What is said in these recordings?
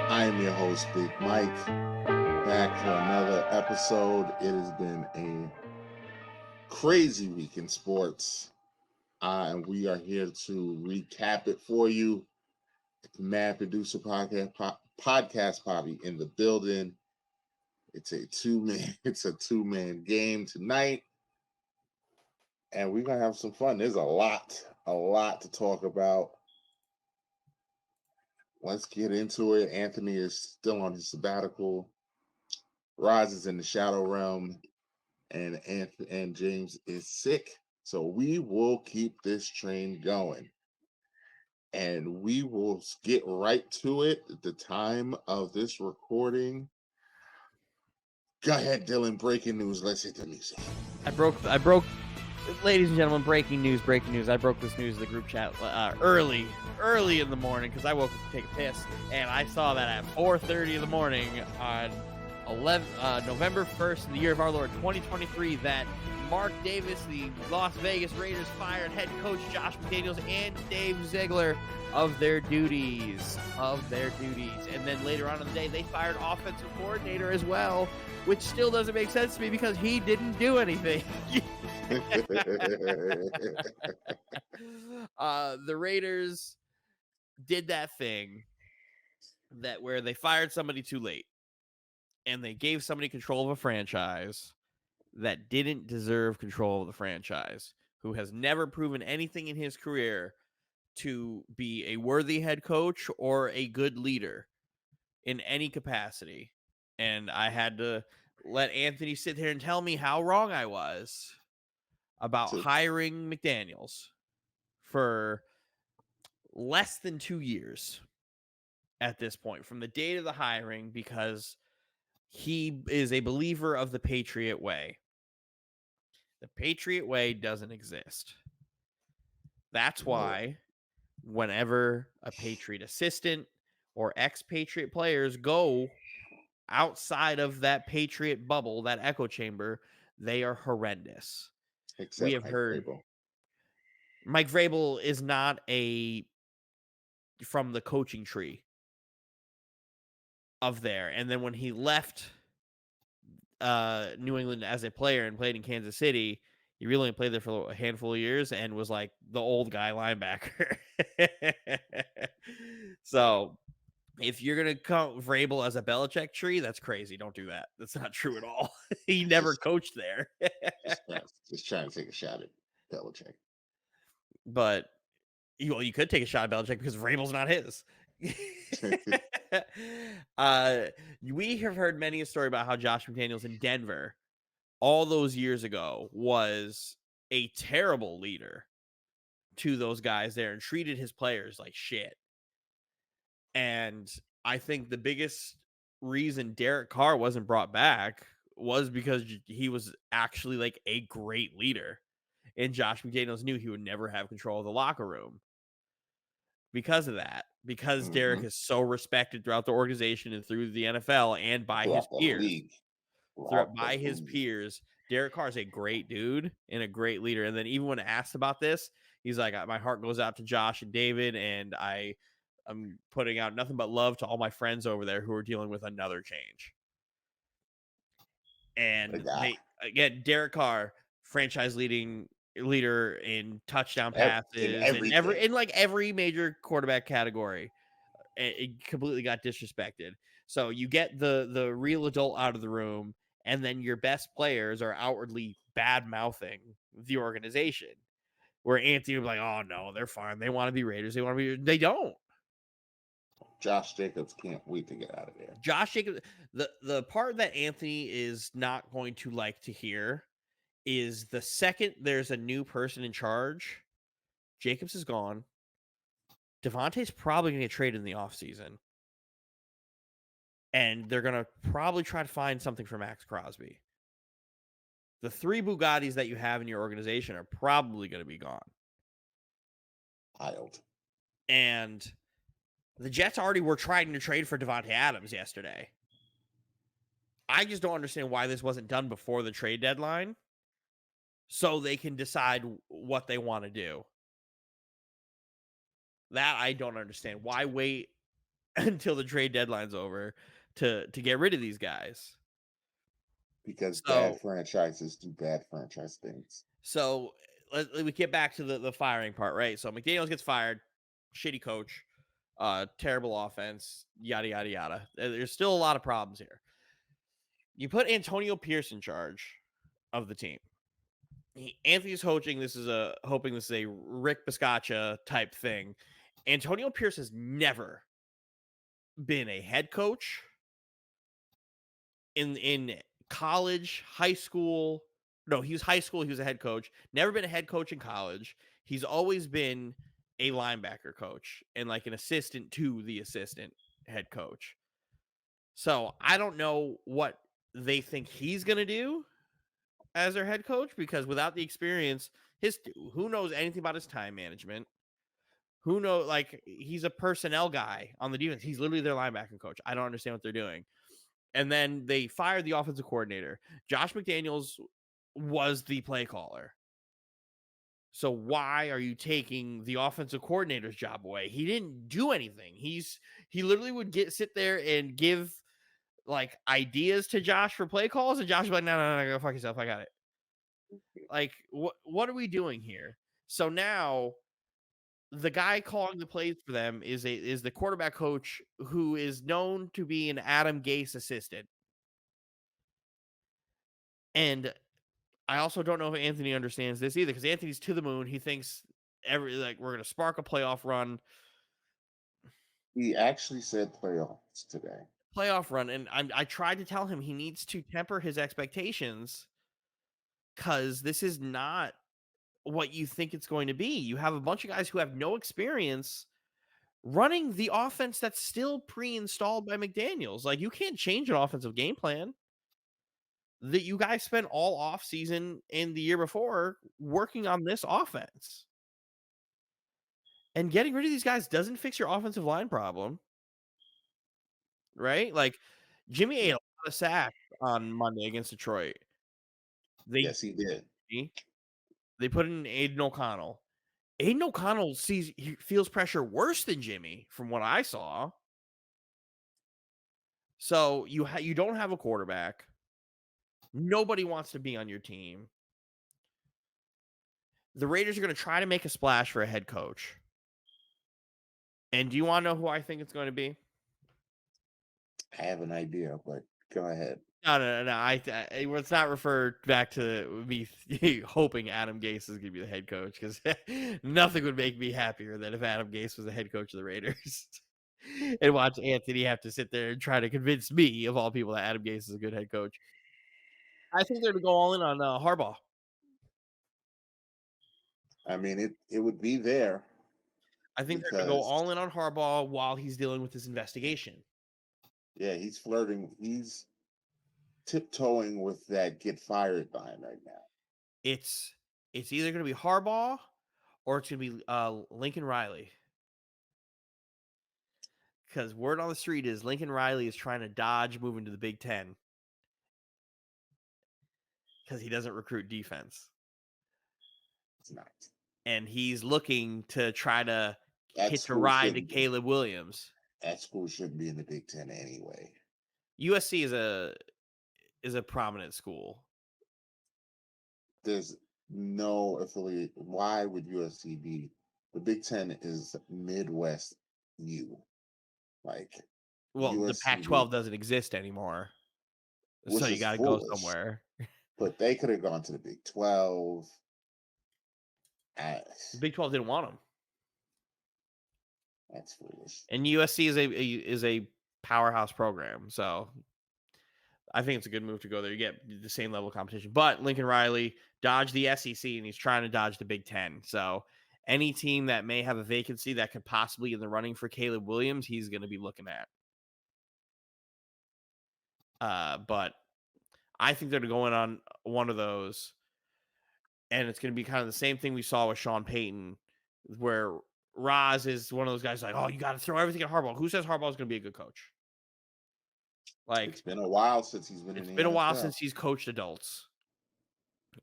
I am your host, Big Mike, back for another episode. It has been a crazy week in sports, and we are here to recap it for you. Mad Producer Podcast Poppy in the building. It's a two-man game tonight, and we're gonna have some fun. There's a lot to talk about. Let's get into it. Anthony is still on his sabbatical. Roz is in the shadow realm, and James is sick. So we will keep this train going. And we will get right to it at the time of this recording. Go ahead, Dylan. Breaking news. Let's hit the music. I broke, ladies and gentlemen, breaking news. I broke this news in the group chat early in the morning because I woke up to take a piss, and I saw that at 4:30 in the morning on November 1st in the year of our Lord 2023 that Mark Davis, the Las Vegas Raiders, fired head coach Josh McDaniels and Dave Ziegler of their duties. And then later on in the day, they fired offensive coordinator as well, which still doesn't make sense to me because he didn't do anything. The Raiders did that thing where they fired somebody too late and they gave somebody control of a franchise that didn't deserve control of the franchise, who has never proven anything in his career to be a worthy head coach or a good leader in any capacity. And I had to let Anthony sit here and tell me how wrong I was about hiring McDaniels for less than 2 years at this point from the date of the hiring, because he is a believer of the Patriot way. The Patriot way doesn't exist. That's why whenever a Patriot assistant or ex-Patriot players go outside of that Patriot bubble, that echo chamber, they are horrendous. Except we have Mike heard Vrabel. Mike Vrabel is not from the coaching tree of there. And then when he left New England as a player and played in Kansas City, he really only played there for a handful of years and was like the old guy linebacker. So if you're going to count Vrabel as a Belichick tree, that's crazy. Don't do that. That's not true at all. He never coached there. just trying to take a shot at Belichick. But you could take a shot at Belichick because Vrabel's not his. We have heard many a story about how Josh McDaniels in Denver all those years ago was a terrible leader to those guys there and treated his players like shit. And I think the biggest reason Derek Carr wasn't brought back was because he was actually like a great leader. And Josh McDaniels knew he would never have control of the locker room because of that. Because Derek is so respected throughout the organization and through the NFL and by his peers. By his peers, Derek Carr is a great dude and a great leader. And then even when asked about this, he's like, my heart goes out to Josh and David, and I'm putting out nothing but love to all my friends over there who are dealing with another change. And again, Derek Carr, franchise leader in touchdown passes in every major quarterback category. It completely got disrespected. So you get the real adult out of the room, and then your best players are outwardly bad mouthing the organization. Where Anthony was like, "Oh no, they're fine. They want to be Raiders. They don't." Josh Jacobs can't wait to get out of there. Josh Jacobs, the part that Anthony is not going to like to hear is the second there's a new person in charge, Jacobs is gone. Devontae's probably going to get traded in the offseason. And they're going to probably try to find something for Max Crosby. The 3 Bugattis that you have in your organization are probably going to be gone. Wild. And the Jets already were trying to trade for Davante Adams yesterday. I just don't understand why this wasn't done before the trade deadline so they can decide what they want to do. That I don't understand. Why wait until the trade deadline's over to get rid of these guys. because bad So franchises do bad franchise things. so we get back to the firing part, right? So McDaniels gets fired, shitty coach, terrible offense, yada yada yada. There's still a lot of problems here. You put Antonio Pierce in charge of the team. Anthony's hoping this is a Rick Biscaccia type thing. Antonio Pierce has never been a head coach in college, high school. No, he was high school. He was a head coach. Never been a head coach in college. He's always been a linebacker coach and like an assistant to the assistant head coach. So I don't know what they think he's going to do as their head coach, because without the experience, who knows anything about his time management? Who knows? Like, he's a personnel guy on the defense. He's literally their linebacking coach. I don't understand what they're doing. And then they fired the offensive coordinator. Josh McDaniels was the play caller. So why are you taking the offensive coordinator's job away? He didn't do anything. He literally would sit there and give like ideas to Josh for play calls, and Josh would be like, no, go fuck yourself. I got it. Like, what are we doing here? So now the guy calling the plays for them is the quarterback coach, who is known to be an Adam Gase assistant. And I also don't know if Anthony understands this either, because Anthony's to the moon. He thinks we're going to spark a playoff run. He actually said playoffs today. Playoff run. And I tried to tell him he needs to temper his expectations, because this is not what you think it's going to be. You have a bunch of guys who have no experience running the offense that's still pre-installed by McDaniels. Like, you can't change an offensive game plan that you guys spent all off season and the year before working on this offense. And getting rid of these guys doesn't fix your offensive line problem, right? Like, Jimmy ate a lot of sacks on Monday against Detroit. Yes, he did. They put in Aiden O'Connell. Aiden O'Connell feels pressure worse than Jimmy, from what I saw. So you don't have a quarterback. Nobody wants to be on your team. The Raiders are going to try to make a splash for a head coach. And do you want to know who I think it's going to be? I have an idea, but go ahead. No. Let's not refer back to me hoping Adam Gase is going to be the head coach, because nothing would make me happier than if Adam Gase was the head coach of the Raiders. And watch Anthony have to sit there and try to convince me, of all people, that Adam Gase is a good head coach. I think they're going to go all in on Harbaugh. I mean, it would be there. I think they're going to go all in on Harbaugh while he's dealing with this investigation. Yeah, he's flirting. He's tiptoeing with that get fired line right now. It's either going to be Harbaugh or it's going to be Lincoln Riley. Because word on the street is Lincoln Riley is trying to dodge moving to the Big Ten, because he doesn't recruit defense. It's not. And he's looking to try to hitch a ride to Caleb Williams. That school shouldn't be in the Big Ten anyway. USC is a prominent school. There's no affiliate. Why would USC be? The Big Ten is Midwest U. Like, well, USC, the Pac-12 doesn't exist anymore, so you got to go somewhere. But they could have gone to the Big 12. The Big 12 didn't want them. That's foolish. And USC is a powerhouse program, so I think it's a good move to go there. You get the same level of competition. But Lincoln Riley dodged the SEC, and he's trying to dodge the Big Ten. So any team that may have a vacancy that could possibly in the running for Caleb Williams, he's going to be looking at. But I think they're going on one of those, and it's going to be kind of the same thing we saw with Sean Payton, where Roz is one of those guys like, oh, you got to throw everything at Harbaugh. Who says Harbaugh is going to be a good coach? Like, it's been a while since he's been. It's been a while since he's coached adults,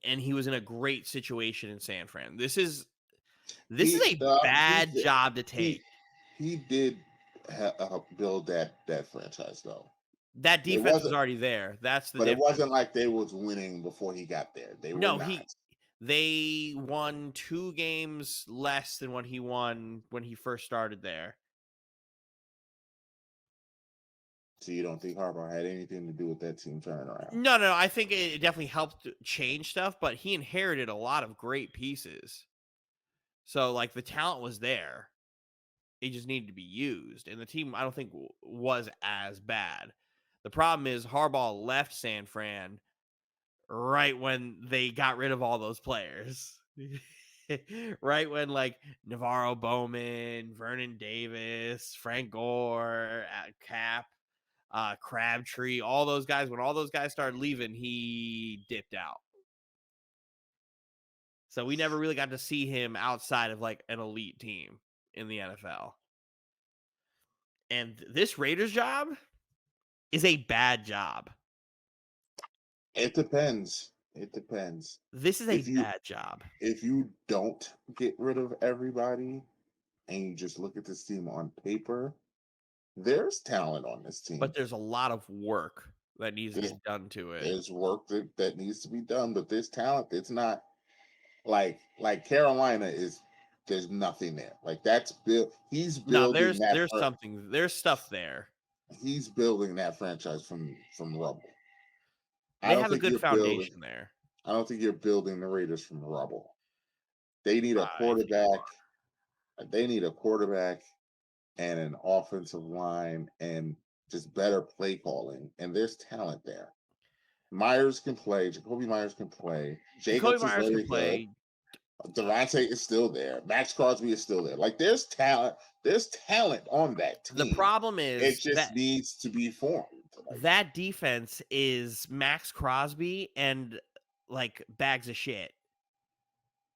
and he was in a great situation in San Fran. This is a bad job to take. He did build that franchise though. That It defense was wasn't, already there. That's the but it difference. wasn't like they was winning before he got there. They were No, not. they won 2 games less than what he won when he first started there. So you don't think Harbaugh had anything to do with that team turning around? No, I think it definitely helped change stuff, but he inherited a lot of great pieces. So, like, the talent was there. It just needed to be used, and the team, I don't think, was as bad. The problem is Harbaugh left San Fran right when they got rid of all those players. Right when, like, Navarro Bowman, Vernon Davis, Frank Gore, Cap, Crabtree, all those guys, when all those guys started leaving, he dipped out. So we never really got to see him outside of, like, an elite team in the NFL. And this Raiders job is a bad job. It depends. It depends. This is a If you bad job. if you don't get rid of everybody and you just look at this team on paper, there's talent on this team. But there's a lot of work that needs to There's, get done to it. there's work that needs to be done, but there's talent. It's not like Carolina is. There's nothing there. Like that's built. He's No, building that. there's stuff there. He's building that franchise from rubble. They have a good foundation there. I don't think you're building the Raiders from rubble. They need a I think you quarterback. They need a quarterback and an offensive line and just better play calling. And there's talent there. Myers can play. Jacoby Myers can play. Jacoby Jacobs is Myers very can play. good. Devontae is still there. Max Crosby is still there. Like there's talent. There's talent on that team. The problem It is just that needs to be formed. that defense is Max Crosby and, like, bags of shit.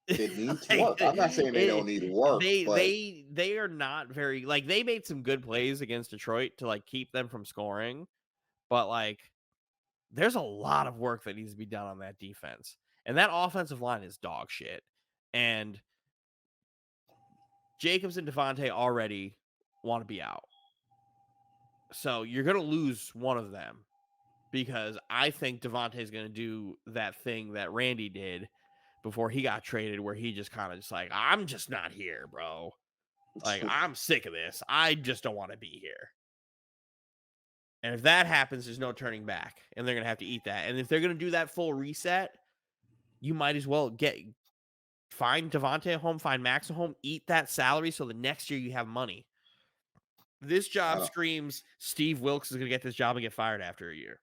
It needs Like, work. I'm not saying they don't need work, but they are not very, like, they made some good plays against Detroit to, like, keep them from scoring, but, like, there's a lot of work that needs to be done on that defense. And that offensive line is dog shit. And Jacobs and Devontae already want to be out. So you're going to lose one of them because I think Devontae is going to do that thing that Randy did before he got traded, where he just kind of just like, I'm just not here, bro. Like, I'm sick of this. I just don't want to be here. And if that happens, there's no turning back, and they're going to have to eat that. And if they're going to do that full reset, you might as well find Devontae at home, find Max at home, eat that salary so the next year you have money. This job screams Steve Wilkes is going to get this job and get fired after a year.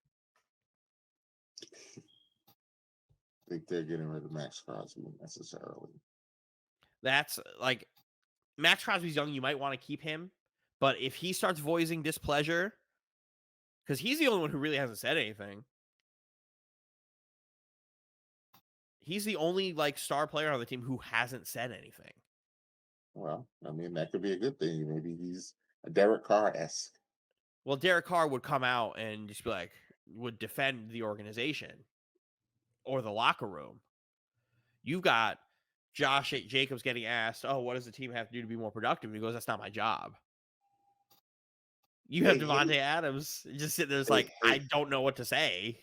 I think they're getting rid of Max Crosby necessarily. That's like, Max Crosby's young. You might want to keep him. But if he starts voicing displeasure, because he's the only one who really hasn't said anything. He's the only, like, star player on the team who hasn't said anything. Well, I mean, that could be a good thing. Maybe he's a Derek Carr-esque. Well, Derek Carr would come out and just be like, would defend the organization or the locker room. You've got Josh Jacobs getting asked, oh, what does the team have to do to be more productive? And he goes, that's not my job. You have Devontae Adams just sitting there, like, I don't know what to say.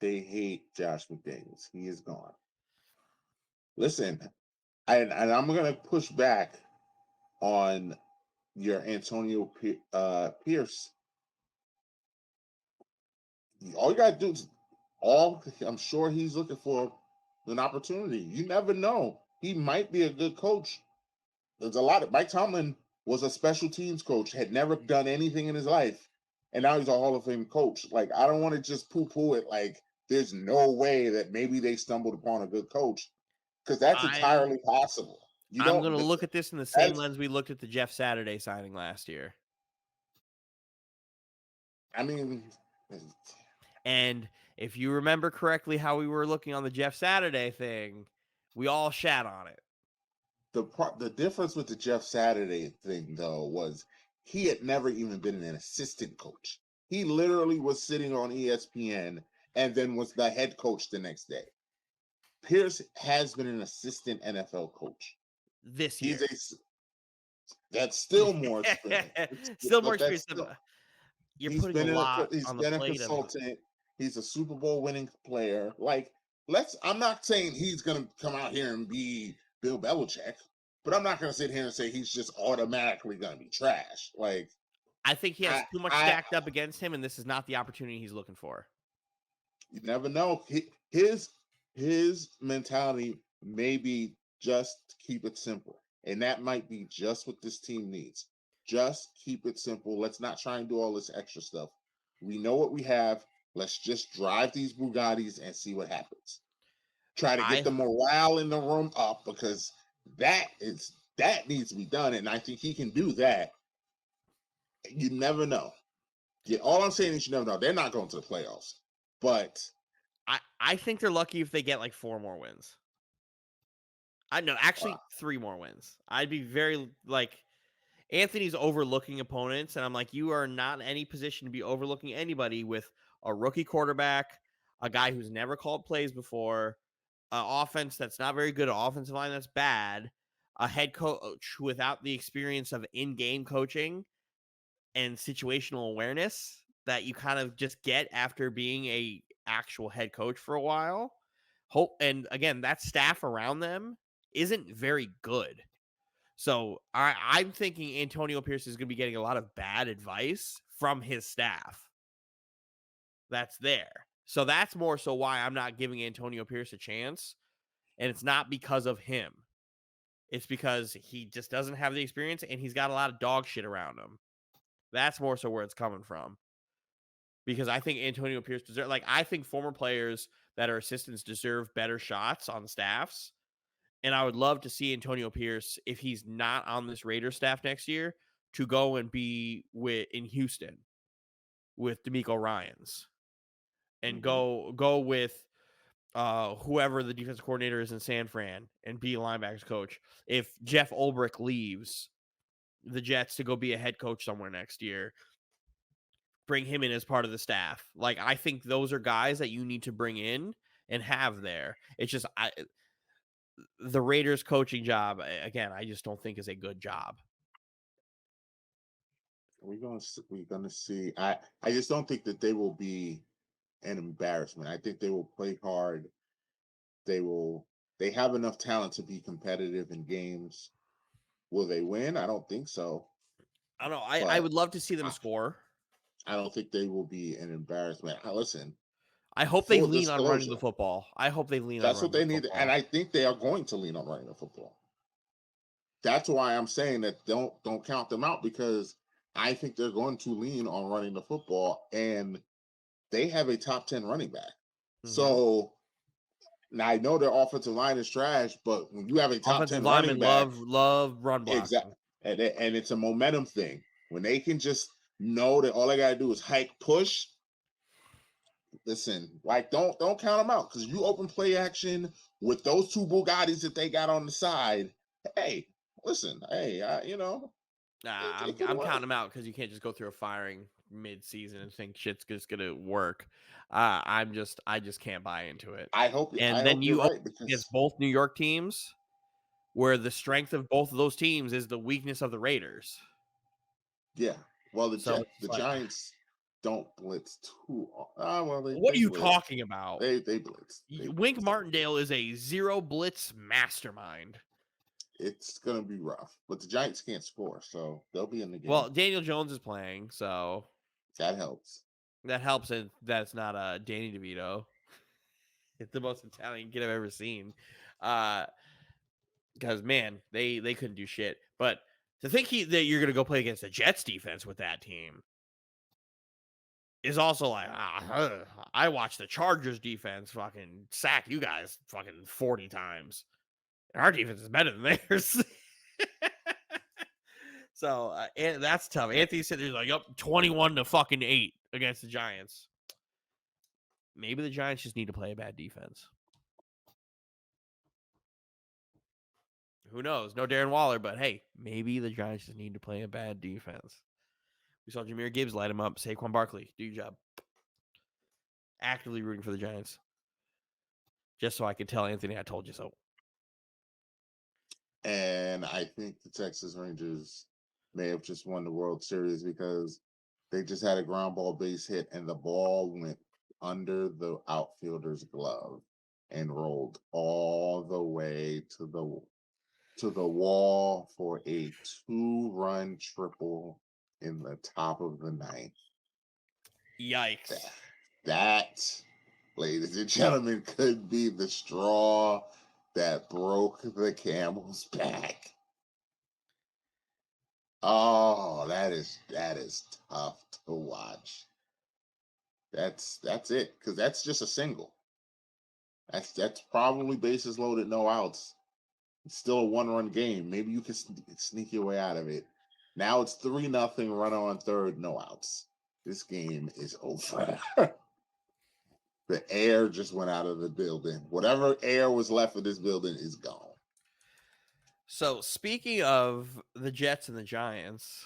They hate Josh McDaniels. He is gone. Listen, and I'm going to push back on your Antonio Pierce. All you got to do is I'm sure he's looking for an opportunity. You never know. He might be a good coach. There's a lot of Mike Tomlin was a special teams coach, had never done anything in his life, and now he's a Hall of Fame coach. Like, I don't want to just poo-poo it like there's no way that maybe they stumbled upon a good coach, because that's entirely possible. I'm going to look at this in the same lens we looked at the Jeff Saturday signing last year. I mean, and if you remember correctly how we were looking on the Jeff Saturday thing, we all shat on it. The difference with the Jeff Saturday thing, though, was he had never even been an assistant coach. He literally was sitting on ESPN and then was the head coach the next day. Pierce has been an assistant NFL coach this year. That's still more experience. Still more But that's experience. still, You're putting a lot he's on the been a plate of. consultant. He's a Super Bowl winning player. Like, I'm not saying he's gonna come out here and be Bill Belichick, but I'm not gonna sit here and say he's just automatically gonna be trash. Like, I think he has too much I stacked up against him, and this is not the opportunity he's looking for. you never know. His mentality may be just keep it simple, and that might be just what this team needs. Just keep it simple. Let's not try and do all this extra stuff. We know what we have. Let's just drive these Bugattis and see what happens. Try to get the morale in the room up, because that needs to be done, and I think he can do that. You never know. Yeah, all I'm saying is you never know. They're not going to the playoffs, but I think they're lucky if they get like 4 more wins. I know, actually 3 more wins. I'd be very like, Anthony's overlooking opponents, and I'm like, you are not in any position to be overlooking anybody with a rookie quarterback, a guy who's never called plays before, an offense that's not very good, an offensive line that's bad, a head coach without the experience of in-game coaching and situational awareness that you kind of just get after being a actual head coach for a while. And again, that staff around them isn't very good. So I'm thinking Antonio Pierce is going to be getting a lot of bad advice from his staff that's there. So that's more so why I'm not giving Antonio Pierce a chance. And it's not because of him. It's because he just doesn't have the experience, and he's got a lot of dog shit around him. That's more so where it's coming from. Because I think Antonio Pierce deserves, like, I think former players that are assistants deserve better shots on staffs. And I would love to see Antonio Pierce, if he's not on this Raiders staff next year, to go and be in Houston with DeMeco Ryans, and go with whoever the defensive coordinator is in San Fran and be a linebackers coach. If Jeff Ulbrich leaves the Jets to go be a head coach somewhere next year, bring him in as part of the staff. Like, I think those are guys that you need to bring in and have there. It's just the Raiders coaching job, again, I just don't think is a good job. We're gonna see. I just don't think that they will be an embarrassment. I think they will play hard. They have enough talent to be competitive in games. Will they win? I don't think so. I don't know. I would love to see them score. I don't think they will be an embarrassment. Listen, I hope they lean on running the football. I hope they lean on running the football. That's what they need, and I think they are going to lean on running the football. That's why I'm saying that don't count them out, because I think they're going to lean on running the football, and they have a top 10 running back. Mm-hmm. So now I know their offensive line is trash, but when you have a top 10 running back, love run blocking. Exactly, and it's a momentum thing. When they can just know that all they gotta do is hike, push. Listen, like don't count them out, because you open play action with those 2 Bugattis that they got on the side. Hey, listen, hey, I'm counting them out, because you can't just go through a firing mid-season and think shit's just gonna work. I just can't buy into it. I hope, and I then hope you right, because against both New York teams, where the strength of both of those teams is the weakness of the Raiders. Yeah, well, the Giants don't blitz too. What are you talking about? They blitz. Wink Martindale is a zero blitz mastermind. It's gonna be rough, but the Giants can't score, so they'll be in the game. Well, Daniel Jones is playing, so that helps. That helps, and that's not Danny DeVito. It's the most Italian kid I've ever seen. Because man, they couldn't do shit. But to think that you're gonna go play against the Jets defense with that team is also like, I watched the Chargers defense fucking sack you guys fucking 40 times. And our defense is better than theirs. So and that's tough. Anthony said there's like, 21-8 against the Giants. Maybe the Giants just need to play a bad defense. Who knows? No Darren Waller, but hey, maybe the Giants just need to play a bad defense. We saw Jahmyr Gibbs light him up. Saquon Barkley, do your job. Actively rooting for the Giants. Just so I could tell Anthony I told you so. And I think the Texas Rangers may have just won the World Series because they just had a ground ball base hit and the ball went under the outfielder's glove and rolled all the way to the wall for a 2-run triple in the top of the ninth. Yikes. That, ladies and gentlemen, could be the straw that broke the camel's back. Oh, that is tough to watch. That's it, because that's just a single. That's probably bases loaded, no outs. It's still a 1-run game. Maybe you can sneak your way out of it. Now it's 3-0, runner on third, no outs. This game is over. The air just went out of the building. Whatever air was left of this building is gone. So, speaking of the Jets and the Giants,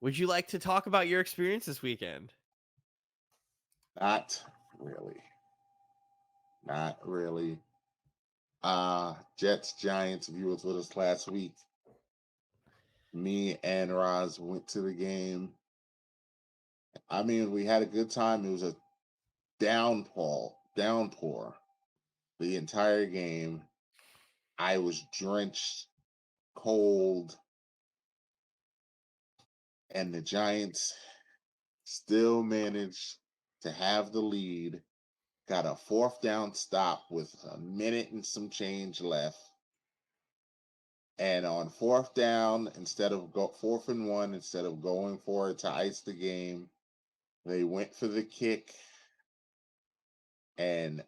would you like to talk about your experience this weekend? Not really. Not really. Jets, Giants, if you was with us last week, me and Roz went to the game. I mean, we had a good time. It was a downpour the entire game. I was drenched, cold, and the Giants still managed to have the lead. Got a 4th down stop with a minute and some change left. And on 4th down, 4th and 1, instead of going for it to ice the game, they went for the kick. And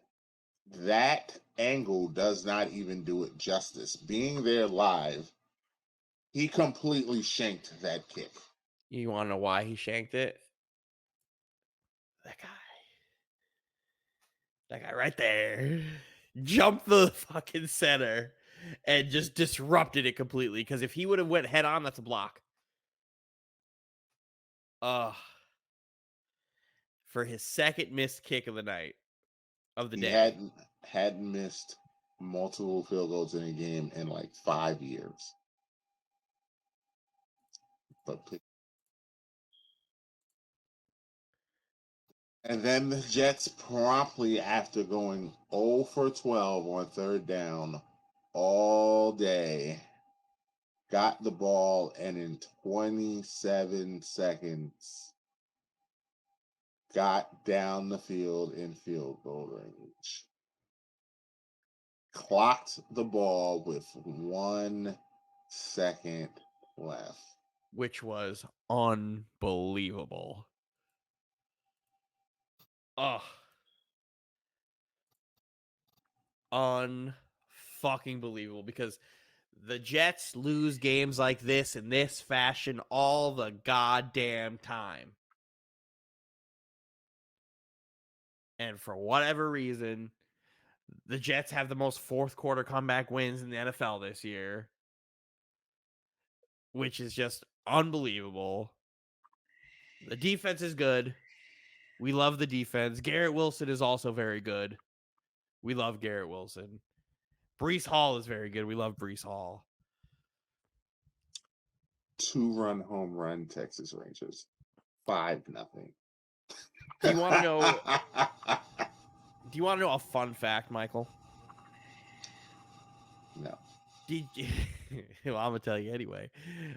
that angle does not even do it justice. Being there live, he completely shanked that kick. You want to know why he shanked it? That guy right there jumped the fucking center and just disrupted it completely. Because if he would have went head on, that's a block. For his second missed kick of the night, of the day. He hadn't missed multiple field goals in a game in like 5 years. And then the Jets promptly, after going 0 for 12 on 3rd down all day, got the ball and in 27 seconds got down the field in field goal range. Clocked the ball with 1 second left. Which was unbelievable. Unfucking believable, because the Jets lose games like this in this fashion all the goddamn time. And for whatever reason, the Jets have the most 4th quarter comeback wins in the NFL this year, which is just unbelievable. The defense is good. We love the defense. Garrett Wilson is also very good. We love Garrett Wilson. Breece Hall is very good. We love Breece Hall. 2-run home run, Texas Rangers. 5-0. Do you want to know? Do you want to know a fun fact, Michael? No. Did you? Well, I'm gonna tell you anyway.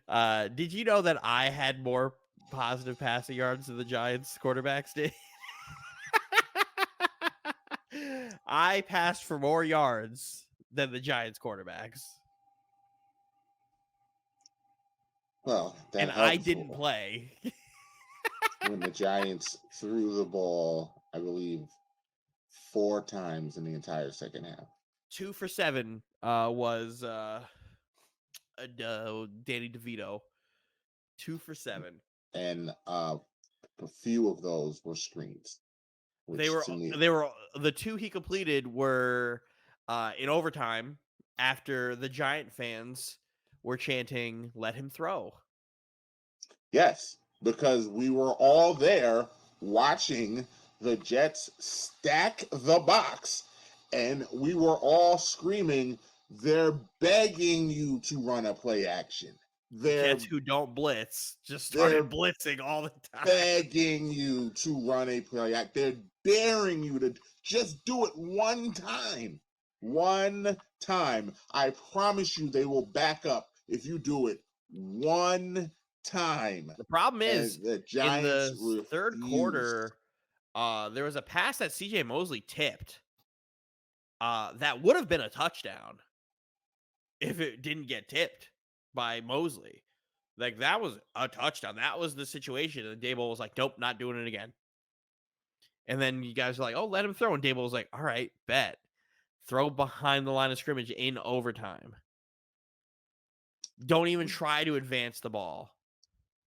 Did you know that I had more positive passing yards than the Giants quarterbacks did? I passed for more yards than the Giants quarterbacks. Well, and I didn't play. When the Giants threw the ball, I believe, 4 times in the entire second half. 2 for 7 was Danny DeVito. 2 for 7. And a few of those were screens. They were the 2 he completed were in overtime after the Giant fans were chanting, "Let him throw." Yes, because we were all there watching the Jets stack the box, and we were all screaming, They're begging you to run a play action. They're Jets who don't blitz just they're started blitzing all the time. begging you to run a play act. They're daring you to just do it one time. One time. I promise you they will back up if you do it one time. The problem And is, the in Giants the third refused. quarter, there was a pass that CJ Mosley tipped. That would have been a touchdown if it didn't get tipped by Mosley. Like, that was a touchdown. That was the situation. And Daboll was like, nope, not doing it again. And then you guys are like, oh, let him throw. And Daboll was like, all right, bet. Throw behind the line of scrimmage in overtime. Don't even try to advance the ball.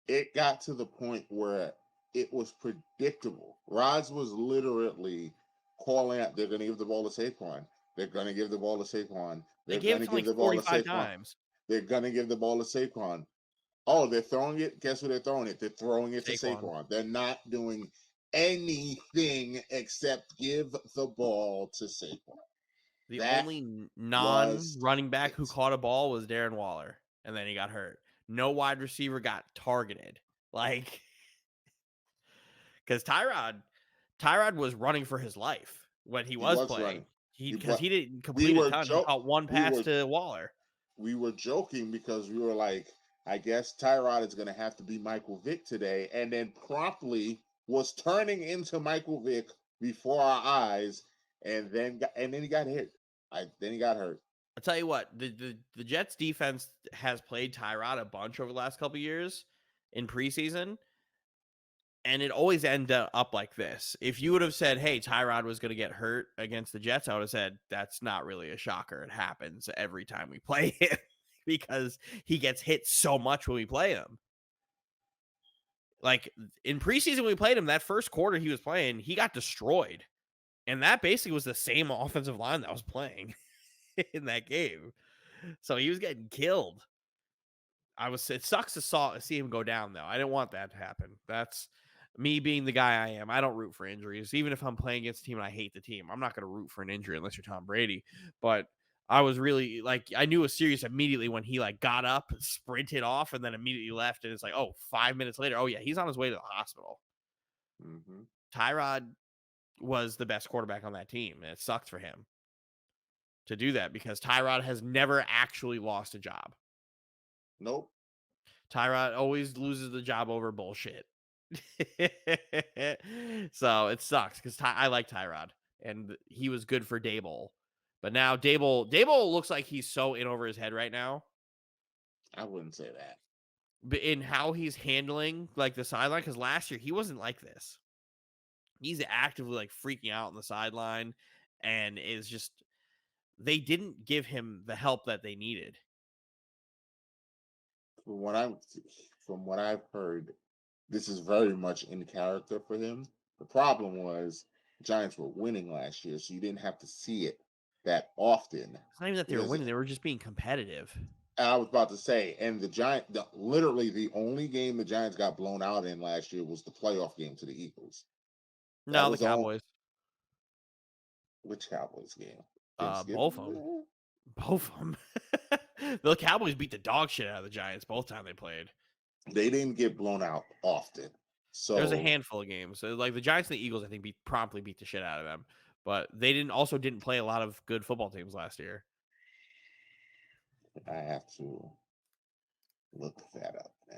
It got to the point where it was predictable. Rods was literally calling out, they're going to give the ball to Saquon. They're going to give the ball to Saquon. They They're gave going it to to give like the ball to 45 Saquon. times. They're going to give the ball to Saquon. Oh, they're throwing it. Guess who they're throwing it? They're throwing it to Saquon. They're not doing anything except give the ball to Saquon. The That only non-running back who caught a ball was Darren Waller, and then he got hurt. No wide receiver got targeted. Like, because Tyrod was running for his life when he was playing. Running. Because he didn't complete a ton. He caught one pass to Waller. We were joking because we were like, I guess Tyrod is going to have to be Michael Vick today, and then promptly was turning into Michael Vick before our eyes, and then he got hit. Then he got hurt. I'll tell you what, the Jets defense has played Tyrod a bunch over the last couple of years in preseason, and it always ended up like this. If you would have said, hey, Tyrod was going to get hurt against the Jets, I would have said, that's not really a shocker. It happens every time we play him because he gets hit so much when we play him. Like, in preseason when we played him, that first quarter he was playing, he got destroyed. And that basically was the same offensive line that was playing in that game. So he was getting killed. It sucks to see him go down, though. I didn't want that to happen. That's me being the guy I am. I don't root for injuries. Even if I'm playing against a team and I hate the team, I'm not going to root for an injury unless you're Tom Brady. But I was really, like, I knew it was serious immediately when he, like, got up, sprinted off, and then immediately left. And it's like, oh, 5 minutes later, oh, yeah, he's on his way to the hospital. Mm-hmm. Tyrod was the best quarterback on that team, and it sucked for him to do that because Tyrod has never actually lost a job. Nope. Tyrod always loses the job over bullshit. So it sucks because I like Tyrod, and he was good for Daboll. But now Daboll looks like he's so in over his head right now. I wouldn't say that. But in how he's handling like the sideline, because last year he wasn't like this. He's actively like freaking out on the sideline, and is just they didn't give him the help that they needed. From what I've heard, this is very much in character for him. The problem was Giants were winning last year, so you didn't have to see it that often. It's not even that they were winning; they were just being competitive. I was about to say, and literally the only game the Giants got blown out in last year was the playoff game to the Eagles. No, the Cowboys. Which Cowboys game? Both of them. Both of them. The Cowboys beat the dog shit out of the Giants both times they played. They didn't get blown out often. So there's a handful of games. So, like the Giants and the Eagles, I think promptly beat the shit out of them. But they didn't play a lot of good football teams last year. I have to look that up now.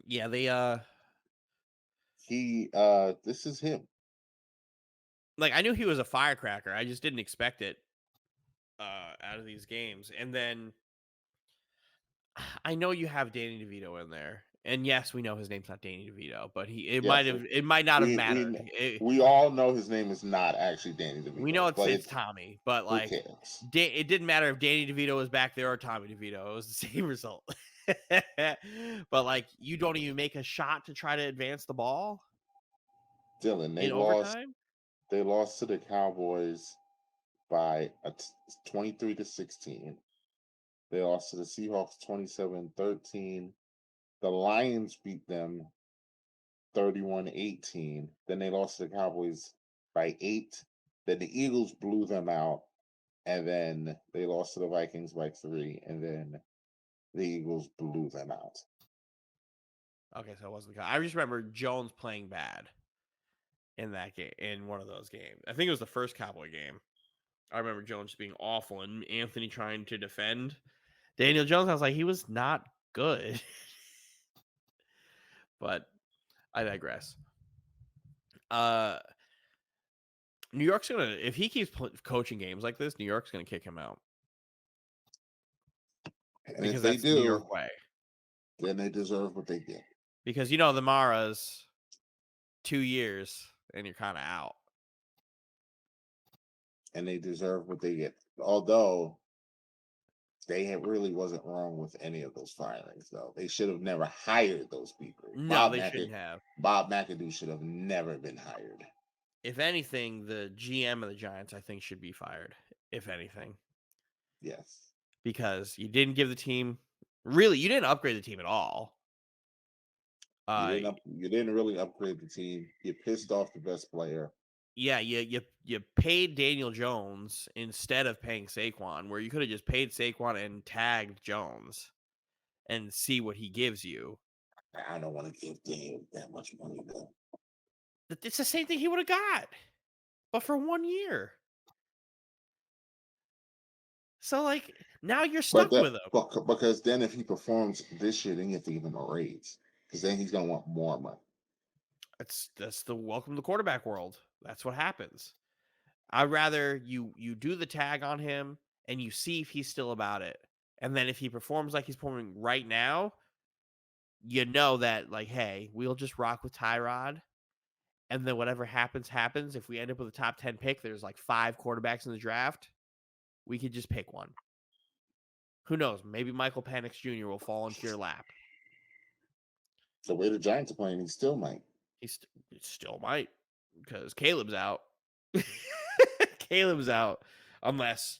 Yeah, this is him. Like, I knew he was a firecracker. I just didn't expect it out of these games. And then I know you have Danny DeVito in there. And yes, we know his name's not Danny DeVito, but it might not have mattered. We all know his name is not actually Danny DeVito. We know it's Tommy, but like it didn't matter if Danny DeVito was back there or Tommy DeVito. It was the same result. But like, you don't even make a shot to try to advance the ball. Dylan, they lost to the Cowboys by 23-16. They lost to the Seahawks 27-13. The Lions beat them 31-18. Then they lost to the Cowboys by 8. Then the Eagles blew them out and then they lost to the Vikings by 3, and then the Eagles blew them out. Okay, so it wasn't. I just remember Jones playing bad in that game, in one of those games. I think it was the first Cowboy game. I remember Jones being awful and Anthony trying to defend Daniel Jones. I was like, he was not good. But I digress. New York's gonna, if he keeps coaching games like this, New York's gonna kick him out And because if they that's the New do, York way. then they deserve what they get. Because the Maras, 2 years and you're kind of out. And they deserve what they get. Although they really wasn't wrong with any of those firings, though. They should have never hired those people. No, they shouldn't have. Bob McAdoo should have never been hired. If anything, the GM of the Giants, I think, should be fired. If anything. Yes. Because you didn't give the team, really, you didn't upgrade the team at all. You didn't really upgrade the team. You pissed off the best player. Yeah, you paid Daniel Jones instead of paying Saquon, where you could have just paid Saquon and tagged Jones and see what he gives you. I don't want to give Daniel that much money, though. It's the same thing he would have got, but for 1 year. So, like, now you're stuck with him. Because then if he performs this year, then you have to give him a raise. Because then he's going to want more money. That's the welcome to quarterback world. That's what happens. I'd rather you do the tag on him and you see if he's still about it. And then if he performs like he's performing right now, you know that, like, hey, we'll just rock with Tyrod. And then whatever happens, happens. If we end up with a top 10 pick, there's like 5 quarterbacks in the draft. We could just pick one. Who knows? Maybe Michael Penix Jr. will fall into your lap. The way the Giants are playing, he still might. He still might, because Caleb's out. Caleb's out unless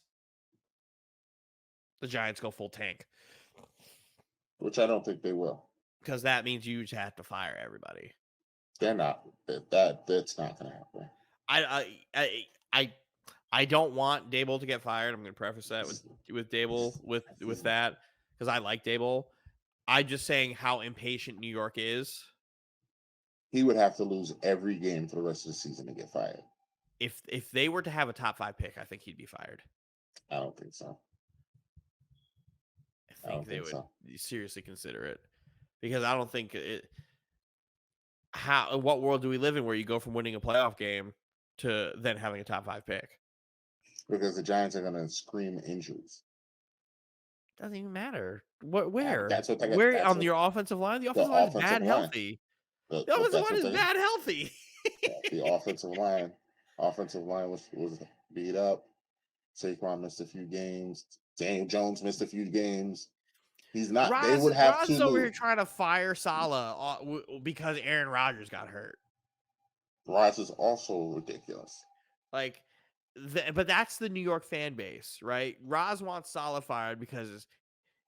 the Giants go full tank. Which I don't think they will. Because that means you just have to fire everybody. They're not. That's not going to happen. I don't want Daboll to get fired. I'm going to preface that with Daboll with that, because I like Daboll. I'm just saying how impatient New York is. He would have to lose every game for the rest of the season to get fired. If they were to have a top 5 pick, I think he'd be fired. I don't think so. I think they would seriously consider it, because I don't think it. What world do we live in where you go from winning a playoff game to then having a top 5 pick? Because the Giants are going to scream injuries. Doesn't even matter. Where? Where on your offensive line? The offensive line is bad healthy. The offensive line is bad healthy. The offensive line was beat up. Saquon missed a few games. Daniel Jones missed a few games. He's not. They would have Rod's over here trying to fire Saleh because Aaron Rodgers got hurt. Ross is also ridiculous. Like, but that's the New York fan base, right? Roz wants Saleh fired because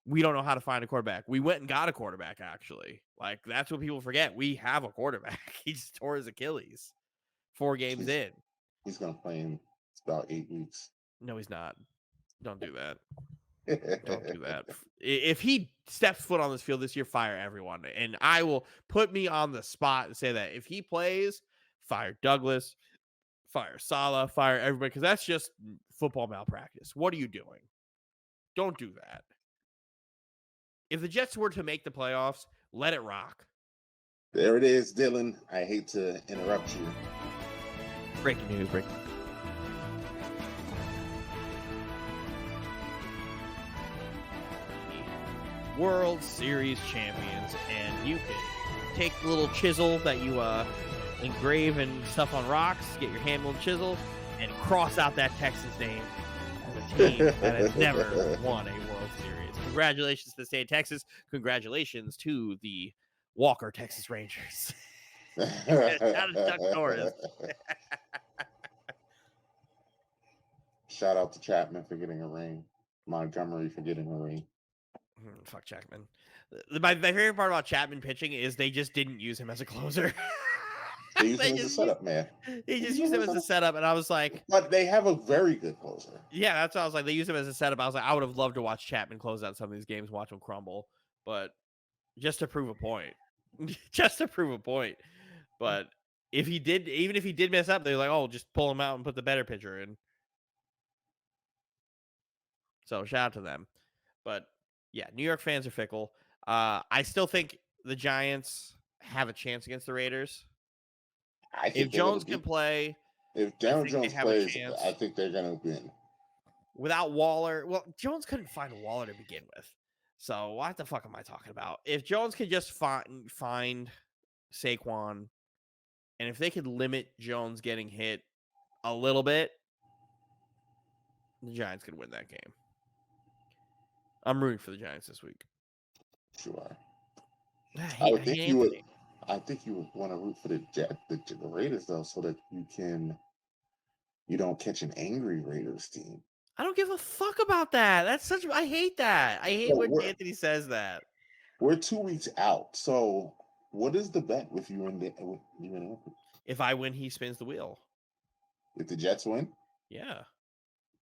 we don't know how to find a quarterback. We went and got a quarterback, actually. Like, that's what people forget. We have a quarterback. He just tore his Achilles 4 games in. He's going to play in about 8 weeks. No, he's not. Don't do that. Don't do that. If he steps foot on this field this year, fire everyone. And I will put me on the spot and say that if he plays, fire Douglas, fire Saleh, fire everybody, because that's just football malpractice. What are you doing? Don't do that. If the Jets were to make the playoffs, let it rock. There it is, Dylan. I hate to interrupt you. Breaking news. World Series champions, and you can take the little chisel that you engrave and stuff on rocks, get your handheld chisel, and cross out that Texas name as a team that has never won a World Series. Congratulations to the state of Texas. Congratulations to the Walker Texas Rangers. Out of Chuck Norris. Shout out to Chapman for getting a ring. Montgomery for getting a ring. Fuck Chapman. My favorite part about Chapman pitching is they just didn't use him as a closer. They use They him as a just setup man. he just used him as a setup, and I was like, But they have a very good closer. yeah, that's what I was like. They used him as a setup. I was like, I would have loved to watch Chapman close out some of these games, watch him crumble, but just to prove a point, just to prove a point. But if he did, even if he did mess up, they're like, oh, just pull him out and put the better pitcher in. So shout out to them. But yeah, New York fans are fickle. I still think the Giants have a chance against the Raiders. I If think they're Jones gonna can play, if I Darren think they Jones have a plays, chance. I think they're gonna win. Without Waller, well, Jones couldn't find Waller to begin with. So what the fuck am I talking about? If Jones could just find Saquon, and if they could limit Jones getting hit a little bit, the Giants could win that game. I'm rooting for the Giants this week. Sure. I would think hate you would. Anthony. I think you would want to root for the Raiders though, so that you don't catch an angry Raiders team. I don't give a fuck about that. That's such. I hate that. I hate when Anthony says that. We're 2 weeks out, so what is the bet with you and Anthony? If I win, he spins the wheel. If the Jets win, yeah.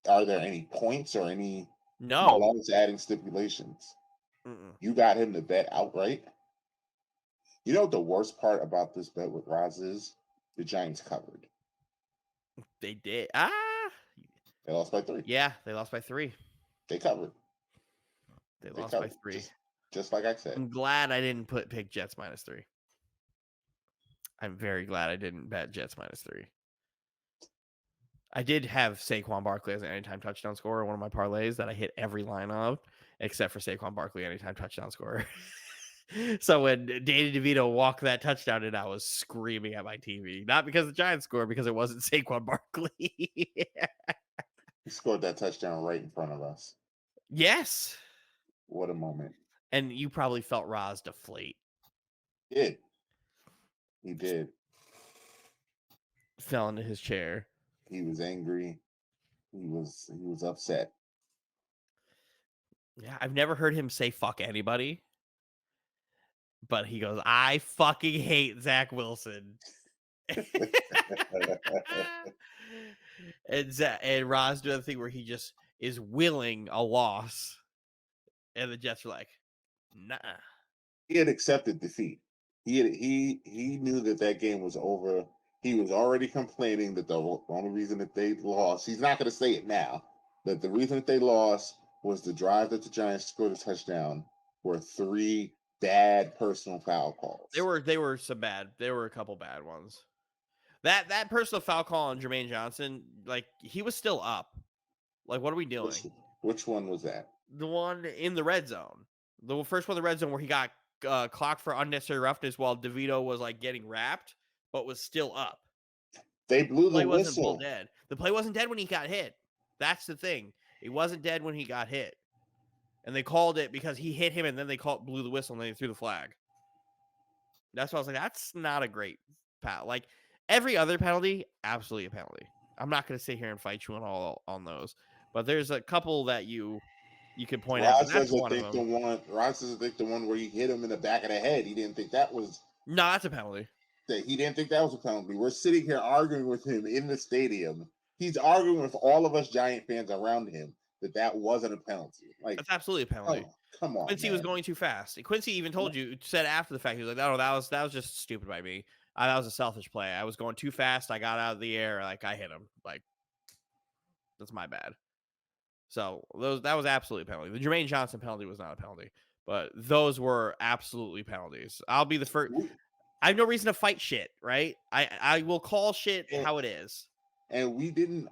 Are there any points or any no adding stipulations? Mm-mm. You got him to bet outright. You know what the worst part about this bet with Roz is? The Giants covered. They did. They lost by 3. Yeah, they lost by 3. They covered. They lost by 3. Just like I said. I'm glad I didn't pick Jets -3. I'm very glad I didn't bet Jets -3. I did have Saquon Barkley as an anytime touchdown scorer in one of my parlays that I hit every line of, except for Saquon Barkley anytime touchdown scorer. So when Danny DeVito walked that touchdown in, I was screaming at my TV. Not because the Giants scored, because it wasn't Saquon Barkley. He scored that touchdown right in front of us. Yes. What a moment. And you probably felt Roz deflate. He did. Fell into his chair. He was angry. He was upset. Yeah, I've never heard him say fuck anybody. But he goes, I fucking hate Zach Wilson. and Roz doing the thing where he just is willing a loss. And the Jets are like, nah. He had accepted defeat. He knew that game was over. He was already complaining that the only reason that they lost, he's not going to say it now, that the reason that they lost was the drive that the Giants scored a touchdown were 3 bad personal foul calls. They were some bad. There were a couple bad ones. That personal foul call on Jermaine Johnson, like he was still up. Like, what are we doing? Which one was that? The one in the red zone. The first one in the red zone where he got clocked for unnecessary roughness while DeVito was like getting wrapped, but was still up. They blew the play whistle. Wasn't full dead. The play wasn't dead when he got hit. That's the thing. It wasn't dead when he got hit. And they called it because he hit him, and then they blew the whistle, and then they threw the flag. That's why I was like, that's not a great penalty. Like, every other penalty, absolutely a penalty. I'm not going to sit here and fight you on those. But there's a couple that you could point out. That's one of them. Ross doesn't think the one where he hit him in the back of the head. He didn't think that was. No, that's a penalty. He didn't think that was a penalty. We're sitting here arguing with him in the stadium. He's arguing with all of us Giant fans around him that wasn't a penalty. Like, that's absolutely a penalty. Come on. Quincy was going too fast. Quincy even told you, said after the fact, he was like, "Oh, that was just stupid by me. That was a selfish play. I was going too fast. I got out of the air. Like, I hit him. Like, that's my bad." So that was absolutely a penalty. The Jermaine Johnson penalty was not a penalty, but those were absolutely penalties. I'll be the first. I have no reason to fight shit, right? I will call shit how it is. And we didn't.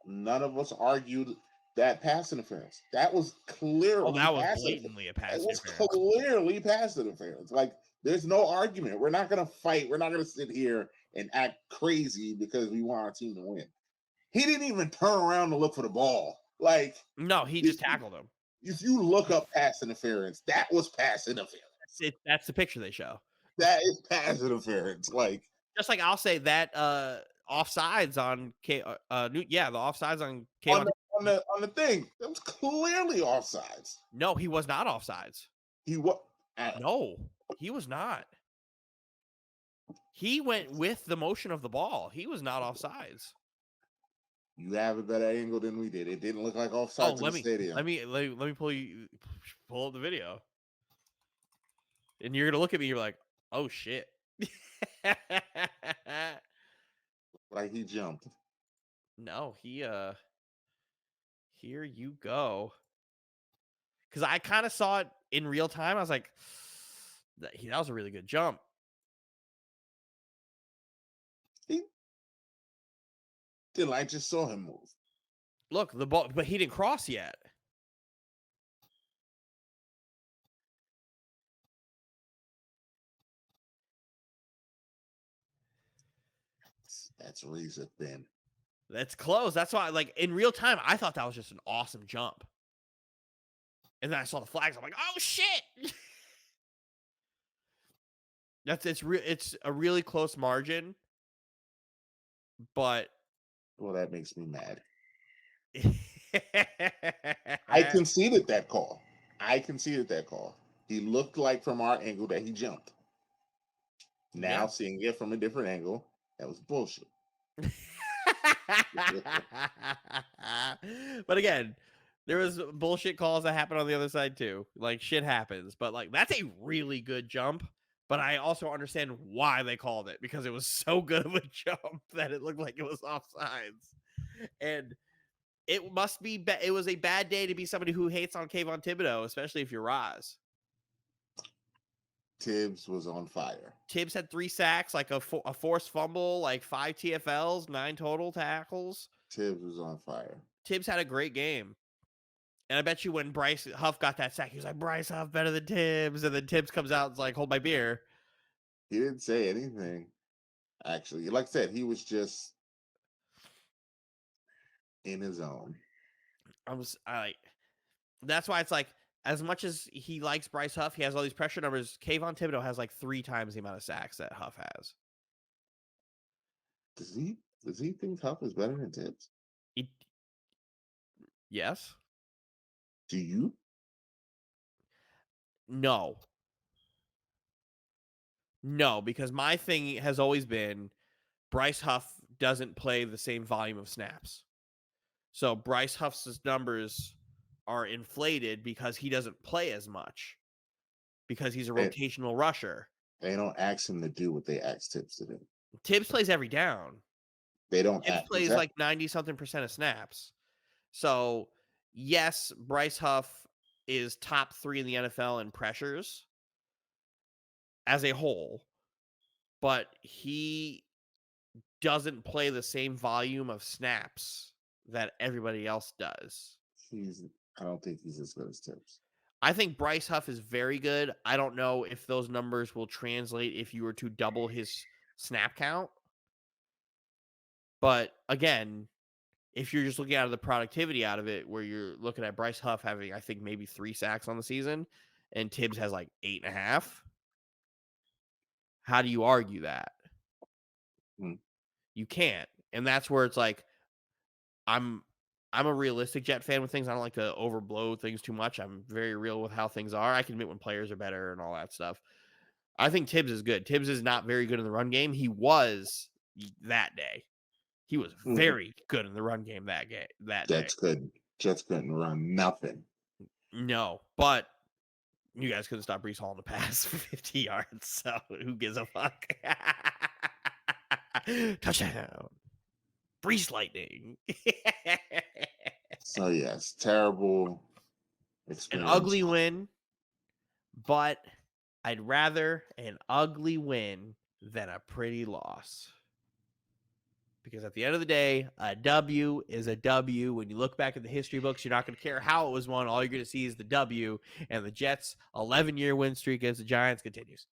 None of us argued that pass interference. That was clearly. That was blatantly a pass interference. It was clearly pass interference. Like, there's no argument. We're not going to fight. We're not going to sit here and act crazy because we want our team to win. He didn't even turn around to look for the ball. Like, no, he just tackled him. If you look up pass interference, that was pass interference. That's the picture they show. That is pass interference. Like, just like I'll say that offsides on the offsides on K on the thing. That was clearly offsides. No, he was not offsides. He was. No, he was not. He went with the motion of the ball. He was not offsides. You have a better angle than we did. It didn't look like Oh, offside to the stadium. let me pull up the video. And you're gonna look at me, you're like, oh shit. Like he jumped. No, here you go. Because I kind of saw it in real time. I was like, that was a really good jump. He didn't. I just saw him move. Look, the ball, but he didn't cross yet. That's razor thin. That's close. That's why, like, in real time, I thought that was just an awesome jump. And then I saw the flags. I'm like, oh shit. It's a really close margin, but Well, that makes me mad. I conceded that call. He looked like from our angle that he jumped. Now seeing it from a different angle, that was bullshit. But again, there was bullshit calls that happened on the other side too. Like shit happens, but like that's a really good jump. But I also understand why they called it because it was so good of a jump that it looked like it was offsides. And it must be it was a bad day to be somebody who hates on Kayvon Thibodeau, especially if you're Roz. Tibbs was on fire. Tibbs had 3 sacks, like a forced fumble, like 5 TFLs, 9 total tackles. Tibbs was on fire. Tibbs had a great game. And I bet you when Bryce Huff got that sack, he was like, Bryce Huff better than Tibbs. And then Tibbs comes out and is like, hold my beer. He didn't say anything. Actually, like I said, he was just in his zone. That's why it's like, as much as he likes Bryce Huff, he has all these pressure numbers. Kayvon Thibodeau has like 3 times the amount of sacks that Huff has. Does he think Huff is better than Tibbs? Yes. Do you? No, because my thing has always been Bryce Huff doesn't play the same volume of snaps. So Bryce Huff's numbers are inflated because he doesn't play as much because he's a rotational rusher. They don't ask him to do what they ask Tibbs to do. Tibbs plays every down. They don't. Tibbs plays like 90-something% of snaps. So yes, Bryce Huff is top 3 in the NFL in pressures as a whole, but he doesn't play the same volume of snaps that everybody else does. I don't think he's as good as Tibbs. I think Bryce Huff is very good. I don't know if those numbers will translate if you were to double his snap count. But again, if you're just looking at the productivity out of it, where you're looking at Bryce Huff having, I think, maybe 3 sacks on the season, and Tibbs has like 8.5, how do you argue that? You can't. And that's where it's like, I'm a realistic Jet fan with things. I don't like to overblow things too much. I'm very real with how things are. I can admit when players are better and all that stuff. I think Tibbs is good. Tibbs is not very good in the run game. He was that day. He was very good in the run game that day. Jets couldn't run nothing. No, but you guys couldn't stop Breece Hall in the pass for 50 yards. So who gives a fuck? Touchdown. Breece Lightning. So yes, terrible experience. An ugly win, but I'd rather an ugly win than a pretty loss. Because at the end of the day, a W is a W. When you look back at the history books, you're not going to care how it was won. All you're going to see is the W, and the Jets' 11-year win streak against the Giants continues.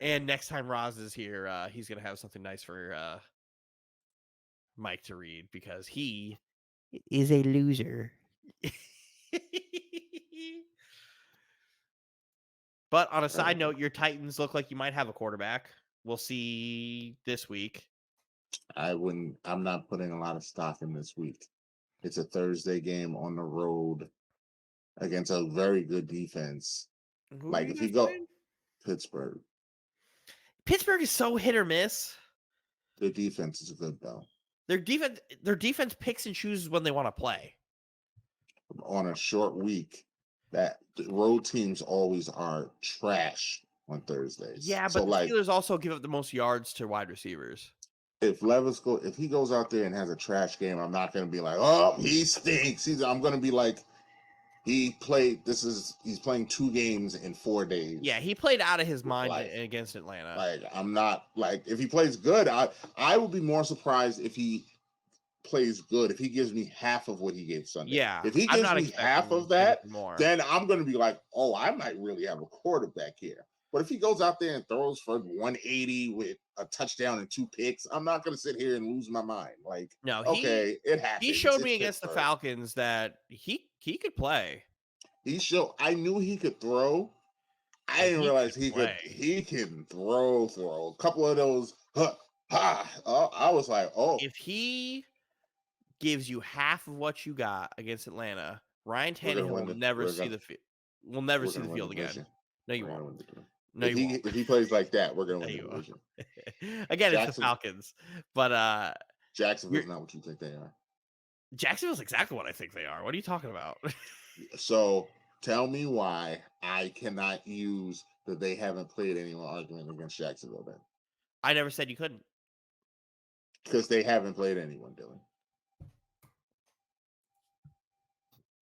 And next time Roz is here, he's going to have something nice for Mike to read because he is a loser. But on a side note, your Titans look like you might have a quarterback. We'll see this week. I'm not putting a lot of stock in this week. It's a Thursday game on the road. against a very good defense. Who are Like you if he guys go playing? Pittsburgh, Pittsburgh is so hit or miss. their defense is good though. Their defense picks and chooses when they want to play. On a short week, that the road teams always are trash on Thursdays. Yeah, So but the like Steelers also give up the most yards to wide receivers. if he goes out there and has a trash game, I'm not gonna be like, oh, he stinks. I'm gonna be like, he's playing 2 games in 4 days. Yeah, he played out of his mind Like- against Atlanta. Like I'm not like if he plays good, I would be more surprised if he plays good, if he gives me half of what he gave Sunday. Yeah, If he I'm gives not me half expecting of that, anything more. then I'm going to be like, oh, I might really have a quarterback here. But if he goes out there and throws for 180 with a touchdown and 2 picks, I'm not going to sit here and lose my mind. Like, No, okay, it happens. He showed It's me against the Pittsburgh. Falcons that he could play. I knew he could throw. I Like, didn't he realize could he play. can throw a couple of those. I was like, oh, If he gives you half of what you got against Atlanta, Ryan We're gonna Tannehill win will the- never we're see gonna- the field. We'll never we're see the gonna win field the again. division. No, you We're gonna won't. win the division. No, you won't. If he plays like that, we're gonna No, win you the won't. division. Again, it's the Jackson- Falcons, but Jacksonville's not what you think they are. Jacksonville's exactly what I think they are. What are you talking about? So tell me why I cannot use that they haven't played anyone argument against Jacksonville then. I never said you couldn't. Because they haven't played anyone, Dylan.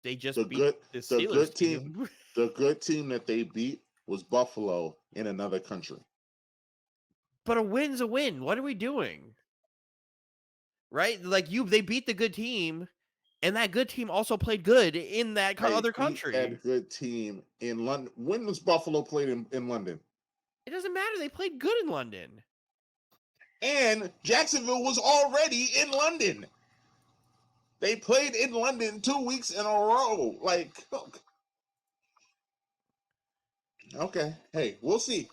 They just The beat good- the the Steelers good team- The good team that they beat was Buffalo in another country. But a win's a win. What are we doing? Right? Like they beat the good team, and that good team also played good in that They other beat country. That good team in London. When was Buffalo played in London? It doesn't matter. They played good in London. And Jacksonville was already in London. They played in London 2 weeks in a row. Like, okay. Hey, we'll see.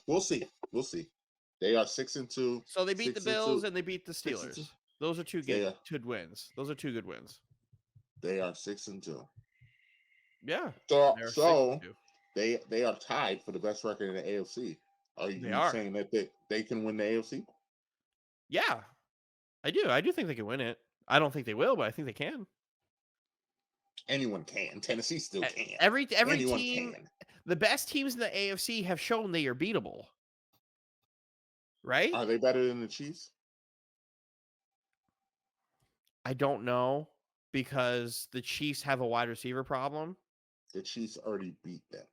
They are 6-2. So they beat the 6-2. Bills and they beat the 6-2. Steelers. Those are two Yeah. good wins. Those are 2 good wins. They are 6-2. Yeah. So, They're so 6-2. they are tied for the best record in the AFC. Are you They are. saying that they can win the AFC? Yeah. I do. I do think they can win it. I don't think they will, but I think they can. Anyone can. Tennessee still can. Every Anyone team, can. the best teams in the AFC have shown they are beatable. Right? Are they better than the Chiefs? I don't know because the Chiefs have a wide receiver problem. The Chiefs already beat them.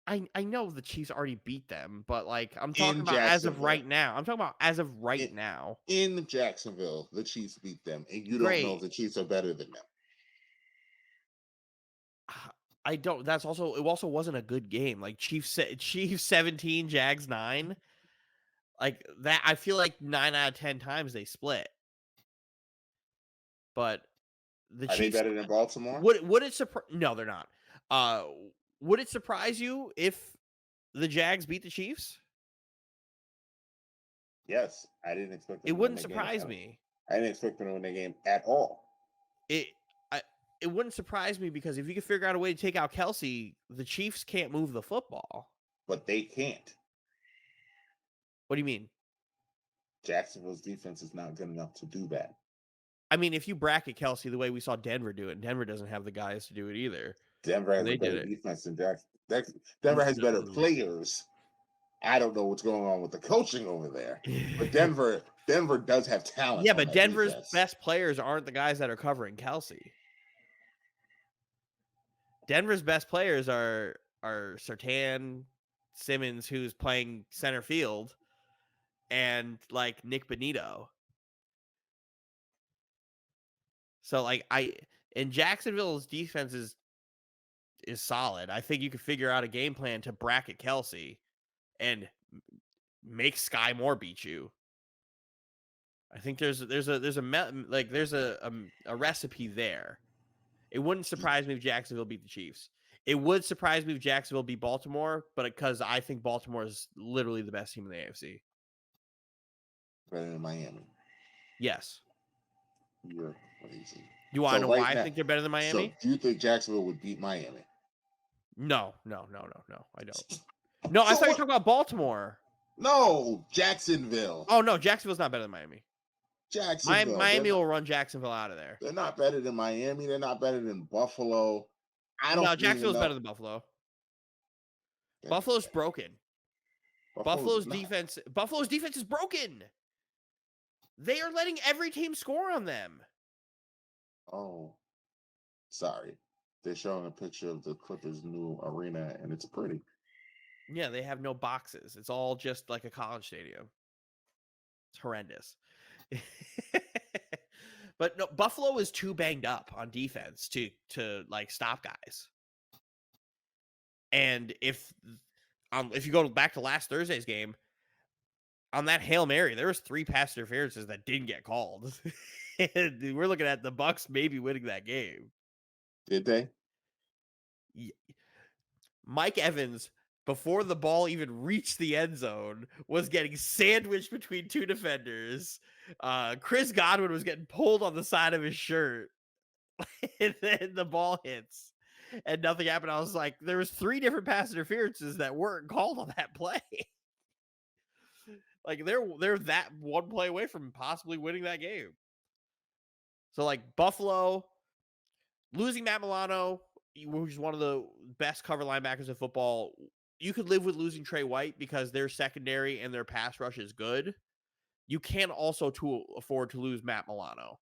I know the Chiefs already beat them, but like I'm In talking about as of Jacksonville. right now. I'm talking about as of right now. In Jacksonville, the Chiefs beat them, and you don't know if the Chiefs are better than them. I don't. That's also it. Also wasn't a good game. Like Chiefs 17, Jags 9. Like that. I feel like 9 out of 10 times they split. But the Are Chiefs they better than Baltimore? would it surprise? No, they're not. Would it surprise you if the Jags beat the Chiefs? Yes, I didn't expect them It to wouldn't win the game surprise at all. me. I didn't expect them to win the game at all. It wouldn't surprise me because if you could figure out a way to take out Kelsey, the Chiefs can't move the football. But they can't. What do you mean? Jacksonville's defense is not good enough to do that. I mean, if you bracket Kelsey the way we saw Denver do it, Denver doesn't have the guys to do it either. Denver has They a better did it. defense than Jackson. Denver has better No. players. I don't know what's going on with the coaching over there. But Denver does have talent. Yeah, on but that Denver's defense. best players aren't the guys that are covering Kelsey. Denver's best players are Surtain, Simmons, who's playing center field, and like Nick Benito. So like and Jacksonville's defense is solid. I think you could figure out a game plan to bracket Kelsey and make Sky Moore beat you. I think there's a recipe there. It wouldn't surprise me if Jacksonville beat the Chiefs. It would surprise me if Jacksonville beat Baltimore, but because I think Baltimore is literally the best team in the AFC. Better than Miami. Yes. You're crazy. You want to So know right why I now- think they're better than Miami? So do you think Jacksonville would beat Miami? No. I don't. No, I So thought you were what? talking about Baltimore. No, Jacksonville. Oh no, Jacksonville's not better than Miami. Jacksonville. Miami will run Jacksonville out of there. They're not better than Miami. They're not better than Buffalo. I No, don't even Jacksonville's better know. than Buffalo. Yeah, Buffalo's broken. Buffalo's not. Buffalo's defense is broken. They are letting every team score on them. Oh, sorry. They're showing a picture of the Clippers' new arena, and it's pretty. Yeah, they have no boxes. It's all just like a college stadium. It's horrendous. But no, Buffalo is too banged up on defense to like stop guys. And if you go back to last Thursday's game, on that Hail Mary, there was 3 pass interferences that didn't get called. And we're looking at the Bucks maybe winning that game. Did they? Mike Evans, before the ball even reached the end zone, was getting sandwiched between 2 defenders. Chris Godwin was getting pulled on the side of his shirt. And then the ball hits and nothing happened. I was like, there was 3 different pass interferences that weren't called on that play. Like they're that one play away from possibly winning that game. So like Buffalo losing Matt Milano, who's one of the best cover linebackers in football. You could live with losing Trey White because their secondary and their pass rush is good. You can also afford to lose Matt Milano.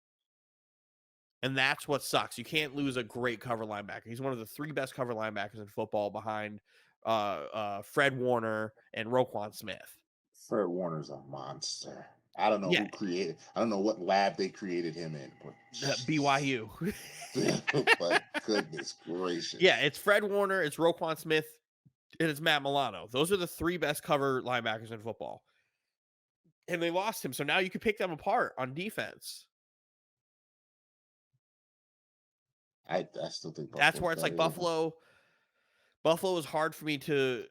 And that's what sucks. You can't lose a great cover linebacker. He's one of the 3 best cover linebackers in football behind Fred Warner and Roquan Smith. Fred Warner's a monster. I don't know who created. I don't know what lab they created him in. But BYU. But goodness gracious. Yeah, it's Fred Warner, it's Roquan Smith, and it's Matt Milano. Those are the 3 best cover linebackers in football. And they lost him, so now you can pick them apart on defense. I still think that's where it's like Buffalo is hard for me to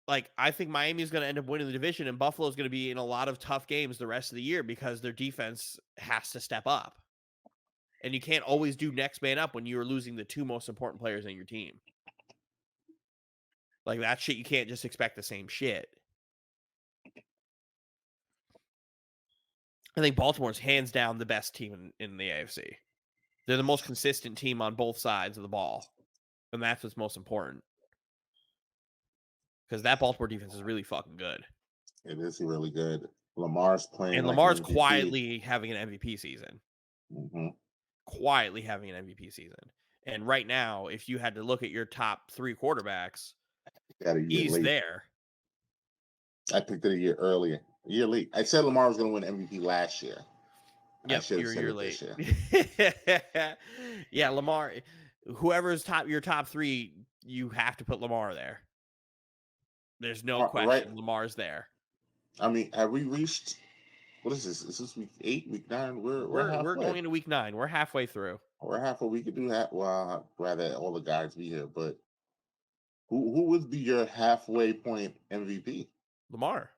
like. I think Miami is going to end up winning the division, and Buffalo is going to be in a lot of tough games the rest of the year because their defense has to step up. And you can't always do next man up when you are losing the 2 most important players in your team. Like that shit, you can't just expect the same shit. I think Baltimore's hands down the best team in the AFC. They're the most consistent team on both sides of the ball. And that's what's most important. Because that Baltimore defense is really fucking good. It is really good. Lamar's playing. And Lamar's quietly having an MVP season. Mm-hmm. Quietly having an MVP season. And right now, if you had to look at your top 3 quarterbacks, he's late. there. I picked it a year earlier. A year late. I said Lamar was going to win MVP last year. Yep, you're a year late. Yeah, Lamar. Whoever's your top 3, you have to put Lamar there. There's no question. Right. Lamar's there. I mean, have we reached? What is this? Is this week 8, week 9? We're going into week 9. We're halfway through. We're halfway. We could do that. Well, I'd rather all the guys be here, but who would be your halfway point MVP? Lamar.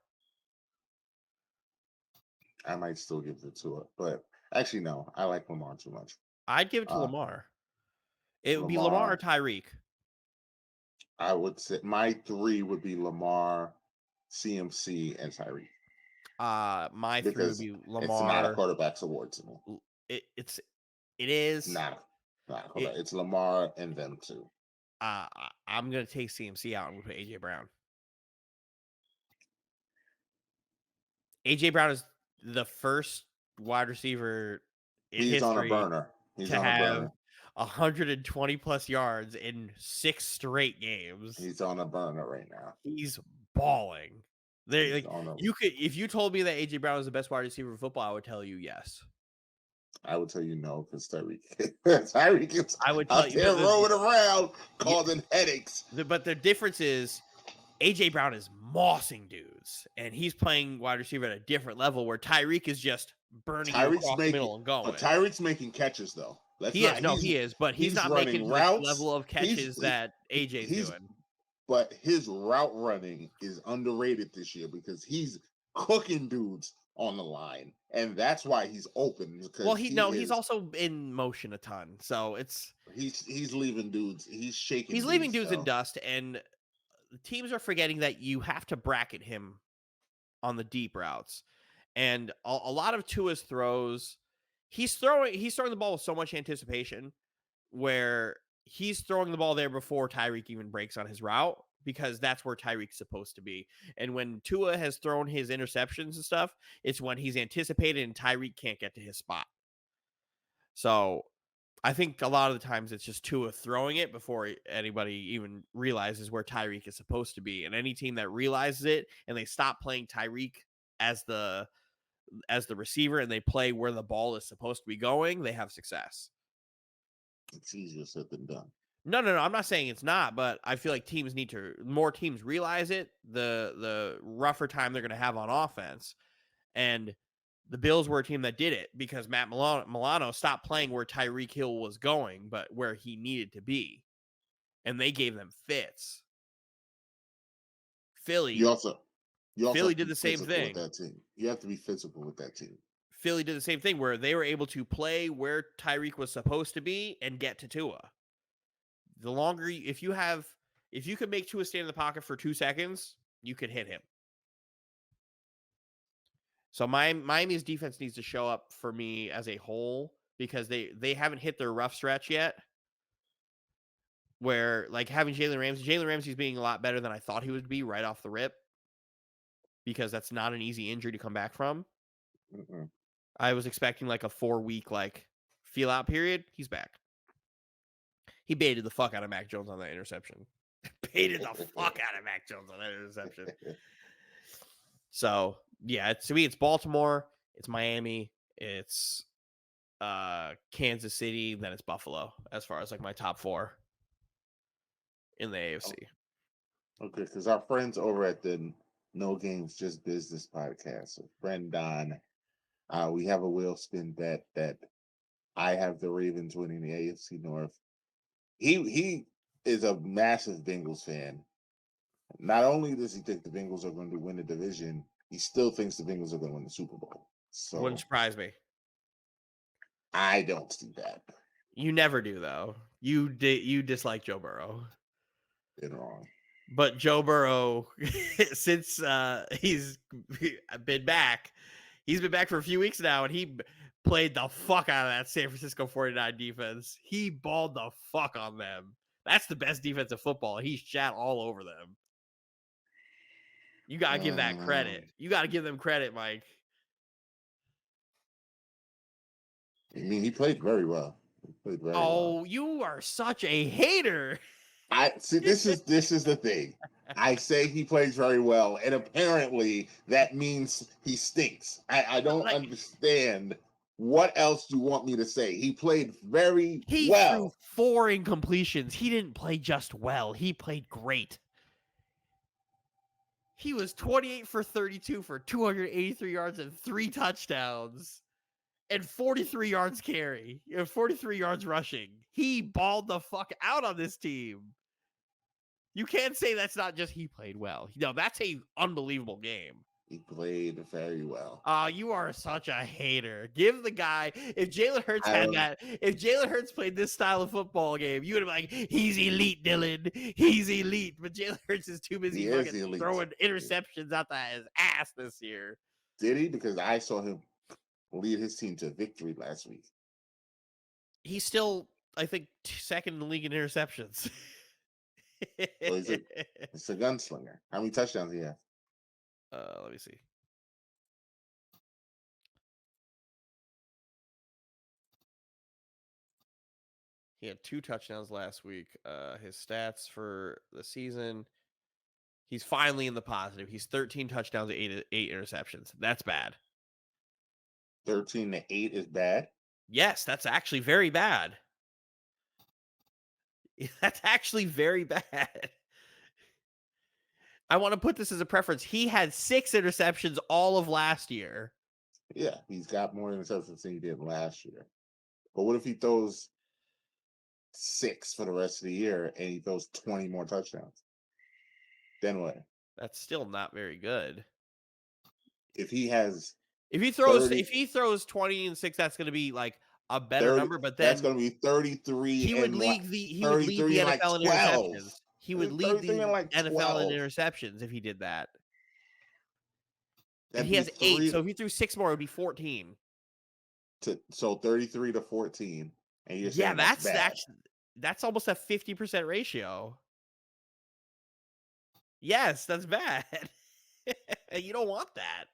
I might still give it to it, but actually, no. I like Lamar too much. I'd give it to Lamar. It would be Lamar or Tyreek. I would say my 3 would be Lamar, CMC, and Tyreek. My 3 would be Lamar. It's not a quarterback's award to me. It is not a quarterback. It's Lamar and them 2. I'm gonna take CMC out and we'll put AJ Brown. AJ Brown is the first wide receiver in history on a burner. He's to on a burner. 120 plus yards in 6 straight games. He's on a burner right now. He's balling. If you told me that AJ Brown was the best wide receiver in football, I would tell you yes. I would tell you no because Tyreek is out there rolling around causing headaches. But the difference is AJ Brown is mossing dudes, and he's playing wide receiver at a different level where Tyreek is just burning across the middle and going. But Tyreek's making catches though. He is, but he's not making routes, the level of catches that AJ's doing. But his route running is underrated this year because he's cooking dudes on the line, and that's why he's open because Well, he's also in motion a ton, so he's leaving dudes. He's shaking. he's leaving dudes in though. dust, and the teams are forgetting that you have to bracket him on the deep routes, and a lot of Tua's throws, he's throwing the ball with so much anticipation, where he's throwing the ball there before Tyreek even breaks on his route, because that's where Tyreek's supposed to be. And when Tua has thrown his interceptions and stuff, it's when he's anticipated and Tyreek can't get to his spot. So I think a lot of the times it's just Tua throwing it before anybody even realizes where Tyreek is supposed to be. And any team that realizes it and they stop playing Tyreek as the receiver and they play where the ball is supposed to be going, they have success. It's easier said than done. No. I'm not saying it's not, but I feel like more teams realize it, the rougher time they're going to have on offense. And the Bills were a team that did it because Matt Milano stopped playing where Tyreek Hill was going, but where he needed to be. And they gave them fits. Philly did the same thing. With that team. You have to be physical with that team. Philly did the same thing where they were able to play where Tyreek was supposed to be and get to Tua. The longer, if you can make Tua stand in the pocket for 2 seconds, you could hit him. So Miami's defense needs to show up for me as a whole, because they haven't hit their rough stretch yet. Where, like, having Jalen Ramsey's being a lot better than I thought he would be right off the rip, because that's not an easy injury to come back from. Mm-mm. I was expecting like a 4-week feel out period. He's back. He baited the fuck out of Mac Jones on that interception. So yeah, to me, it's Baltimore, it's Miami, it's Kansas City, then it's Buffalo as far as like my top 4 in the AFC. Okay, because our friends over at the No Games Just Business podcast, so friend Don, we have a wheel spin bet that I have the Ravens winning the AFC North. He is a massive Bengals fan. Not only does he think the Bengals are going to win the division, he still thinks the Bengals are going to win the Super Bowl. So wouldn't surprise me. I don't see that. You never do, though. You dislike Joe Burrow. You're wrong. But Joe Burrow, since he's been back for a few weeks now, and he played the fuck out of that San Francisco 49 defense. He balled the fuck on them. That's the best defensive football. He shat all over them. You got to give that credit. You got to give them credit, Mike. I mean, he played very well. Well. You are such a hater. I see. This is the thing. I say he plays very well, and apparently that means he stinks. I don't understand. What else do you want me to say? He played well. He threw 4 incompletions. He didn't play just well. He played great. He was 28 for 32 for 283 yards and 3 touchdowns. And 43 yards carry, 43 yards rushing. He balled the fuck out on this team. You can't say that's not just he played well. No, that's a unbelievable game. He played very well. You are such a hater. Give the guy, if Jalen Hurts played this style of football game, you would have been like, he's elite, Dylan. He's elite. But Jalen Hurts is too busy fucking throwing interceptions out his ass this year. Did he? Because I saw him lead his team to victory last week. He's still, I think, second in the league in interceptions. Well, it's a gunslinger. How many touchdowns do he have? Let me see. He had 2 touchdowns last week. His stats for the season, he's finally in the positive. He's 13 touchdowns, 8 interceptions. That's bad. 13-8 is bad? Yes, that's actually very bad. That's actually very bad. I want to put this as a preference. He had 6 interceptions all of last year. Yeah, he's got more interceptions than he did last year. But what if he throws 6 for the rest of the year and he throws 20 more touchdowns? Then what? That's still not very good. If he has If he throws 30 if he throws 20 and 6, that's going to be like a better 30 number, but that's then going to be 33 he would and like lead the 33 and like NFL in 12. interceptions. He would lead 33 and the like NFL in 12. interceptions if he did that. And That'd he be has 8, 3 so if he threw 6 more, it would be 14. so 33 to 14, and you're Yeah, saying that's bad. that's almost a 50% ratio. Yes, that's bad. You don't want that.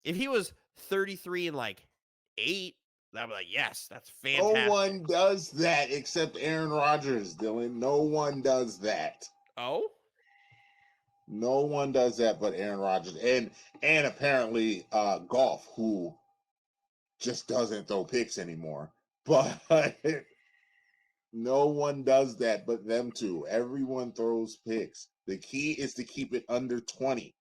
If he was 33 and like 8, I'd be like, yes, that's fantastic. No one does that except Aaron Rodgers, Dylan. No one does that. Oh? No one does that but Aaron Rodgers, and apparently Golf, who just doesn't throw picks anymore. But no one does that but them two. Everyone throws picks. The key is to keep it under 20,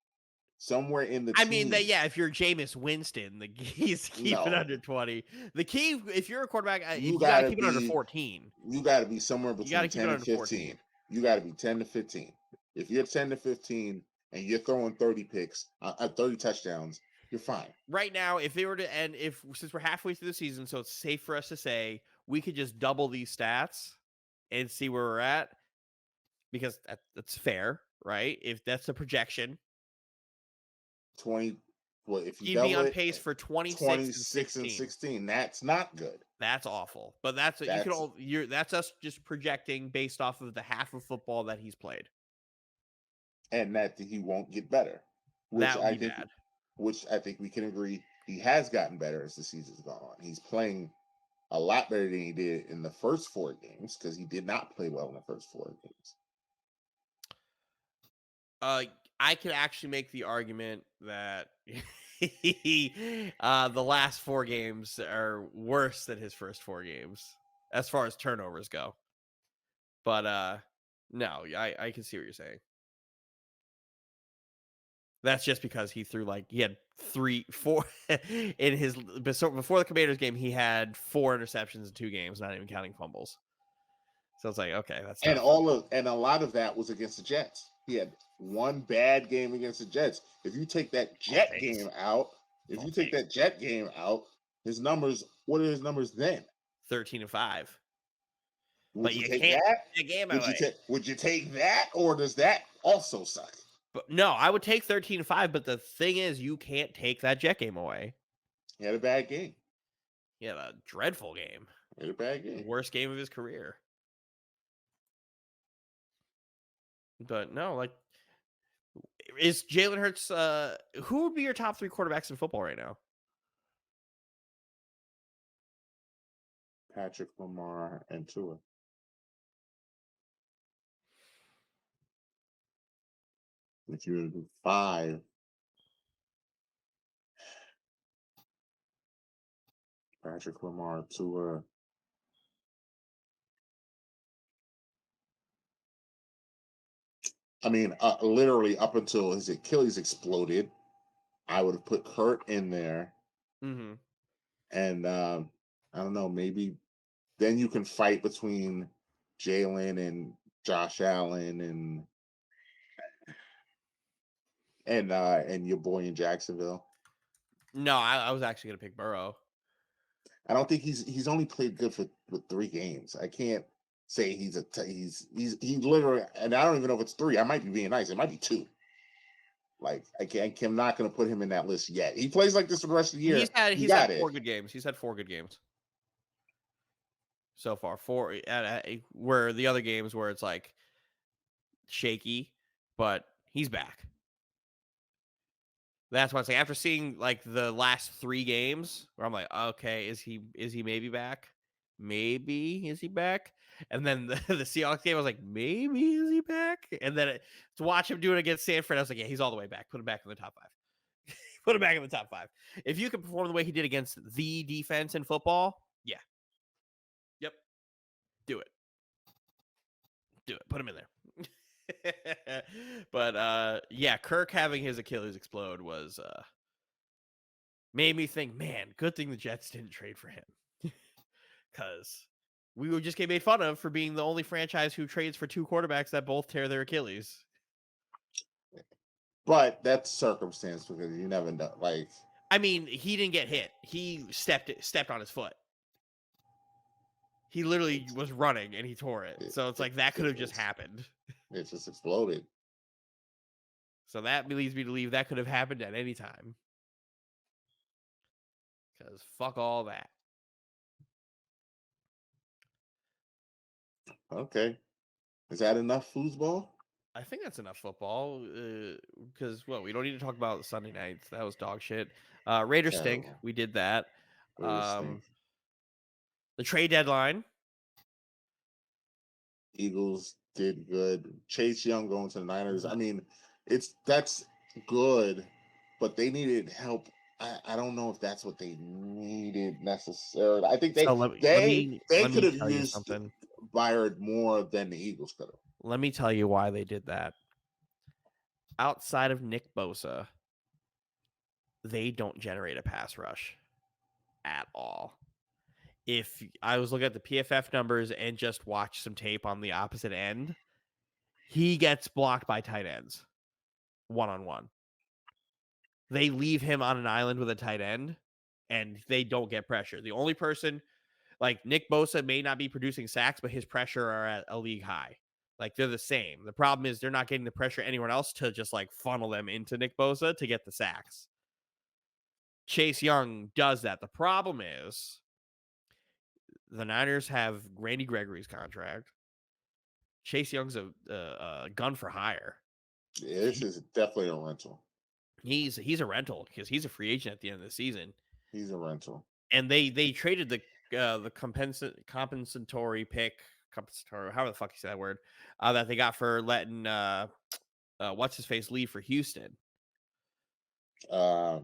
somewhere in the I mean, teens. yeah, if you're Jameis Winston, the key is to keep it No. under 20. The key, if you're a quarterback, you gotta gotta keep it under be- 14. You got to be somewhere gotta between keep it 10 and under 15. 14. You got to be 10 to 15. If you're 10 to 15 and you're throwing 30 picks, 30 touchdowns, you're fine. Right now, if they were to end, since we're halfway through the season, so it's safe for us to say we could just double these stats and see where we're at, because that's fair, right? If that's the projection, 20. Well, if you he'd be double on it, pace for 26 and 16. That's not good. That's awful. But that's us just projecting based off of the half of football that he's played. And that he won't get better. That would be bad. Which I think we can agree he has gotten better as the season's gone on. He's playing a lot better than he did in the first 4 games, because he did not play well in the first 4 games. I could actually make the argument that the last 4 games are worse than his first 4 games as far as turnovers go. But no, I can see what you're saying. That's just because he had 4 in his before the Commanders game. He had 4 interceptions in 2 games, not even counting fumbles. So it's like, okay, that's and a lot of that was against the Jets. He had 1 bad game against the Jets. If you take that Jet game out, his numbers. What are his numbers then? 13-5. Would you take that? Would you take that, or does that also suck? But no, I would take 13-5. But the thing is, you can't take that Jet game away. He had a bad game. He had a dreadful game. He had a bad game. The worst game of his career. But no, like, is Jalen Hurts? Who would be your top 3 quarterbacks in football right now? Patrick, Lamar, and Tua. If you were to do 5, Patrick, Lamar, Tua. I mean, literally up until his Achilles exploded, I would have put Kurt in there. Mm-hmm. And I don't know, maybe then you can fight between Jalen and Josh Allen and your boy in Jacksonville. No, I was actually going to pick Burrow. I don't think he's only played good with 3 games. I can't say he literally, and I don't even know if it's 3. I might be being nice. It might be 2. Like, I'm not going to put him in that list yet. He plays like this for the rest of the year. He's had 4 good games. He's had 4 good games so far. 4 where the other games where it's like shaky, but he's back. That's why I say, after seeing like the last 3 games, where I'm like, okay, is he maybe back? Maybe is he back? And then the Seahawks game, I was like, maybe is he back? And then to watch him do it against Sanford, I was like, yeah, he's all the way back. Put him back in the top 5. Put him back in the top 5. If you can perform the way he did against the defense in football, yeah. Yep. Do it. Put him in there. But yeah, Kirk having his Achilles explode was made me think, man, good thing the Jets didn't trade for him. Because we would just get made fun of for being the only franchise who trades for 2 quarterbacks that both tear their Achilles. But that's circumstance because you never know. Like, I mean, he didn't get hit. He stepped on his foot. He literally was running and he tore it. So it's like that could have just happened. It just exploded. So that leads me to believe that could have happened at any time. Because fuck all that. Okay. Is that enough foosball? I think that's enough football. Because we don't need to talk about Sunday nights. That was dog shit. Raiders stink. Terrible. We did that. Raiders stink. The trade deadline. Eagles did good. Chase Young going to the Niners. I mean, that's good, but they needed help. I don't know if that's what they needed necessarily. I think they could have used something. Byard more than the Eagles could have. Let me tell you why they did that. Outside of Nick Bosa, they don't generate a pass rush at all. If I was looking at the PFF numbers and just watch some tape on the opposite end, he gets blocked by tight ends one-on-one. They leave him on an island with a tight end, and they don't get pressure. The only person, like Nick Bosa, may not be producing sacks, but his pressure are at a league high. Like, they're the same. The problem is they're not getting the pressure anyone else to just like funnel them into Nick Bosa to get the sacks. Chase Young does that. The problem is the Niners have Randy Gregory's contract. Chase Young's a gun for hire. Yeah, this is definitely a rental. He's a rental because he's a free agent at the end of the season. He's a rental. And they traded the compensatory pick, however the fuck you say that word, that they got for letting what's his face leave for Houston. I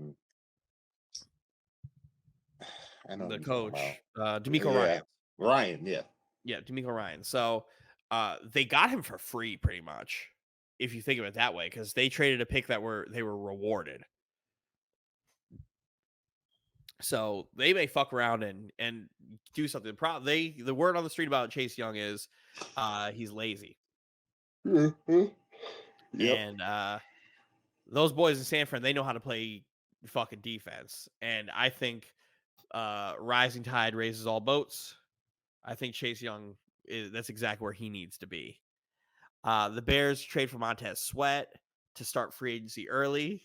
know The coach, DeMeco Ryan. Ryan. Yeah. Yeah, DeMeco Ryan. So they got him for free pretty much, if you think of it that way, because they traded a pick that they were rewarded. So they may fuck around and do something. The word on the street about Chase Young is he's lazy. Mm-hmm. Yep. And those boys in San Fran, they know how to play fucking defense. And I think rising tide raises all boats. I think Chase Young that's exactly where he needs to be. The Bears trade for Montez Sweat to start free agency early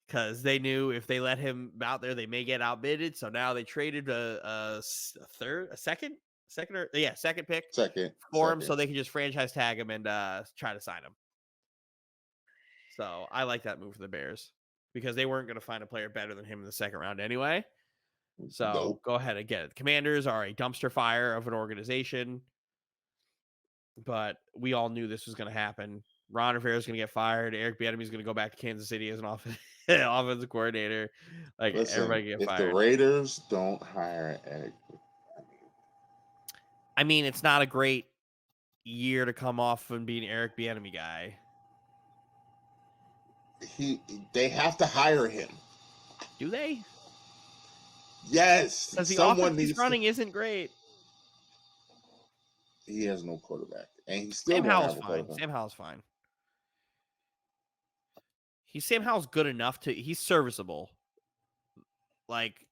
because they knew if they let him out there, they may get outbidded. So now they traded a second pick for him so they can just franchise tag him and try to sign him. So I like that move for the Bears because they weren't going to find a player better than him in the second round anyway. So Go ahead and get it. Commanders are a dumpster fire of an organization, but we all knew this was going to happen. Ron Rivera is going to get fired. Eric Bieniemy is going to go back to Kansas City as an offensive coordinator. Like, listen, everybody get fired. If the Raiders don't hire Eric, I mean, it's not a great year to come off from being Eric Bieniemy guy. They have to hire him. Do they? Yes. Because the offense he's running isn't great. He has no quarterback, and he's still Sam Howell's fine. Sam Howell's fine. Sam Howell's good enough he's serviceable. Like,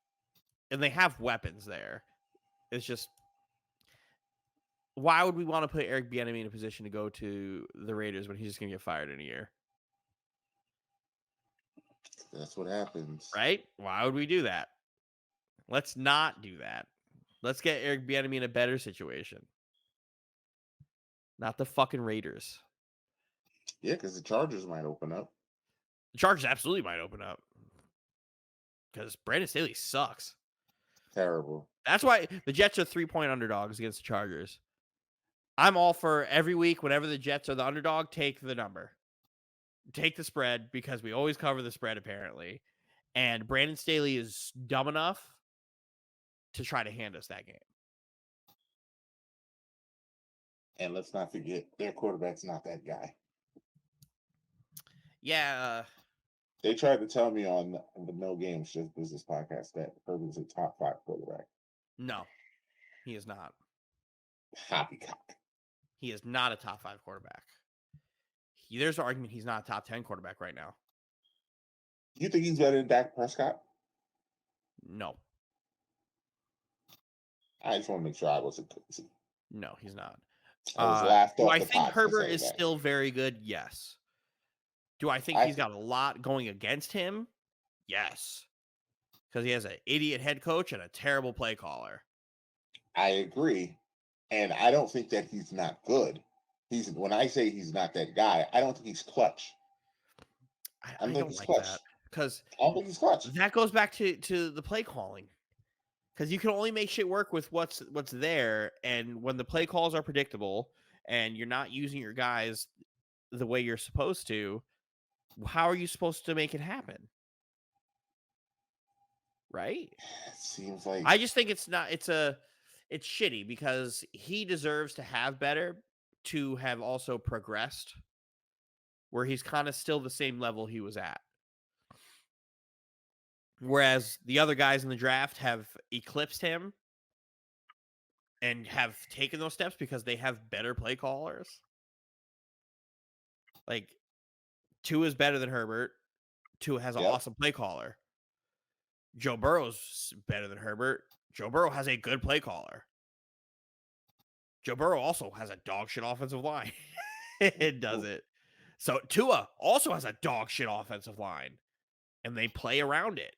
and they have weapons there. It's just, why would we want to put Eric Bieniemy in a position to go to the Raiders when he's just going to get fired in a year? That's what happens. Right? Why would we do that? Let's not do that. Let's get Eric Bieniemy in a better situation. Not the fucking Raiders. Yeah, because the Chargers might open up. The Chargers absolutely might open up. Because Brandon Staley sucks. Terrible. That's why the Jets are 3-point underdogs against the Chargers. I'm all for every week, whenever the Jets are the underdog, take the number. Take the spread, because we always cover the spread, apparently. And Brandon Staley is dumb enough to try to hand us that game. And let's not forget, their quarterback's not that guy. Yeah. They tried to tell me on the No Games Just Business podcast that Herbert's a top 5 quarterback. No, he is not. Poppycock. He is not a top 5 quarterback. there's an argument he's not a top 10 quarterback right now. You think he's better than Dak Prescott? No. I just want to make sure I wasn't crazy. No, he's not. I was laughed do off I the think pot for Herbert saying is that. still very good? Yes. Do I think he's got a lot going against him? Yes. Because he has an idiot head coach and a terrible play caller. I agree. And I don't think that he's not good. When I say he's not that guy, I don't think he's clutch. I don't like that. Because I don't think he's clutch. That goes back to the play calling. Because you can only make shit work with what's there. And when the play calls are predictable and you're not using your guys the way you're supposed to, how are you supposed to make it happen? Right? It seems like I just think it's shitty because he deserves to have better, to have also progressed, where he's kind of still the same level he was at. Whereas the other guys in the draft have eclipsed him and have taken those steps because they have better play callers. Like, Tua is better than Herbert. Tua has an awesome play caller. Joe Burrow's better than Herbert. Joe Burrow has a good play caller. Joe Burrow also has a dog shit offensive line. It does it. So Tua also has a dog shit offensive line, and they play around it.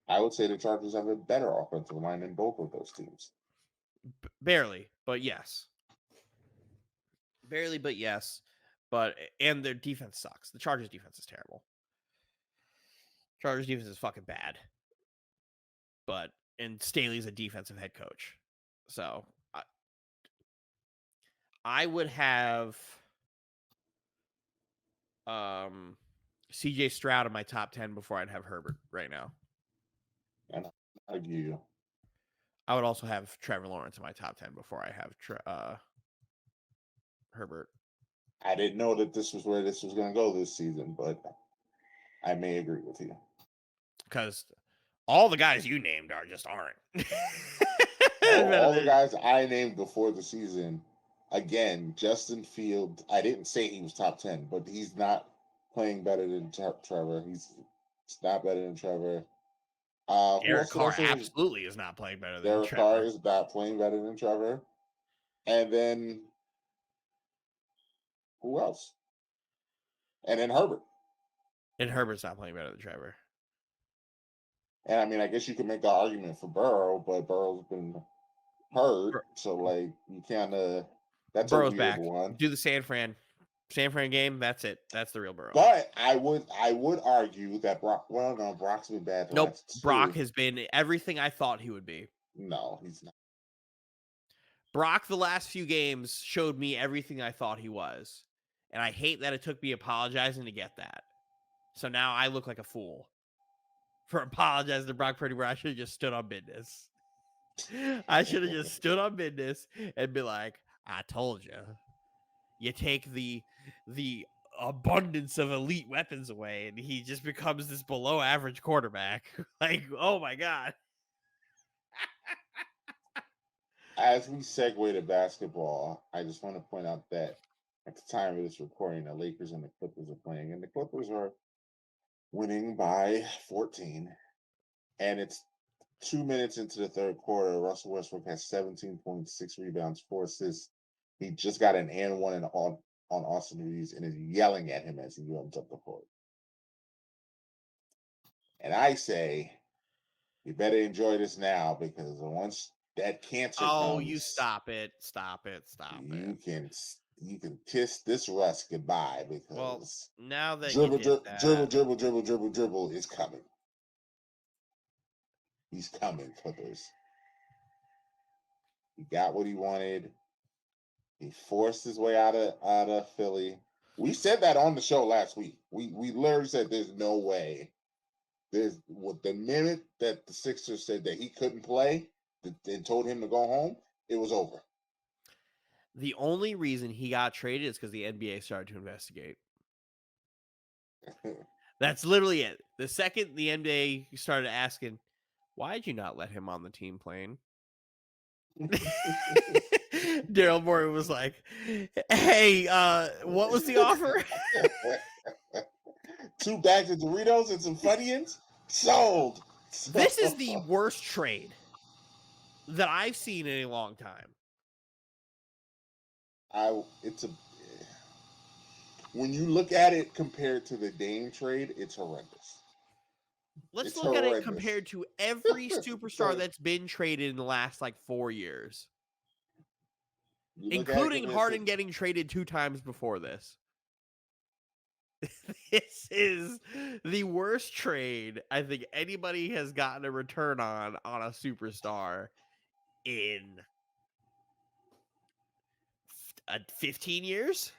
I would say the Chargers have a better offensive line than both of those teams. Barely, but yes. Barely, but yes. And their defense sucks. The Chargers defense is terrible. Chargers defense is fucking bad. And Staley's a defensive head coach. So I would have CJ Stroud in my top 10 before I'd have Herbert right now. And I argue you. I would also have Trevor Lawrence in my top 10 before I have Herbert. I didn't know that this was where this was going to go this season, but I may agree with you. Because all the guys you named aren't. all the guys I named before the season, again, Justin Fields, I didn't say he was top 10, but he's not playing better than Trevor. He's not better than Trevor. Derek Carr absolutely is not playing better than Trevor. Derek Carr is not playing better than Trevor. And then who else? And then Herbert. And Herbert's not playing better than Trevor. And I mean, I guess you could make the argument for Burrow, but Burrow's been hurt. So, like, you kind of, that's Burrow's a weird back. one. Do the San Fran game. That's it. That's the real Burrow. But I would argue that Brock's been bad. Nope. Brock has been everything I thought he would be. No, he's not. Brock, the last few games, showed me everything I thought he was. And I hate that it took me apologizing to get that. So now I look like a fool for apologizing to Brock Purdy, where I should have just stood on business. I should have just stood on business and be like, I told you. You take the abundance of elite weapons away, and he just becomes this below average quarterback. Like, oh my God. As we segue to basketball, I just want to point out that at the time of this recording, the Lakers and the Clippers are playing, and the Clippers are winning by 14. And it's 2 minutes into the third quarter. Russell Westbrook has 17.6 rebounds, 4 assists. He just got an and one on Austin Reeves and is yelling at him as he runs up the court. And I say, you better enjoy this now, because once that cancer comes, you stop it. You can kiss this rust goodbye, because now that dribble is coming. He's coming, Clippers. He got what he wanted. He forced his way out of Philly. We said that on the show last week. We literally said there's no way. The minute that the Sixers said that he couldn't play and told him to go home, it was over. The only reason he got traded is because the NBA started to investigate. That's literally it. The second the NBA started asking, why did you not let him on the team plane? Daryl Morey was like, "Hey, what was the offer?" 2 bags of Doritos and some Funyuns sold. This is the worst trade that I've seen in a long time. When you look at it compared to the Dame trade, it's horrendous. Let's look at it compared to every superstar that's been traded in the last like 4 years, including Harden getting traded 2 times before this. This is the worst trade I think anybody has gotten a return on a superstar in 15 years.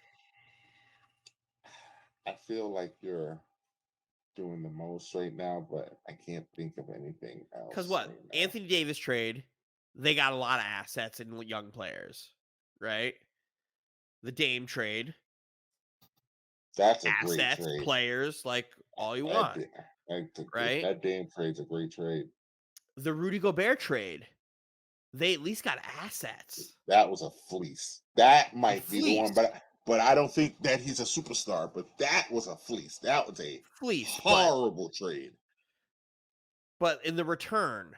I feel like you're doing the most right now, but I can't think of anything else. Because what? Right, Anthony Davis trade, they got a lot of assets and young players, right? The Dame trade, that's a great trade. Players, like all you want, right? That Dame trade's a great trade. The Rudy Gobert trade, they at least got assets. That was a fleece. That might be the one, but I don't think that he's a superstar. But that was a fleece. That was a horrible trade. But in the return,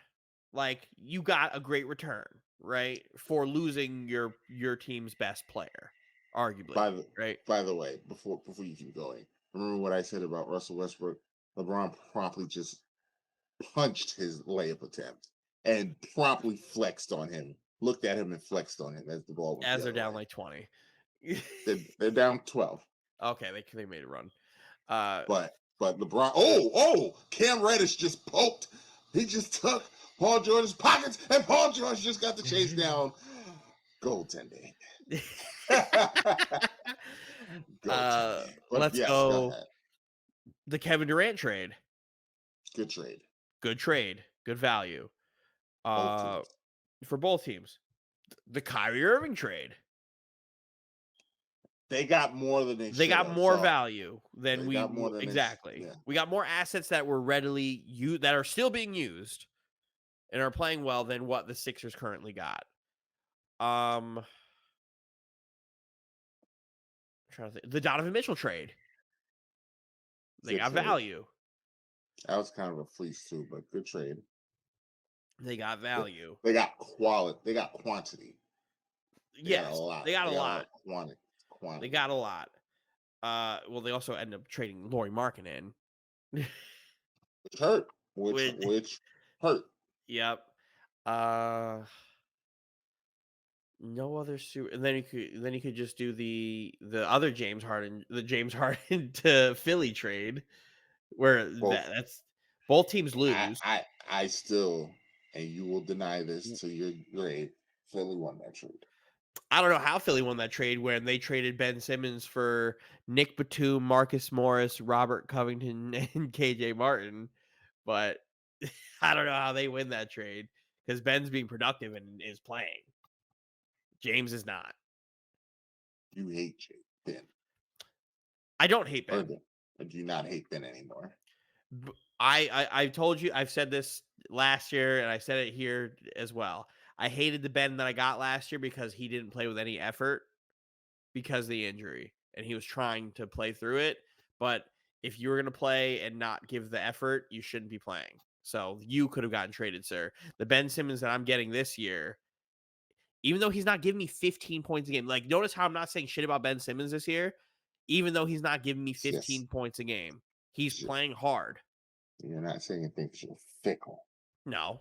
like you got a great return, right? For losing your team's best player, arguably. Right. By the way, before you keep going, remember what I said about Russell Westbrook? LeBron promptly just punched his layup attempt and promptly flexed on him. Looked at him and flexed on him as the ball went. As they're down like 20. They're down 12. Okay, they made a run. But LeBron, Cam Reddish just poked. He just took Paul George's pockets, and Paul George just got the chase down. Goaltending. Let's go. The Kevin Durant trade. Good trade. Good trade. Good value. For both teams. The Kyrie Irving trade. They got more than they got more value than we exactly. Yeah. We got more assets that were readily used, that are still being used and are playing well than what the Sixers currently got. I'm trying to think. The Donovan Mitchell trade. They got value. That was kind of a fleece too, but good trade. They got value. They got quality. They got quantity. Yes, they got a lot. Quantity. They got a lot. Well, they also end up trading Lauri Markkanen. Which hurt. Which hurt. Yep. No other and then you could just do the other James Harden to Philly trade, where that's both teams lose. I still, and you will deny this to your grave, Philly won that trade. I don't know how Philly won that trade when they traded Ben Simmons for Nick Batum, Marcus Morris, Robert Covington, and KJ Martin. But I don't know how they win that trade because Ben's being productive and is playing. James is not. You hate Ben. I don't hate Ben. Or do you not hate Ben anymore? I told you, I've said this last year and I said it here as well. I hated the Ben that I got last year because he didn't play with any effort because of the injury. And he was trying to play through it. But if you were going to play and not give the effort, you shouldn't be playing. So you could have gotten traded, sir. The Ben Simmons that I'm getting this year, even though he's not giving me 15 points a game. Like, notice how I'm not saying shit about Ben Simmons this year. Even though he's not giving me 15 points a game. He's playing hard. You're not saying things are fickle. No,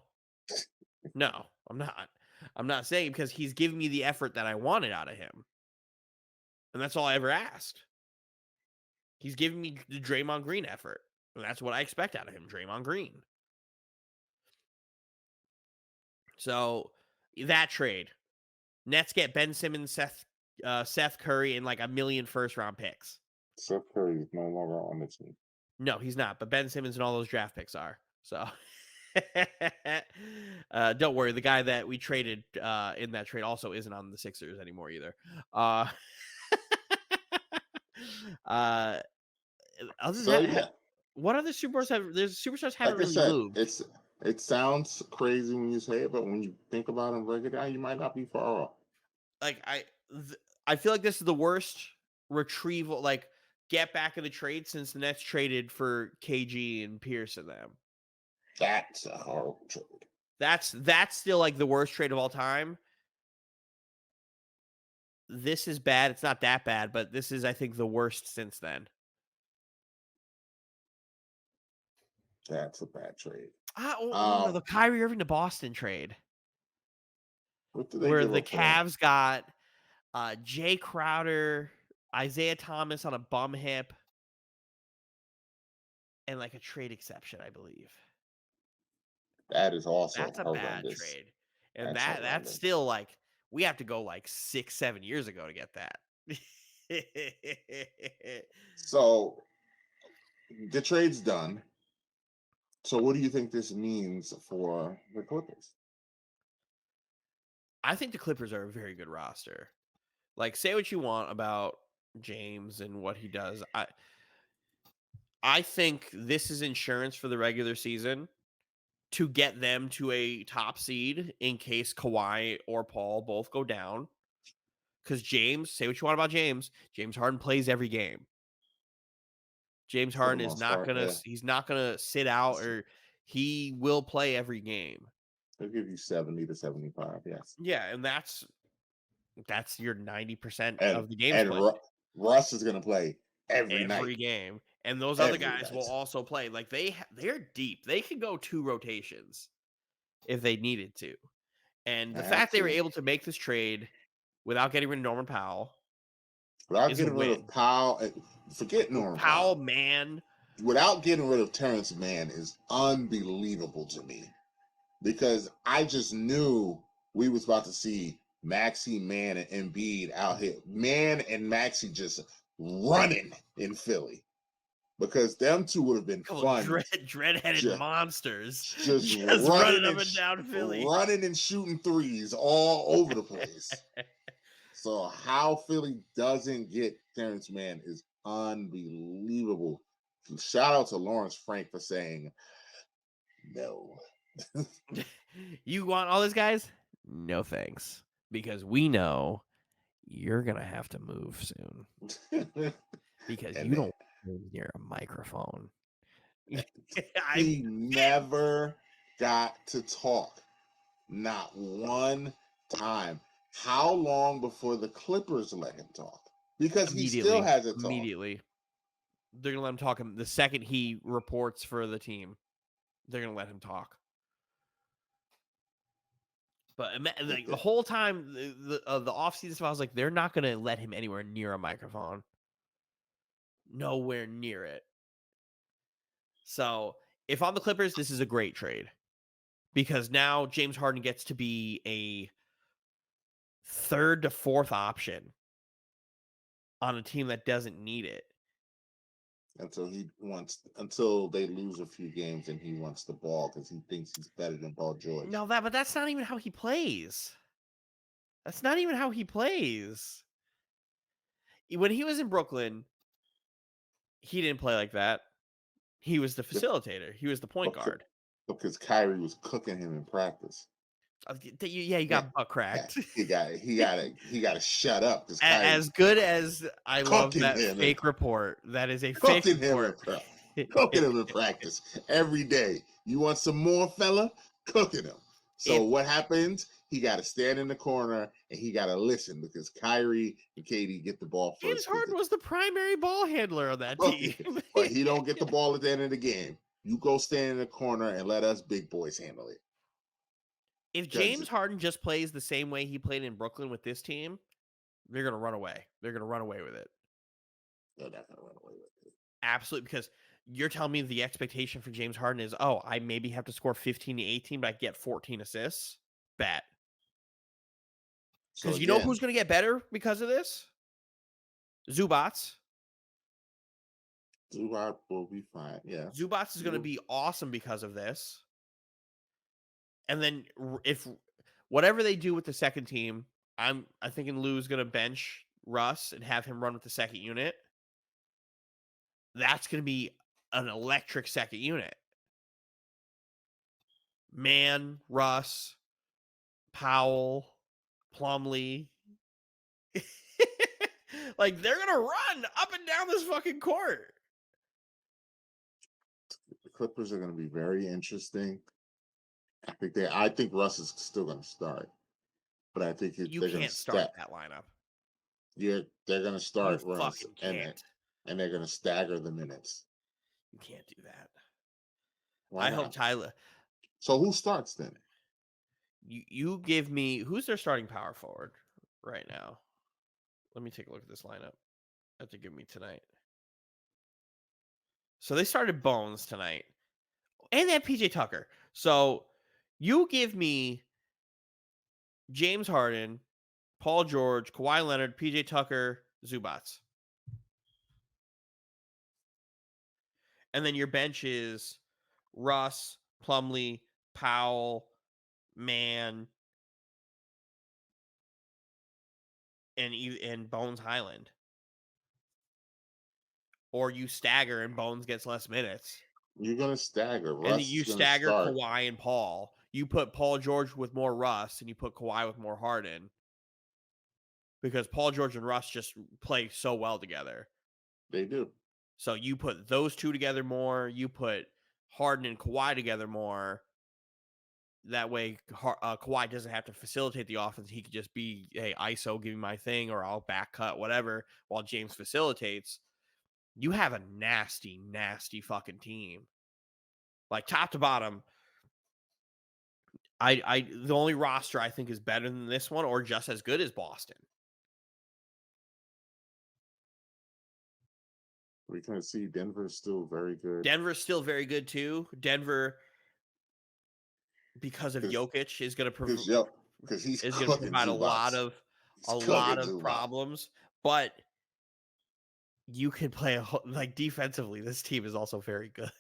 I'm not. I'm not saying because he's giving me the effort that I wanted out of him. And that's all I ever asked. He's giving me the Draymond Green effort. And that's what I expect out of him, Draymond Green. So, that trade. Nets get Ben Simmons, Seth Curry, and like a million first-round picks. Seth Curry is no longer on the team. No, he's not. But Ben Simmons and all those draft picks are. So, don't worry. The guy that we traded in that trade also isn't on the Sixers anymore either. Other than that, what other superstars have? There's superstars haven't really moved. It sounds crazy when you say it, but when you think about it and break it down, you might not be far off. like I feel like this is the worst retrieval, like get back of the trade since the Nets traded for KG and Pierce and them. That's a horrible trade. That's still like the worst trade of all time. This is bad. It's not that bad, but this is, I think, the worst since then. That's a bad trade. The Kyrie Irving to Boston trade, What did they where give the up for that? Cavs got Jay Crowder, Isaiah Thomas on a bum hip, and like a trade exception, I believe. That is also That's a bad horrendous. trade. And That's that's horrendous. still like, we have to go like 6-7 years ago to get that. So the trade's done. So what do you think this means for the Clippers? I think the Clippers are a very good roster. Like, say what you want about James and what he does. I think this is insurance for the regular season to get them to a top seed in case Kawhi or Paul both go down. Because James, say what you want about James Harden plays every game. James For the Harden is most not part, gonna yeah. he's not gonna sit out, or he will play every game. They'll give you 70 to 75, yes. Yeah, and that's your 90% And of the games played. Russ is going to play every night. Game. And those other Every guys will night. also play. Like they're deep. They can go 2 rotations if they needed to. And the fact they were able to make this trade without getting rid of Norman Powell, without is a getting rid win. of Powell, forget Norman Powell. Man. Without getting rid of Terrence Mann is unbelievable to me, because I just knew we was about to see Maxey, Mann, and Embiid out here. Mann and Maxey just running in Philly, because them two would have been fun. Dread-headed monsters just running up and down Philly, running and shooting threes all over the place. So how Philly doesn't get Terrence Mann is unbelievable. Shout out to Lawrence Frank for saying no. You want all these guys? No thanks, because we know you're gonna have to move soon because you don't move near a microphone. He never got to talk, not one time. How long before the Clippers let him talk? Because he still hasn't talked. Immediately. They're gonna let him talk. The second he reports for the team, they're gonna let him talk. But like, the whole time, the offseason, I was like, they're not gonna let him anywhere near a microphone. Nowhere near it. So if I'm the Clippers, this is a great trade, because now James Harden gets to be a 3rd to 4th option on a team that doesn't need it. Until they lose a few games and he wants the ball because he thinks he's better than Paul George. No, but that's not even how he plays. That's not even how he plays. When he was in Brooklyn, he didn't play like that. He was the facilitator. He was the point guard. Because Kyrie was cooking him in practice. Yeah, you got butt cracked. He got to shut up. As good as I love that fake report, that is a fake report. Cooking him in practice every day. You want some more, fella? Cooking him. So what happens? He got to stand in the corner and he got to listen, because Kyrie and KD get the ball first. James Harden was the primary ball handler on that team. But he don't get the ball at the end of the game. You go stand in the corner and let us big boys handle it. If James Harden just plays the same way he played in Brooklyn with this team, they're going to run away. They're going to run away with it. They're not going to run away with it. Absolutely, because you're telling me the expectation for James Harden is, I maybe have to score 15 to 18, but I get 14 assists? Bet. Because you know who's going to get better because of this? Zubats. Zubac will be fine, yeah. Zubats is going to be awesome because of this. And then if whatever they do with the second team, I'm thinking Lou's going to bench Russ and have him run with the second unit. That's going to be an electric second unit. Mann, Russ, Powell, Plumlee, Like they're gonna run up and down this fucking court. The Clippers are going to be very interesting. I think Russ is still going to start, but I think You they're going to can't start step. that lineup. They're going to You start Russ, fucking and can't. they're going to stagger the minutes. You can't do that. Why I hope not? Tyler. So who starts then? You give me who's their starting power forward right now. Let me take a look at this lineup that they give me tonight. So they started Bones tonight, and they have PJ Tucker. So you give me James Harden, Paul George, Kawhi Leonard, PJ Tucker, Zubats. And then your bench is Russ, Plumlee, Powell, Mann, and Bones Highland. Or you stagger and Bones gets less minutes. You're going to stagger. And Russ you is going to stagger start. Kawhi and Paul. You put Paul George with more Russ, and you put Kawhi with more Harden. Because Paul George and Russ just play so well together. They do. So you put those two together more. You put Harden and Kawhi together more. That way, Kawhi doesn't have to facilitate the offense. He could just be, hey, ISO, give me my thing, or I'll back cut, whatever, while James facilitates. You have a nasty, nasty fucking team. Like top to bottom. The only roster I think is better than this one or just as good as Boston. We can see Denver's still very good. Denver's still very good too. Denver, because of Jokic, is going to provide a lot of problems. But you can play like defensively. This team is also very good.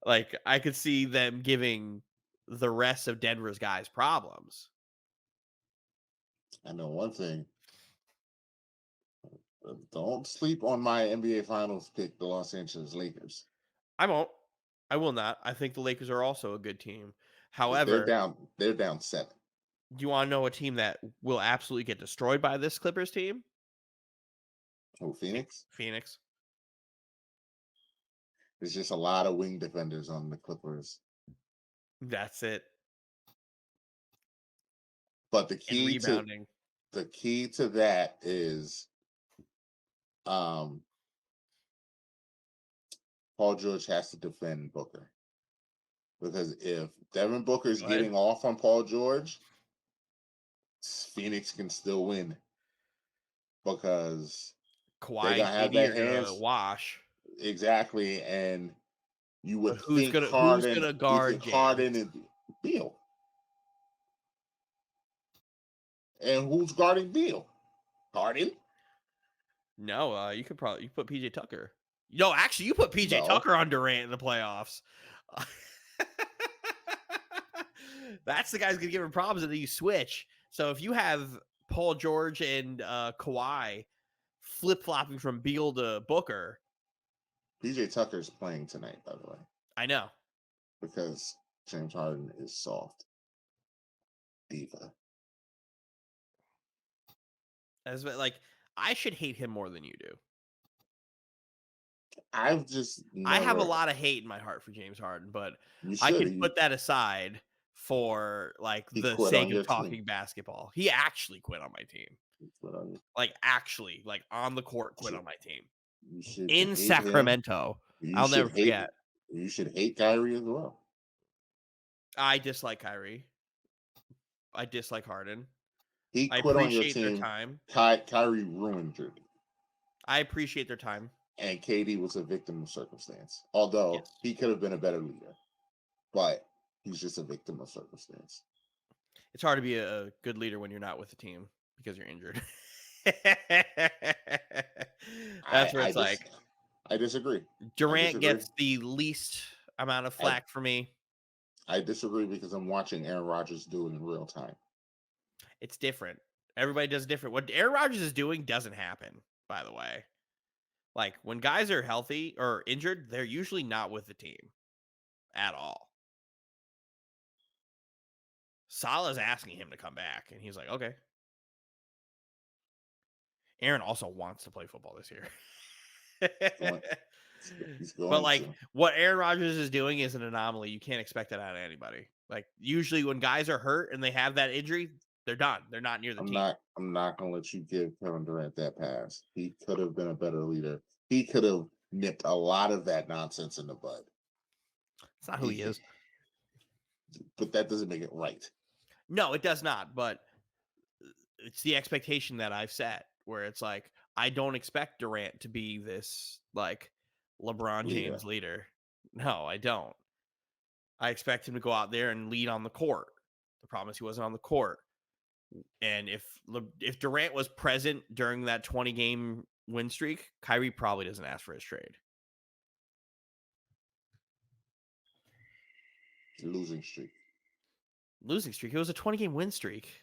Like I could see them giving the rest of Denver's guys problems. I know one thing. Don't sleep on my NBA Finals pick, the Los Angeles Lakers. I won't. I will not. I think the Lakers are also a good team. They're However, down 7. do you want to know a team that will absolutely get destroyed by this Clippers team? Oh, Phoenix? Phoenix. There's just a lot of wing defenders on the Clippers. That's it. But the And key rebounding. to that is Paul George has to defend Booker. Because if Devin Booker is getting off on Paul George, Phoenix can still win. Because Kawhi they're gonna have their hands wash. Exactly, and you would who's think gonna guard Harden and Beal. And who's guarding Beal? Harden? No, you put PJ Tucker. No, actually, you put PJ Tucker on Durant in the playoffs. That's the guy's gonna give him problems, and then you switch. So if you have Paul George and Kawhi flip flopping from Beal to Booker, PJ Tucker is playing tonight, by the way. I know, because James Harden is soft. Diva. As like I should hate him more than you do. I have a lot of hate in my heart for James Harden, but I can put that aside for like the sake of talking basketball. He actually quit on my team. Like actually, like on the court, quit on my team. In Sacramento. I'll never forget. You should hate Kyrie as well. I dislike Kyrie. I dislike Harden. He quit on your team. Their time. Kyrie ruined your team. I appreciate their time. And KD was a victim of circumstance. Although he could have been a better leader. But he's just a victim of circumstance. It's hard to be a good leader when you're not with the team because you're injured. That's where it's like. I disagree. Durant gets the least amount of flack for me. I disagree because I'm watching Aaron Rodgers do it in real time. It's different. Everybody does different. What Aaron Rodgers is doing doesn't happen, by the way. Like, when guys are healthy or injured, they're usually not with the team at all. Salah's asking him to come back, and he's like, okay. Aaron also wants to play football this year. Going- He's But going like to. what Aaron Rodgers is doing is an anomaly. You can't expect that out of anybody. Like usually when guys are hurt and they have that injury, they're done. They're not near the team. I'm not gonna let you give Kevin Durant that pass. He could have been a better leader. He could have nipped a lot of that nonsense in the bud. It's not who he is. But that doesn't make it right. No, it does not. But it's the expectation that I've set where it's like, I don't expect Durant to be this like LeBron James leader. No, I don't. I expect him to go out there and lead on the court. The problem is he wasn't on the court. And if Durant was present during that 20-game win streak, Kyrie probably doesn't ask for his trade. Losing streak. Losing streak. It was a 20-game win streak.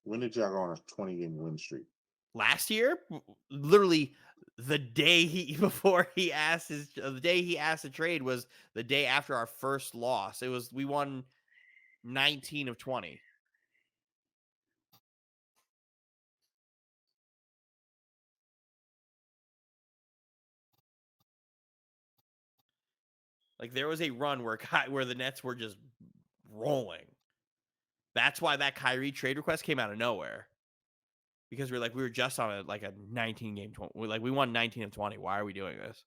When did y'all go on a 20-game win streak? Last year, literally the day he asked to trade was the day after our first loss. We won 19 of 20. Like there was a run where the Nets were just rolling. That's why that Kyrie trade request came out of nowhere. Because we were just on a 19-game 20. We won 19 of 20. Why are we doing this?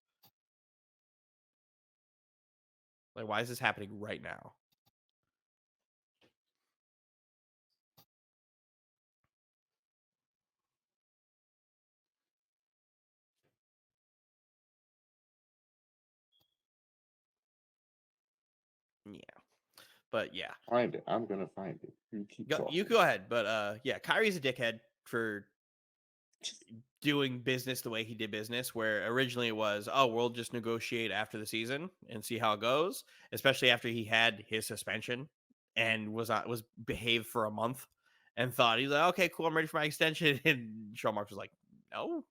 Like, why is this happening right now? Yeah. But yeah. Find it. I'm gonna find it. You keep talking. You go ahead. But yeah, Kyrie's a dickhead for doing business the way he did business, where originally it was, oh, we'll just negotiate after the season and see how it goes, especially after he had his suspension and was behaved for a month and thought he's like, okay, cool, I'm ready for my extension. And Sean Marks was like, no.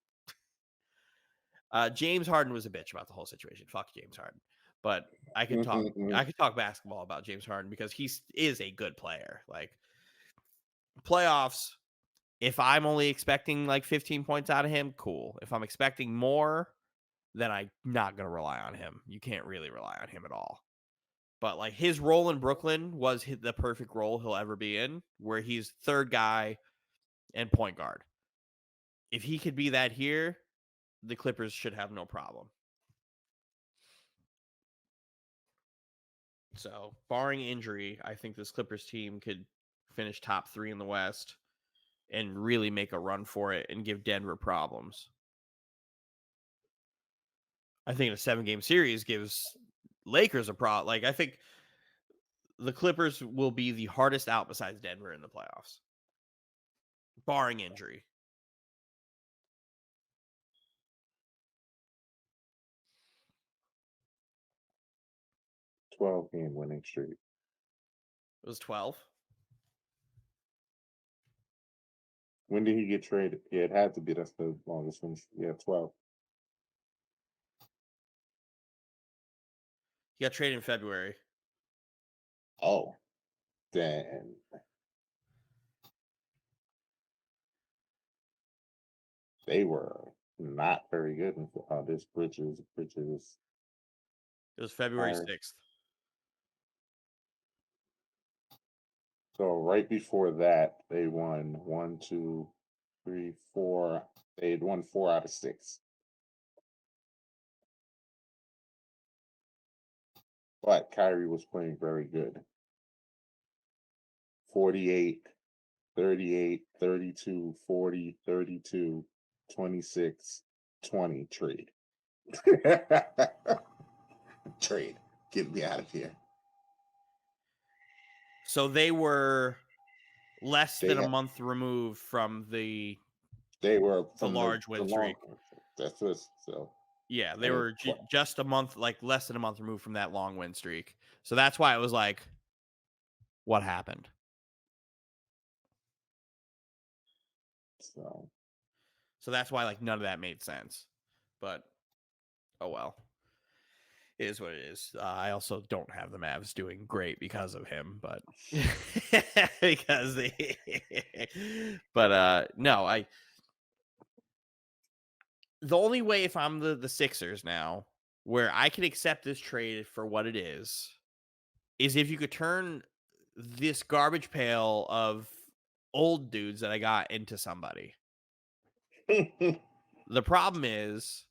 James Harden was a bitch about the whole situation. Fuck James Harden. But I could talk basketball about James Harden because he is a good player. Like playoffs, if I'm only expecting 15 points out of him, cool. If I'm expecting more, then I'm not going to rely on him. You can't really rely on him at all. But his role in Brooklyn was the perfect role he'll ever be in, where he's third guy and point guard. If he could be that here, the Clippers should have no problem. So, barring injury, I think this Clippers team could finish top 3 in the West and really make a run for it and give Denver problems. I think a 7-game series gives Lakers a problem. I think the Clippers will be the hardest out besides Denver in the playoffs, barring injury. – 12-game winning streak. It was 12. When did he get traded? Yeah, it had to be. That's the longest one. Yeah, 12. He got traded in February. Oh, damn. They were not very good. This Bridges. It was February 6th. So right before that, they won 1, 2, 3, 4. They had won 4 out of 6. But Kyrie was playing very good. 48, 38, 32, 40, 32, 26, 20 trade. Trade. Get me out of here. So they were less than a month removed from the large win streak. That's what. So yeah, they were just a month, less than a month removed from that long win streak. So that's why it was what happened? So that's why none of that made sense. But oh well. It is what it is. I also don't have the Mavs doing great because of him, but no, The only way, if I'm the Sixers now, where I can accept this trade for what it is if you could turn this garbage pail of old dudes that I got into somebody. The problem is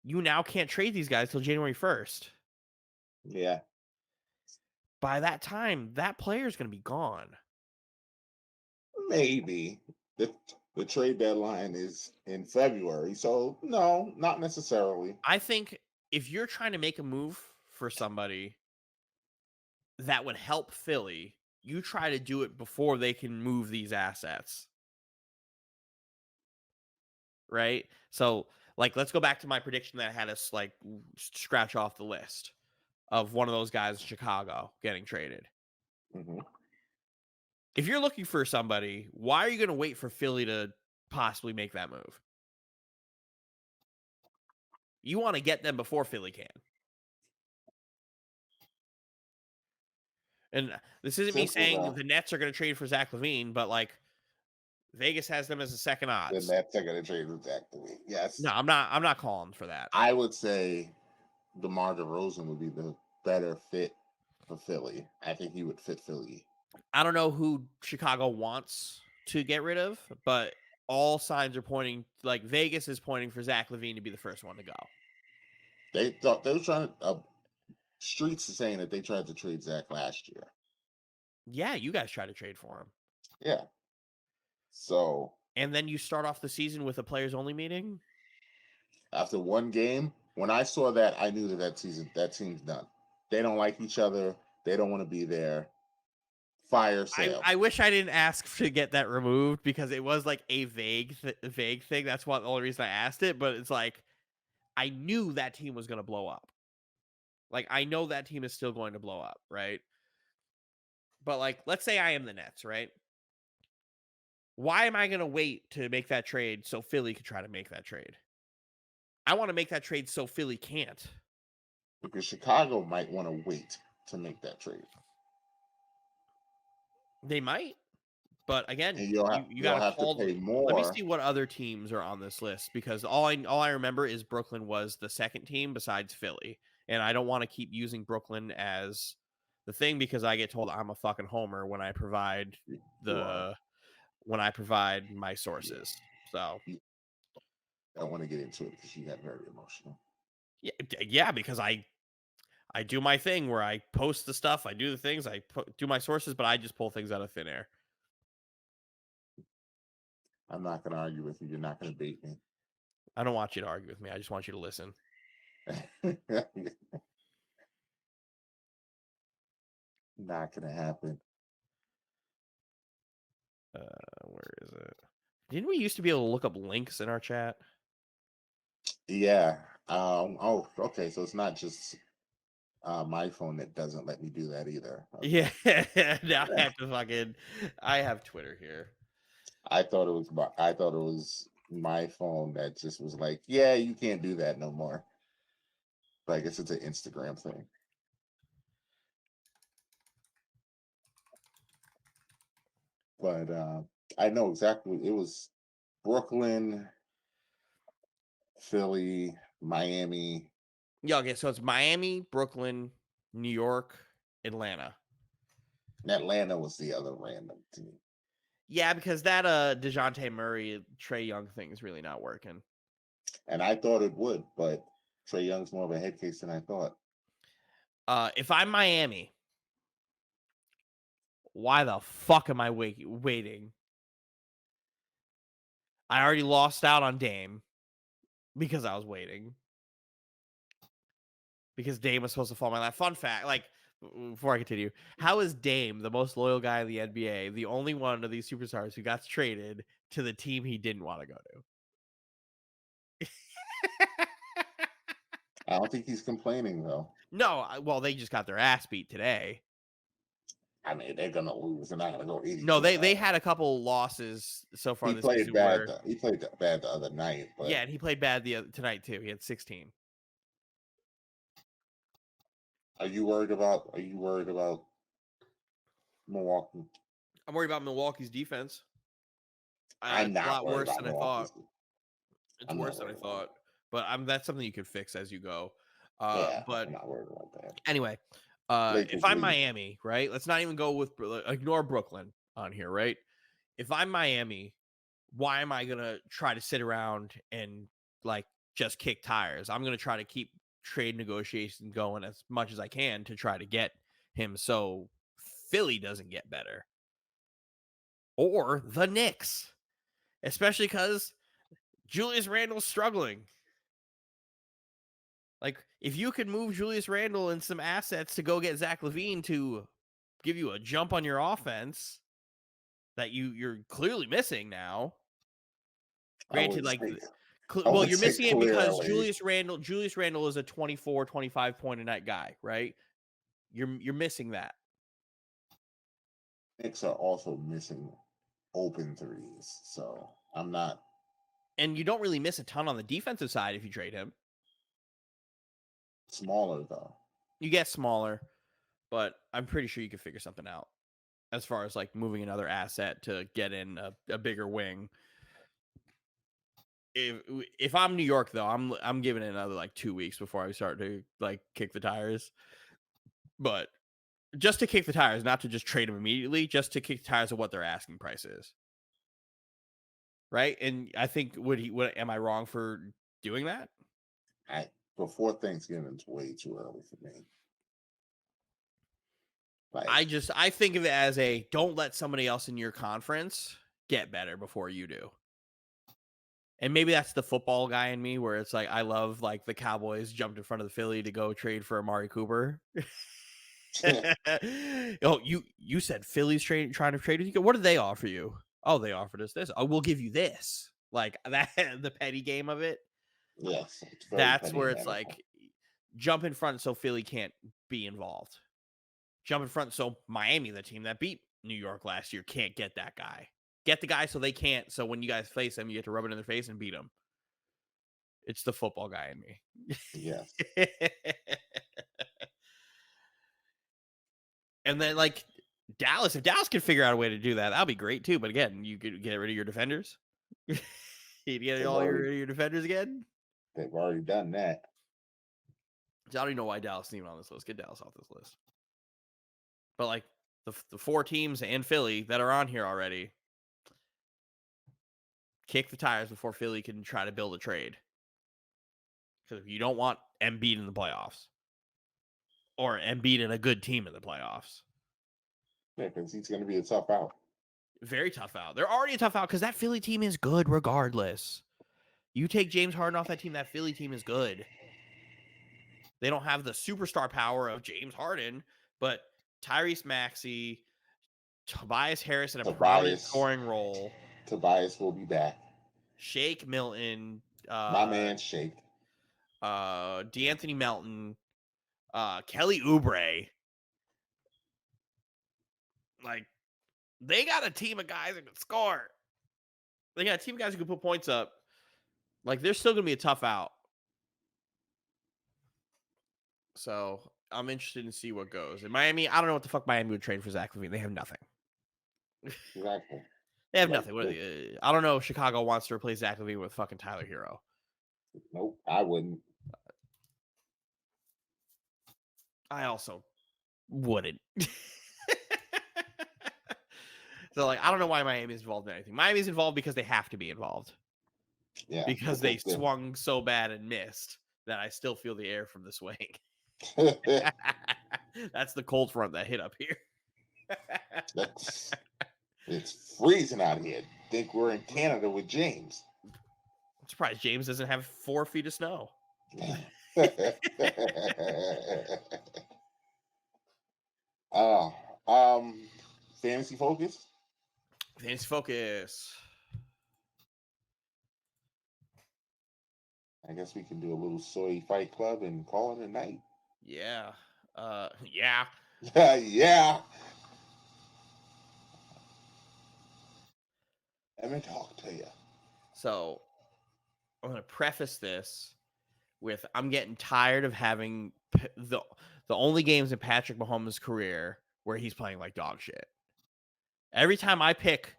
you now can't trade these guys till January 1st. Yeah. By that time, that player is going to be gone. Maybe. The trade deadline is in February, so no, not necessarily. I think if you're trying to make a move for somebody that would help Philly, you try to do it before they can move these assets. Right? So, like, let's go back to my prediction that had us like scratch off the list of one of those guys in Chicago getting traded. Mm-hmm. If you're looking for somebody, why are you going to wait for Philly to possibly make that move? You want to get them before Philly can. And this isn't me saying Simple, the Nets are going to trade for Zach LaVine, but like Vegas has them as a second the odds. Nets are going to trade with Zach LaVine. Yes. No, I'm not calling for that. I would say DeMar DeRozan would be the better fit for Philly. I think he would fit Philly. I don't know who Chicago wants to get rid of, but all signs are pointing, like Vegas is pointing for Zach LaVine to be the first one to go. They thought they were trying to. Streets is saying that they tried to trade Zach last year. Yeah, you guys try to trade for him. Yeah. So. And then you start off the season with a players only meeting. After one game, when I saw that, I knew that team's done. They don't like each other. They don't want to be there. Fire sale. I wish I didn't ask to get that removed because it was like a vague thing. That's the only reason I asked it. But it's like I knew that team was going to blow up. Like I know that team is still going to blow up, right? But like, let's say I am the Nets, right? Why am I going to wait to make that trade so Philly could try to make that trade? I want to make that trade so Philly can't. Because Chicago might want to wait to make that trade. They might. But again, you got to call. Pay more. Let me see what other teams are on this list because all I remember is Brooklyn was the second team besides Philly, and I don't want to keep using Brooklyn as the thing because I get told I'm a fucking homer when I provide my sources. So I want to get into it because you got very emotional. Yeah, because I do my thing where I post the stuff, I do the things, I do my sources, but I just pull things out of thin air. I'm not going to argue with you. You're not going to bait me. I don't want you to argue with me. I just want you to listen. Not going to happen. Where is it? Didn't we used to be able to look up links in our chat? Yeah. Oh, okay. So it's not just my phone that doesn't let me do that either. Okay. Yeah. Now I have Twitter here. I thought it was my phone that just was like, yeah, you can't do that no more. But I guess it's an Instagram thing. But I know exactly. It was Brooklyn, Philly, Miami. Yeah, okay, so it's Miami, Brooklyn, New York, Atlanta. And Atlanta was the other random team. Yeah, because that DeJounte Murray, Trae Young thing is really not working. And I thought it would, but Trae Young's more of a head case than I thought. If I'm Miami, why the fuck am I waiting? I already lost out on Dame because I was waiting. Because Dame was supposed to fall in my lap. Fun fact, like, before I continue, how is Dame, the most loyal guy in the NBA, the only one of these superstars who got traded to the team he didn't want to go to? I don't think he's complaining, though. No, well, they just got their ass beat today. I mean, they're gonna lose. They're not gonna go 80. No, they had a couple losses so far. He played bad. He played bad the other night. But yeah, and he played bad tonight too. He had 16. Are you worried about Milwaukee? I'm worried about Milwaukee's defense. I'm not a lot worried worse about than I Milwaukee's. thought. It's worse than I thought. but that's something you could fix as you go. Yeah, But I'm not worried about that. anyway, Lakers if I'm leave. Miami, right? Let's not even go with ignore Brooklyn on here, right? If I'm Miami, why am I gonna try to sit around and like just kick tires? I'm gonna try to keep trade negotiations going as much as I can to try to get him so Philly doesn't get better. Or the Knicks. Especially because Julius Randle's struggling. Like, if you could move Julius Randle and some assets to go get Zach LaVine to give you a jump on your offense that you're clearly missing now. Granted, like, well, you're missing it because Julius Randle is a 24, 25 point a night guy, right? You're missing that. Knicks are also missing open threes, so I'm not. And you don't really miss a ton on the defensive side if you trade him. Smaller though. You get smaller, but I'm pretty sure you could figure something out as far as like moving another asset to get in a bigger wing. If I'm New York though, I'm giving it another like 2 weeks before I start to like kick the tires. But just to kick the tires, not to just trade them immediately, just to kick the tires of what their asking price is. Right? And I think am I wrong for doing that? Before Thanksgiving, it's way too early for me. Like, I think of it as don't let somebody else in your conference get better before you do. And maybe that's the football guy in me where it's like I love like the Cowboys jumped in front of the Philly to go trade for Amari Cooper. Oh, you said Philly's trying to trade with you. What did they offer you? Oh, they offered us this. Oh, we'll give you this. Like that, the petty game of it. Yes, that's where it's like jump in front so Philly can't be involved. Jump in front so Miami, the team that beat New York last year, can't get that guy. Get the guy so they can't. So when you guys face them, you get to rub it in their face and beat them. It's the football guy in me. Yes. And then like Dallas, if Dallas could figure out a way to do that, that'll be great too. But again, you could get rid of your defenders. You get your defenders again. They've already done that. So I don't even know why Dallas isn't even on this list. Get Dallas off this list. But like the 4 teams and Philly that are on here already, kick the tires before Philly can try to build a trade. Because you don't want Embiid in the playoffs. Or Embiid in a good team in the playoffs. Yeah, because he's going to be a tough out. Very tough out. They're already a tough out because that Philly team is good regardless. You take James Harden off that team, that Philly team is good. They don't have the superstar power of James Harden, but Tyrese Maxey, Tobias Harris in a prominent scoring role. Tobias will be back. Shake Milton. My man Shake. D'Anthony Melton. Kelly Oubre. Like, they got a team of guys that can score. They got a team of guys who can put points up. Like, they're still going to be a tough out. So, I'm interested to see what goes. In Miami, I don't know what the fuck Miami would trade for Zach LaVine. They have nothing. Exactly. They have nothing. I don't know if Chicago wants to replace Zach LaVine with fucking Tyler Hero. Nope, I wouldn't. I also wouldn't. So, like, I don't know why Miami's involved in anything. Miami's involved because they have to be involved. Yeah. Because they swung so bad and missed that I still feel the air from the swing. That's the cold front that hit up here. It's freezing out here. Think we're in Canada with James. I'm surprised James doesn't have 4 feet of snow. Fantasy focus. Fantasy focus. I guess we can do a little soy fight club and call it a night. Yeah. Yeah. Yeah. Let me talk to you. So, I'm going to preface this with I'm getting tired of having the only games in Patrick Mahomes' career where he's playing like dog shit. Every time I pick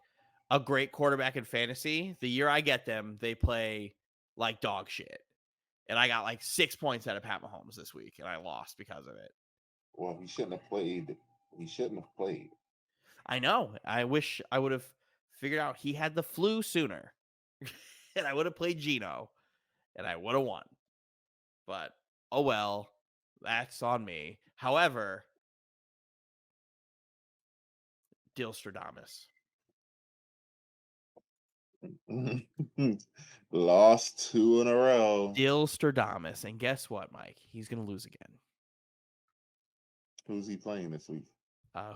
a great quarterback in fantasy, the year I get them, they play like dog shit. And I got like 6 points out of Pat Mahomes this week, and I lost because of it. Well, he shouldn't have played. He shouldn't have played. I know. I wish I would have figured out he had the flu sooner. And I would have played Geno, and I would have won. But, oh well, that's on me. However, Dilstradamus. Lost 2 in a row. Dilstradamus. And guess what, Mike? He's going to lose again. Who's he playing this week?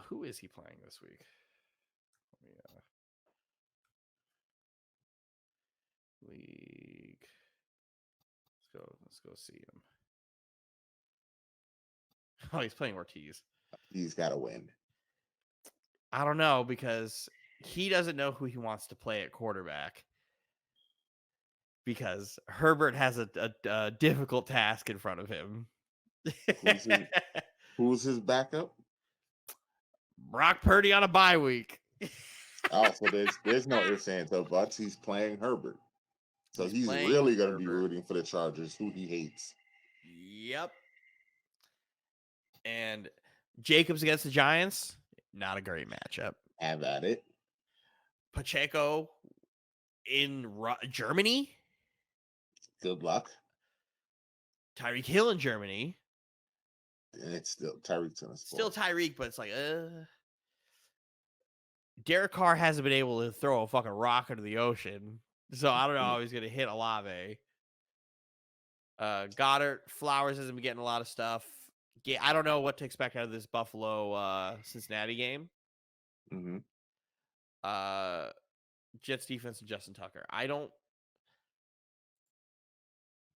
Who is he playing this week? League. Let's go see him. Oh, he's playing Ortiz. He's got to win. I don't know, because he doesn't know who he wants to play at quarterback, because Herbert has a difficult task in front of him. Who's his backup? Brock Purdy on a bye week. Oh, so there's no ifs, ands, or buts. He's playing Herbert. So he's really going to be rooting for the Chargers, who he hates. Yep. And Jacobs against the Giants, not a great matchup. Have at it. Pacheco in Germany. Good luck. Tyreek Hill in Germany. And it's still Tyreek's in a sport. Still Tyreek, but it's like, Derek Carr hasn't been able to throw a fucking rock into the ocean. So I don't know how he's going to hit Olave. Goddard, Flowers hasn't been getting a lot of stuff. I don't know what to expect out of this Buffalo Cincinnati game. Mm-hmm. Jets defense and Justin Tucker.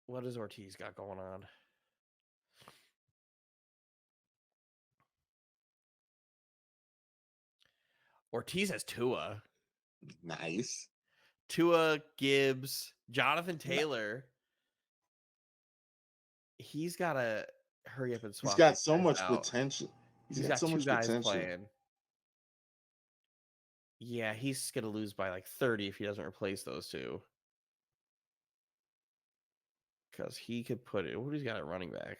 What does Ortiz got going on? Ortiz has Tua. Nice. Tua, Gibbs, Jonathan Taylor. He's got to hurry up and swap. He's got so much potential. He's got so much guys potential playing. Yeah, he's going to lose by like 30 if he doesn't replace those two. Because he could put it. What he's got at running back?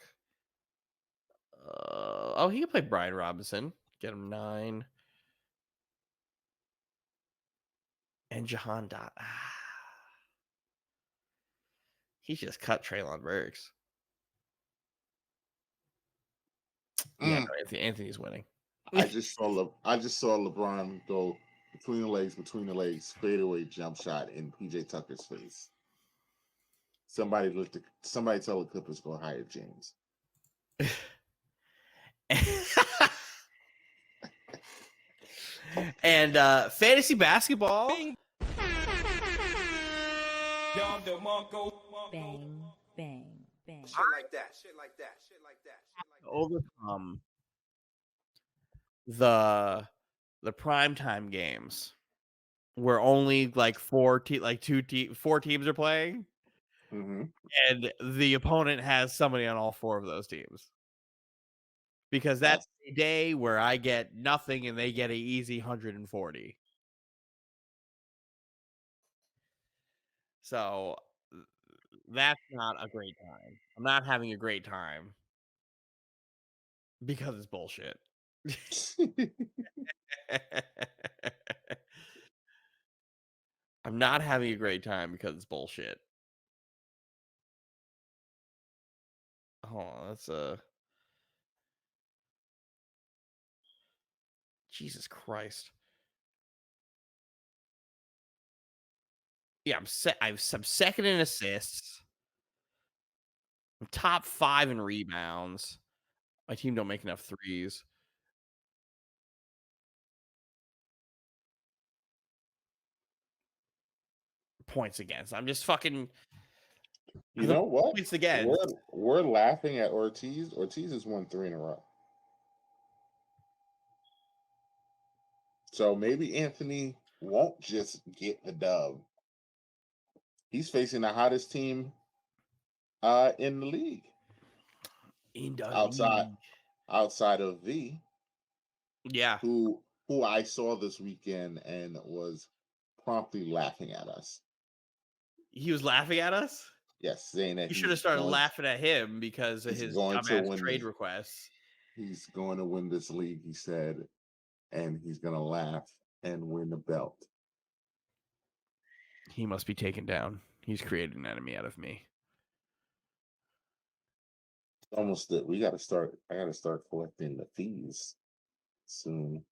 He could play Brian Robinson. Get him 9. And Jahan Dot. He just cut Treylon Burks. Yeah, no, Anthony's winning. I just saw LeBron go between the legs, fadeaway jump shot in PJ Tucker's face. Somebody tell the Clippers go hire James. And fantasy basketball. Bang, bang, bang. Shit like that. Overcome the primetime games where only like 4 teams are playing, mm-hmm. and the opponent has somebody on all 4 of those teams. Because that's a day where I get nothing and they get an easy 140. So that's not a great time. I'm not having a great time because it's bullshit. I'm not having a great time because it's bullshit. Oh, that's Jesus Christ. Yeah, I'm second in assists. I'm top 5 in rebounds. My team don't make enough threes. Points against. I'm just fucking. You know what? Points against. We're laughing at Ortiz. Ortiz has won 3 in a row. So maybe Anthony won't just get the dub. He's facing the hottest team in the league. Outside of V. Yeah. Who I saw this weekend and was promptly laughing at us. He was laughing at us? Yes, saying that You should have started laughing at him because of he's his going to dumbass win trade this. requests. He's going to win this league, he said, and he's going to laugh and win the belt. He must be taken down. He's created an enemy out of me. Almost that we got to start. I got to start collecting the fees soon.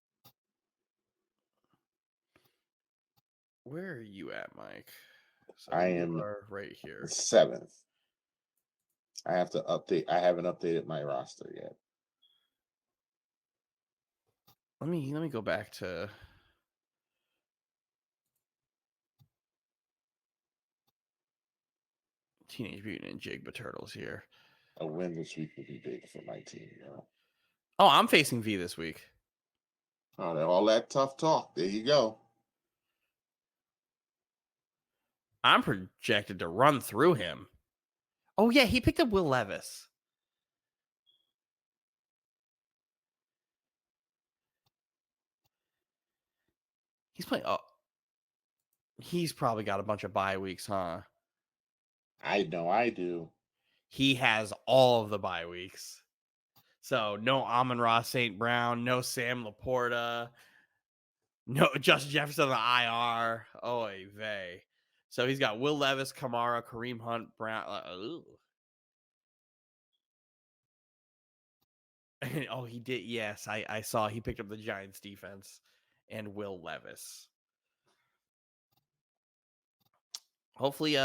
Where are you at, Mike? So I you am are right here. 7th. I have to update. I haven't updated my roster yet. Let me go back to Teenage Mutant Ninja Turtles here. A win this week would be big for my team. Oh, I'm facing V this week. Oh, all that tough talk. There you go. I'm projected to run through him. Oh, yeah, he picked up Will Levis. He's playing. Oh, he's probably got a bunch of bye weeks, huh? I know I do. He has all of the bye weeks. So no Amon-Ra St. Brown, no Sam Laporta, no Justin Jefferson on the IR. Oy vey. So he's got Will Levis, Kamara, Kareem Hunt, Brown. Oh, he did. Yes, I saw he picked up the Giants defense and Will Levis. Hopefully,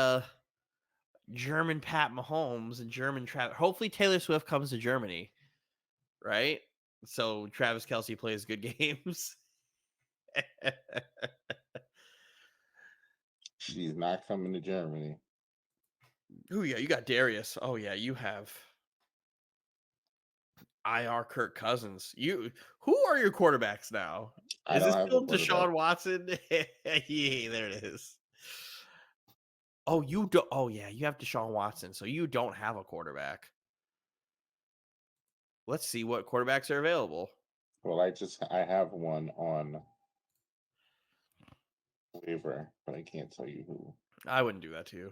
German Pat Mahomes and German Travis. Hopefully, Taylor Swift comes to Germany, right? So Travis Kelce plays good games. She's not coming to Germany. Oh yeah, you got Darius. Oh yeah, you have IR Kirk Cousins. Who are your quarterbacks now? I Is don't this have a still quarterback. Deshaun Watson? Yeah, there it is. Oh, you do. Oh yeah, you have Deshaun Watson, so you don't have a quarterback. Let's see what quarterbacks are available. Well, I have one on waiver, but I can't tell you who. I wouldn't do that to you.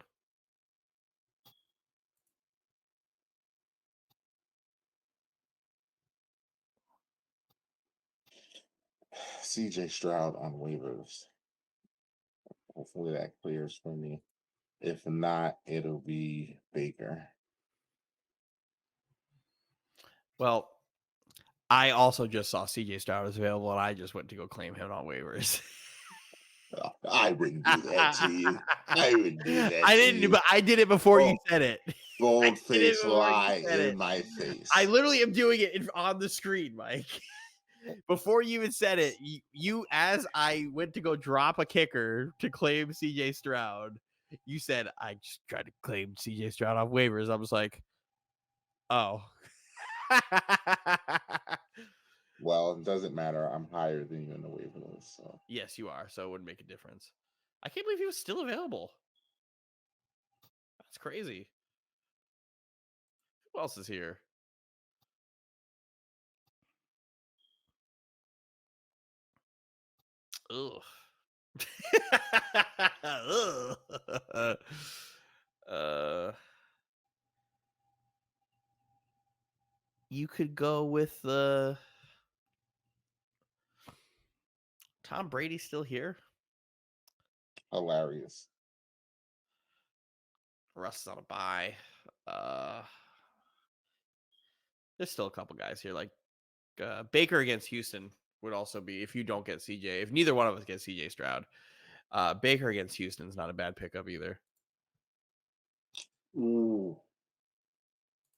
CJ Stroud on waivers. Hopefully that clears for me. If not, it'll be Baker. Well, I also just saw CJ Stroud was available, and I just went to go claim him on waivers. I wouldn't do that to you. I wouldn't do that. I didn't, but I did it before you said it. Bold face lie in my face. I literally am doing it on the screen, Mike. Before you even said it, you as I went to go drop a kicker to claim CJ Stroud, you said I just tried to claim CJ Stroud off waivers. I was like, oh. Well, it doesn't matter. I'm higher than you in the waiver list. So. Yes, you are. So it wouldn't make a difference. I can't believe he was still available. That's crazy. Who else is here? Ugh. You could go with Tom Brady still here. Hilarious. Russ is on a bye. There's still a couple guys here, like Baker against Houston would also be if you don't get CJ. If neither one of us gets CJ Stroud, Baker against Houston's not a bad pickup either. Ooh.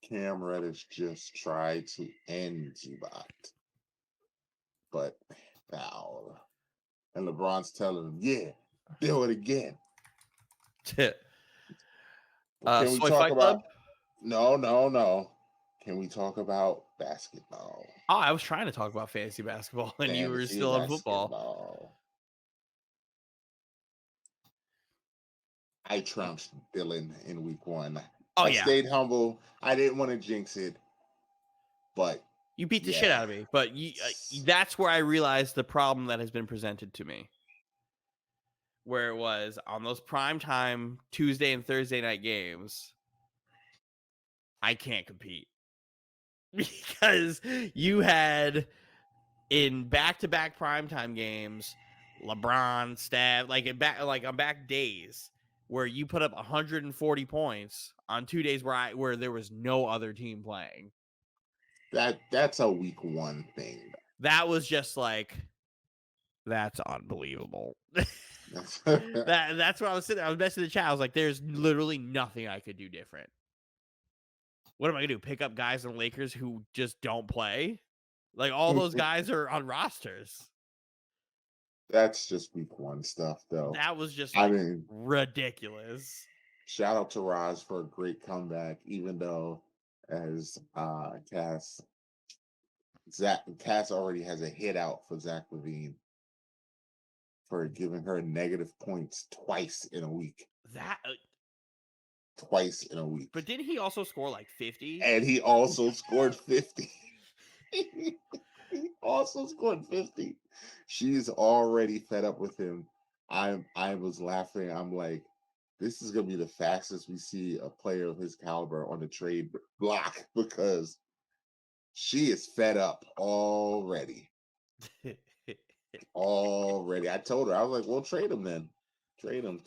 Cam Reddish just tried to end Zubac, but foul. And LeBron's telling him, "Yeah, do it again." Can we talk about? No. Can we talk about basketball? Oh, I was trying to talk about fantasy basketball, and you were still on football. I trounced Dylan in week 1. I stayed humble. I didn't want to jinx it, but you beat the shit out of me. But that's where I realized the problem that has been presented to me. where it was on those primetime Tuesday and Thursday night games, I can't compete. Because you had in back-to-back primetime games, LeBron, Steph, like on back days where you put up 140 points on 2 days where there was no other team playing. That's a week one thing. That was just like, that's unbelievable. That's what I was sitting there. I was messaging the chat. I was like, there's literally nothing I could do different. What am I gonna do? Pick up guys in the Lakers who just don't play? Like all those guys are on rosters. That's just week one stuff, though. That was just I like mean, ridiculous. shout out to Raj for a great comeback, even though as Cass already has a hit out for Zach LaVine for giving her negative points twice in a week. Twice in a week. But didn't he also score like 50? And he also scored 50. He also scored 50. She's already fed up with him. I was laughing. I'm like, this is gonna be the fastest we see a player of his caliber on the trade block because she is fed up already. Already. I told her, I was like, well, trade him then. Trade him.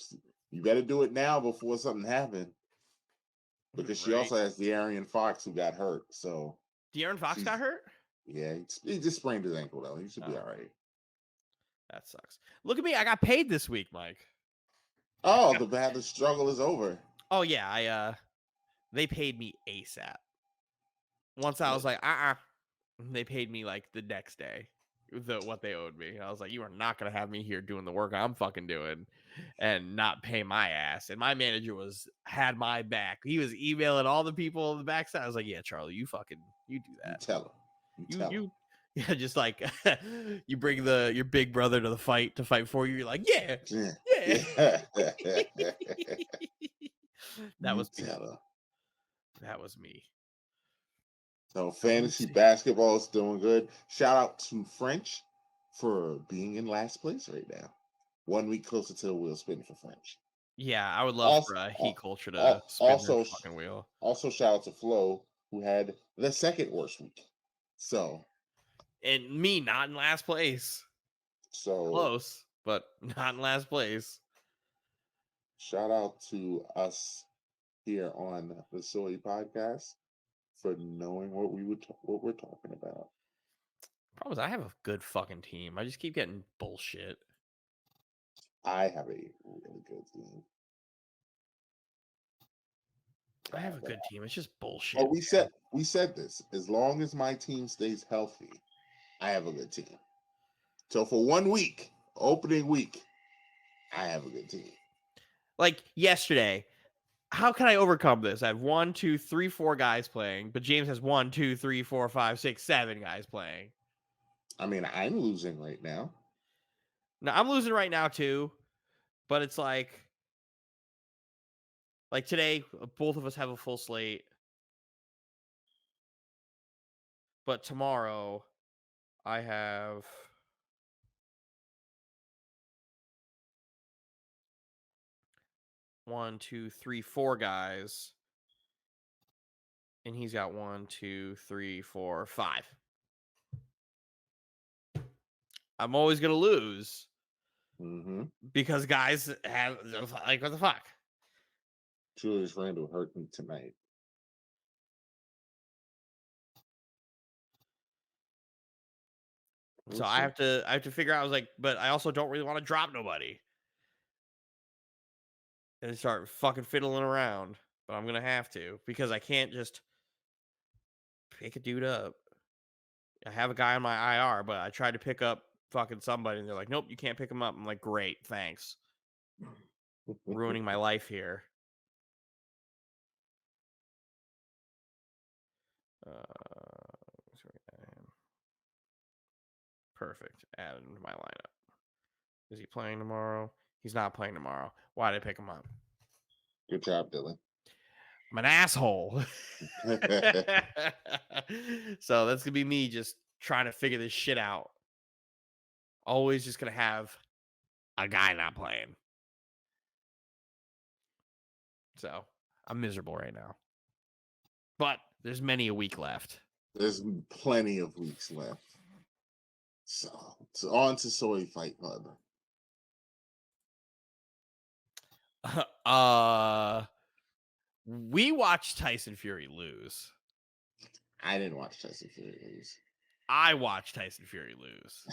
You better do it now before something happens. Because she also has De'Aaron Fox who got hurt. So De'Aaron Fox got hurt? Yeah, he just sprained his ankle though. He should be all right. That sucks. Look at me. I got paid this week, Mike. Oh, the struggle is over. Oh yeah, they paid me ASAP. Once I was like, they paid me like the next day what they owed me. I was like, you are not gonna have me here doing the work I'm fucking doing and not pay my ass. And my manager had my back. He was emailing all the people on the backside. I was like, yeah, Charlie, you do that. You tell him. You yeah, just like you bring your big brother to the fight to fight for you. You're like, yeah. That was me. That was me. So fantasy basketball is doing good. Shout out to French for being in last place right now. 1 week closer to the wheel spinning for French. Yeah, I would love for Heat Culture to spin their fucking wheel. Also, shout out to Flo, who had the second worst week. So, and me not in last place. So close, but not in last place. Shout out to us here on the Soy Podcast for knowing what we're talking about. Problem is, I have a good fucking team. I just keep getting bullshit. I have a really good team. I have a good team. It's just bullshit. Oh, we said this. As long as my team stays healthy, I have a good team. So for 1 week, opening week, I have a good team. Like yesterday, how can I overcome this? I have 1, 2, 3, 4 guys playing, but James has 1, 2, 3, 4, 5, 6, 7 guys playing. I mean, I'm losing right now. No, I'm losing right now too, but it's like today, both of us have a full slate. But tomorrow, I have one, two, three, 4 guys. And he's got 1, 2, 3, 4, 5. I'm always going to lose. Mm-hmm. Because guys have, like, what the fuck? Julius Randle hurt me tonight. So I have to figure out. I was like, but I also don't really want to drop nobody and start fucking fiddling around. But I'm gonna have to because I can't just pick a dude up. I have a guy on my IR, but I tried to pick up fucking somebody, and they're like, "Nope, you can't pick him up." I'm like, "Great, thanks." Ruining my life here. Perfect. Added into my lineup. Is he playing tomorrow? He's not playing tomorrow. Why did I pick him up? Good job, Dylan. I'm an asshole. So that's gonna be me just trying to figure this shit out. Always just gonna have a guy not playing. So I'm miserable right now. But there's many a week left. There's plenty of weeks left. So it's on to Soy Fight Club. We watched Tyson Fury lose. I didn't watch Tyson Fury lose. I watched Tyson Fury lose.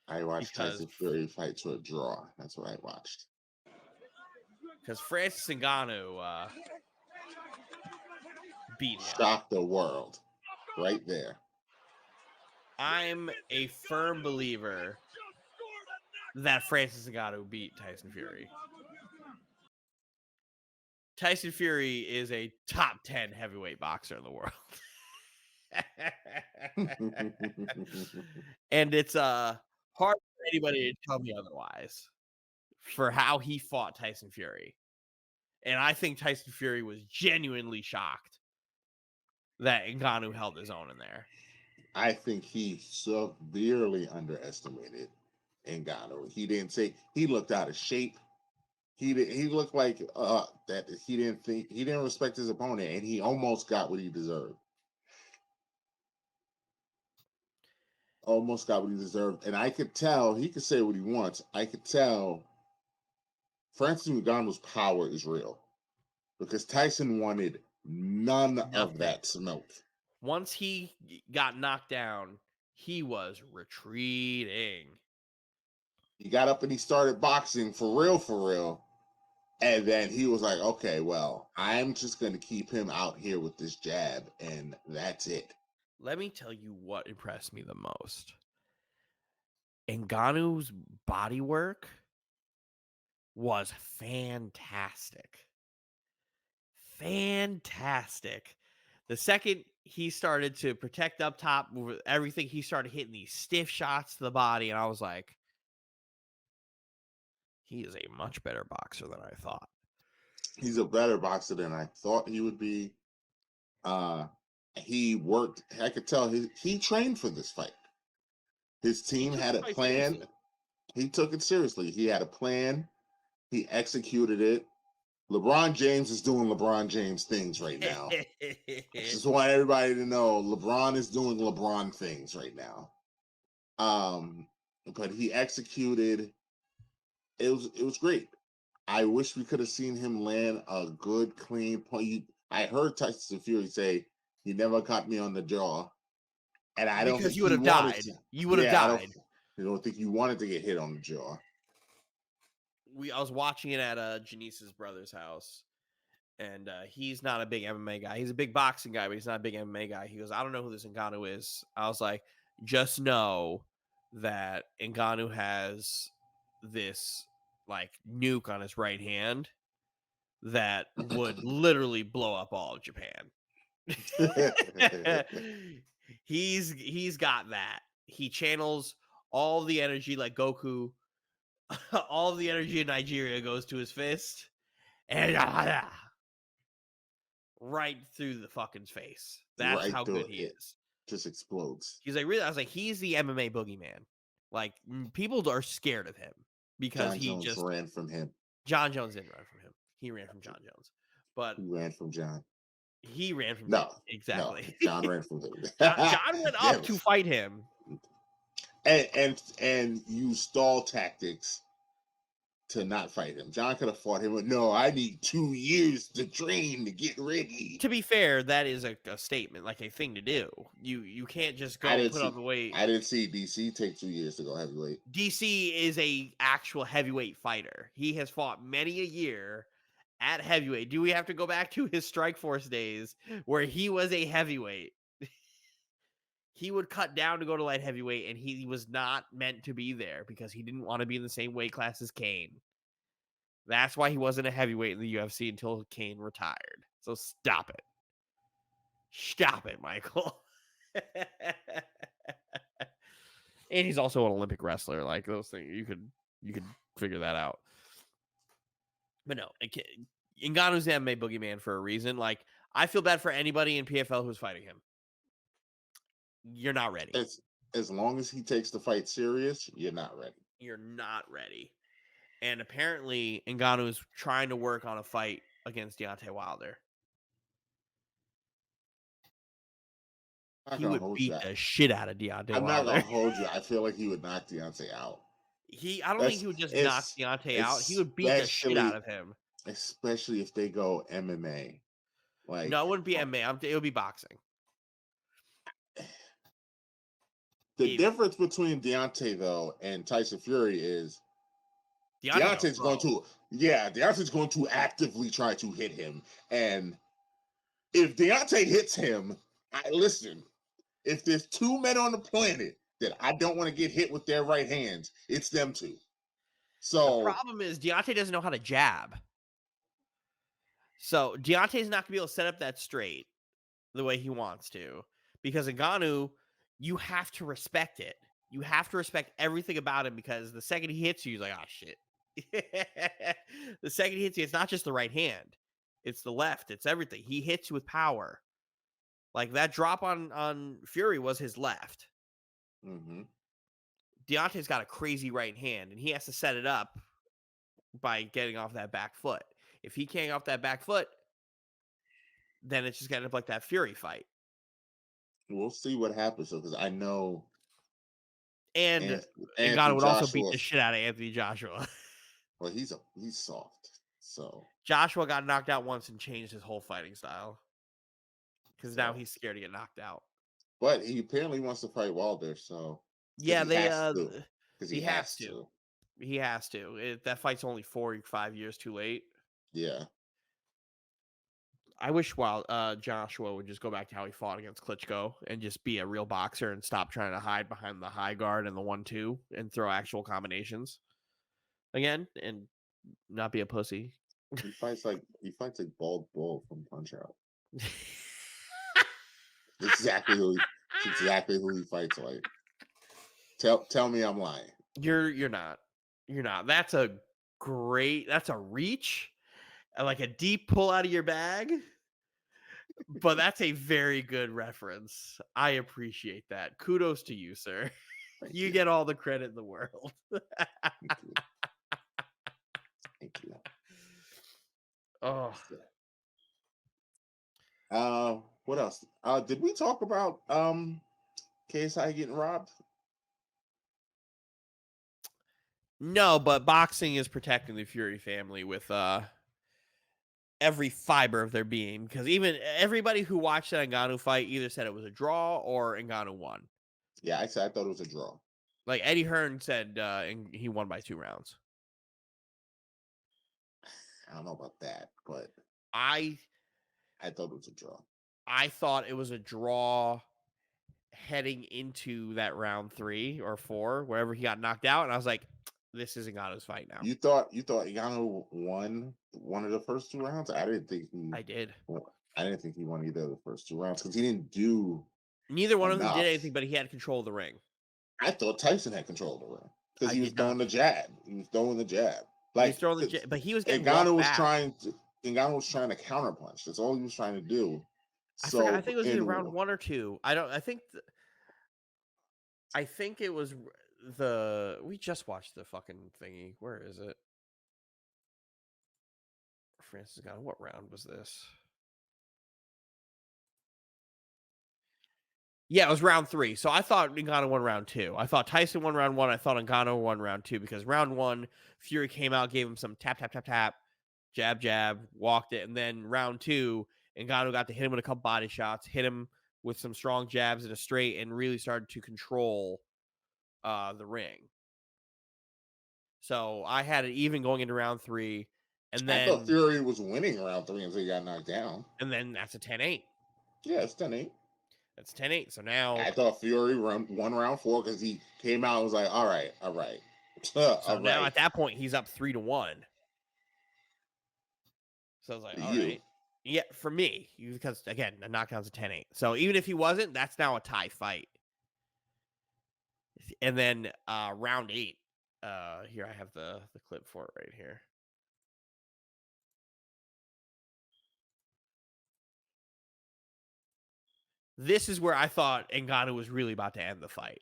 I watched Because- Tyson Fury fight to a draw. That's what I watched. Because Francis Ngannou beat him. Shocked the world. Right there. I'm a firm believer that Francis Ngannou beat Tyson Fury. Tyson Fury is a top 10 heavyweight boxer in the world. And it's hard for anybody to tell me otherwise for how he fought Tyson Fury. And I think Tyson Fury was genuinely shocked that Ngannou held his own in there. I think he severely underestimated Ngannou. He looked out of shape. He looked like that he didn't respect his opponent, and he almost got what he deserved. Almost got what he deserved. And I could tell, he could say what he wants. I could tell Francis Ngannou's power is real. Because Tyson wanted none of that smoke. Once he got knocked down, he was retreating. He got up and he started boxing for real. And then he was like, okay, well, I'm just going to keep him out here with this jab, and that's it. Let me tell you what impressed me the most. Ngannou's body work was fantastic. Fantastic. The second he started to protect up top with everything, he started hitting these stiff shots to the body, and I was like, he is a much better boxer than I thought. He's a better boxer than I thought he would be. He worked. I could tell he trained for this fight. His team had a plan. Seriously. He took it seriously. He had a plan. He executed it. LeBron James is doing LeBron James things right now. I just want everybody to know LeBron is doing LeBron things right now. But he executed. It was great. I wish we could have seen him land a good, clean point. I heard Tyson Fury say he never caught me on the jaw, and I don't because think you would have he wanted died. to. You would have died. I don't think you wanted to get hit on the jaw. I was watching it at Janice's brother's house, and he's not a big MMA guy. He's a big boxing guy, but he's not a big MMA guy. He goes, I don't know who this Ngannou is. I was like, just know that Ngannou has this like nuke on his right hand that would literally blow up all of Japan. He's got that. He channels all the energy like Goku. All the energy in Nigeria goes to his fist, and right through the fucking face. That's Right how through good he it. is. Just explodes. He's like, really? I was like, he's the MMA boogeyman. Like, people are scared of him because John he Jones just ran from him. John Jones didn't run from him. He ran from John Jones, but He ran from John. he ran from No, John. Exactly. No, John ran from him. John went up to fight him. And used stall tactics to not fight him. John could have fought him, but no, I need 2 years to train to get ready. To be fair, that is a statement, like a thing to do. You can't just go put on the weight. I didn't see DC take 2 years to go heavyweight. DC is a actual heavyweight fighter. He has fought many a year at heavyweight. Do we have to go back to his Strikeforce days where he was a heavyweight? He would cut down to go to light heavyweight, and he was not meant to be there because he didn't want to be in the same weight class as Kane. That's why he wasn't a heavyweight in the UFC until Kane retired. So stop it. Stop it, Michael. And he's also an Olympic wrestler. Like those things, you could figure that out. But no, Ngannou's the MMA boogeyman for a reason. Like, I feel bad for anybody in PFL who's fighting him. You're not ready. As long as he takes the fight serious, you're not ready. You're not ready. And apparently, Ngannou is trying to work on a fight against Deontay Wilder. I'm not He gonna would hold you. beat the shit out of Deontay I'm not Wilder. gonna hold you. I feel like he would knock Deontay out. I don't think he would just knock Deontay out. He would beat the shit out of him. Especially if they go MMA. Like, No, it wouldn't be MMA. It would be boxing. the difference between Deontay though and Tyson Fury is Deontay's going to actively try to hit him, and if Deontay hits him, listen. If there's two men on the planet that I don't want to get hit with their right hands, it's them two. So the problem is Deontay doesn't know how to jab. So Deontay's not gonna be able to set up that straight the way he wants to, because Ngannou, you have to respect it. You have to respect everything about him, because the second he hits you, he's like, oh shit. The second he hits you, it's not just the right hand, it's the left, it's everything. He hits you with power. Like that drop on Fury was his left. mm-hmm. Deontay's got a crazy right hand, and he has to set it up by getting off that back foot. If he can't get off that back foot, then it's just gonna end up like that Fury fight. We'll see what happens, because I know. And Ngannou would also beat the shit out of Anthony Joshua. Well, he's soft. So Joshua got knocked out once and changed his whole fighting style, because now he's scared to get knocked out. But he apparently wants to fight Wilder, so yeah, he has to. He has to. That fight's only 4 or 5 years too late. Yeah. I wish Joshua would just go back to how he fought against Klitschko and just be a real boxer and stop trying to hide behind the high guard and the 1-2 and throw actual combinations again and not be a pussy. He fights like Bald Bull from Punch Out. exactly who he fights like. Tell me I'm lying. You're not. That's a reach. Like a deep pull out of your bag, but that's a very good reference. I appreciate that. Kudos to you, sir. You get all the credit in the world. Thank you. Oh. What else? Did we talk about KSI getting robbed? No, but boxing is protecting the Fury family with every fiber of their being, because even everybody who watched that Ngannou fight either said it was a draw or Ngannou won. Yeah, I thought it was a draw. Like Eddie Hearn said, he won by 2 rounds. I don't know about that, but I thought it was a draw. I thought it was a draw heading into that round 3 or 4, wherever he got knocked out, and I was like, this is Ngannou's fight now. You thought Ngannou won one of the first 2 rounds? I didn't think he. I did. I didn't think he won either of the first 2 rounds, because he didn't do. Neither one of them did anything, but he had control of the ring. I thought Tyson had control of the ring, because he was throwing the jab. Like, he was throwing the jab, but he was getting Ngannou was trying to counterpunch. That's all he was trying to do. I think it was either round 1 or 2. I think it was we just watched the fucking thingy. Where is it? Francis Ngannou. What round was this? Yeah, it was round 3. So I thought Ngannou won round 2. I thought Tyson won round 1. I thought Ngannou won round 2, because round 1, Fury came out, gave him some tap, tap, tap, tap, jab, jab, walked it. And then round 2, Ngannou got to hit him with a couple body shots, hit him with some strong jabs in a straight, and really started to control the ring. So I had it even going into round 3. And then I thought Fury was winning round 3 until he got knocked down. And then that's a 10-8. Yeah, it's 10-8. That's 10-8. So now I thought Fury won round 4, because he came out and was like, all right. So now at that point he's up 3-1. So I was like, all right. Yeah, for me, because again, the knockdown's a 10-8. So even if he wasn't, that's now a tie fight. And then round 8. Here I have the clip for it right here. This is where I thought Ngannou was really about to end the fight.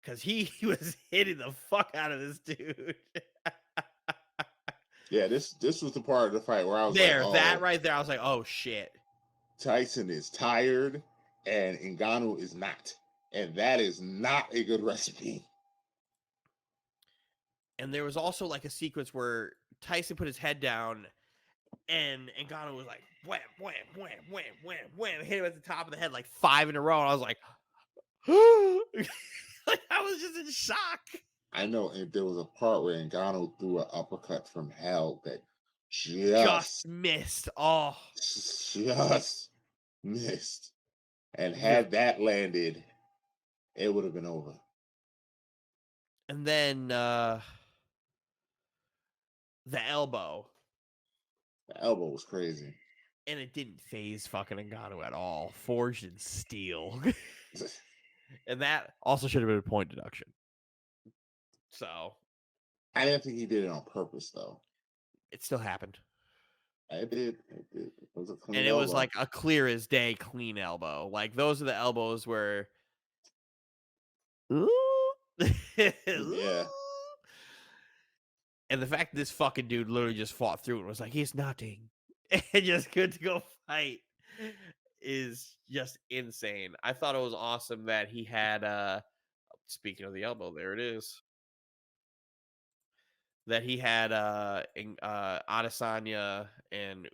because he was hitting the fuck out of this dude. Yeah, this was the part of the fight where I was There, like, that oh, right there, I was like, oh shit. Tyson is tired and Ngannou is not. And that is not a good recipe. And there was also like a sequence where Tyson put his head down and Ngannou was like, wham, wham, wham, wham, wham, wham, hit him at the top of the head like 5 in a row. And I was like, like, I was just in shock. I know, and there was a part where Ngannou threw an uppercut from hell that Just missed. Oh, just missed. And had that landed, it would have been over. and then the elbow, The elbow was crazy. and it didn't phase fucking Ngannou at all. Forged in steel. And that also should have been a point deduction. So I didn't think he did it on purpose, though. it still happened. It did. It was a clean And it was elbow. like a clear as day clean elbow. Like those are the elbows where Yeah. And the fact that this fucking dude literally just fought through and was like, he's nothing. And just good to go fight is just insane. I thought it was awesome that he had speaking of the elbow, there it is. That he had Adesanya and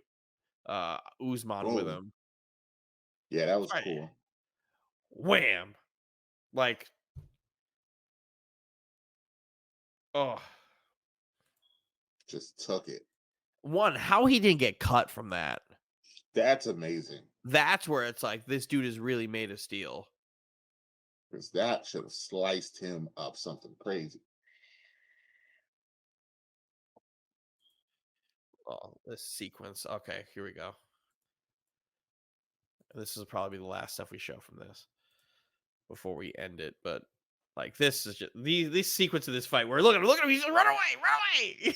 Usman with Boom. him. Yeah, that was Right. cool. Wham! Like, oh, Just took it. one, how he didn't get cut from that. That's amazing. That's where it's like this dude is really made of steel. Because that should have sliced him up something crazy. Oh, this sequence. Okay, here we go. This is probably the last stuff we show from this before we end it. But like, this is just this sequence of this fight where look at him, he's like, run away.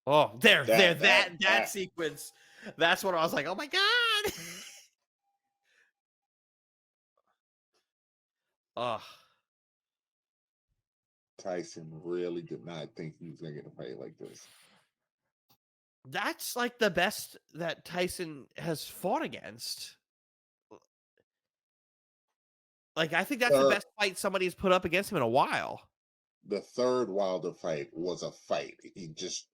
Oh, that sequence. That's what I was like, oh my god. Oh, Tyson really did not think he was going to get a fight like this. that's like the best that Tyson has fought against. Like, I think that's the best fight somebody's put up against him in a while. The third Wilder fight was a fight. He just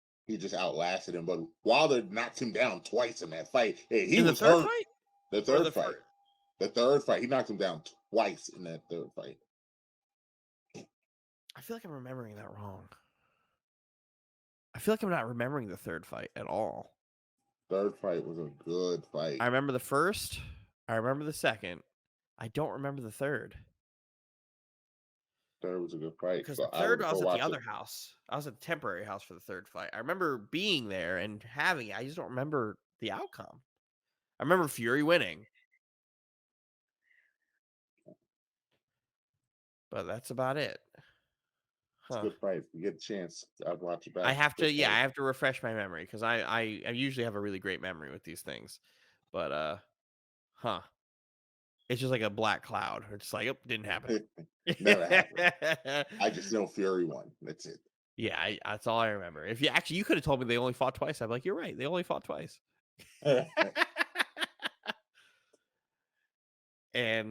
outlasted him. But Wilder knocked him down twice in that fight. He in was the third hurt. fight? The third fight. The third fight. He knocked him down twice in that third fight. I feel like I'm remembering that wrong. I feel like I'm not remembering the third fight at all. Third fight was a good fight. I remember the first. I remember the second. I don't remember the third. Third was a good fight. Because the third, I was at the other house. I was at the temporary house for the third fight. I remember being there and having it. I just don't remember the outcome. I remember Fury winning. But that's about it. It's a good fight. If you get a chance, I'd watch it back. I have to, I have to refresh my memory because I usually have a really great memory with these things. But it's just like a black cloud. It's like, oh, didn't happen. Never happened. I just know Fury won. That's it. Yeah, that's all I remember. If you could have told me they only fought twice, I'd be like, you're right. They only fought twice. And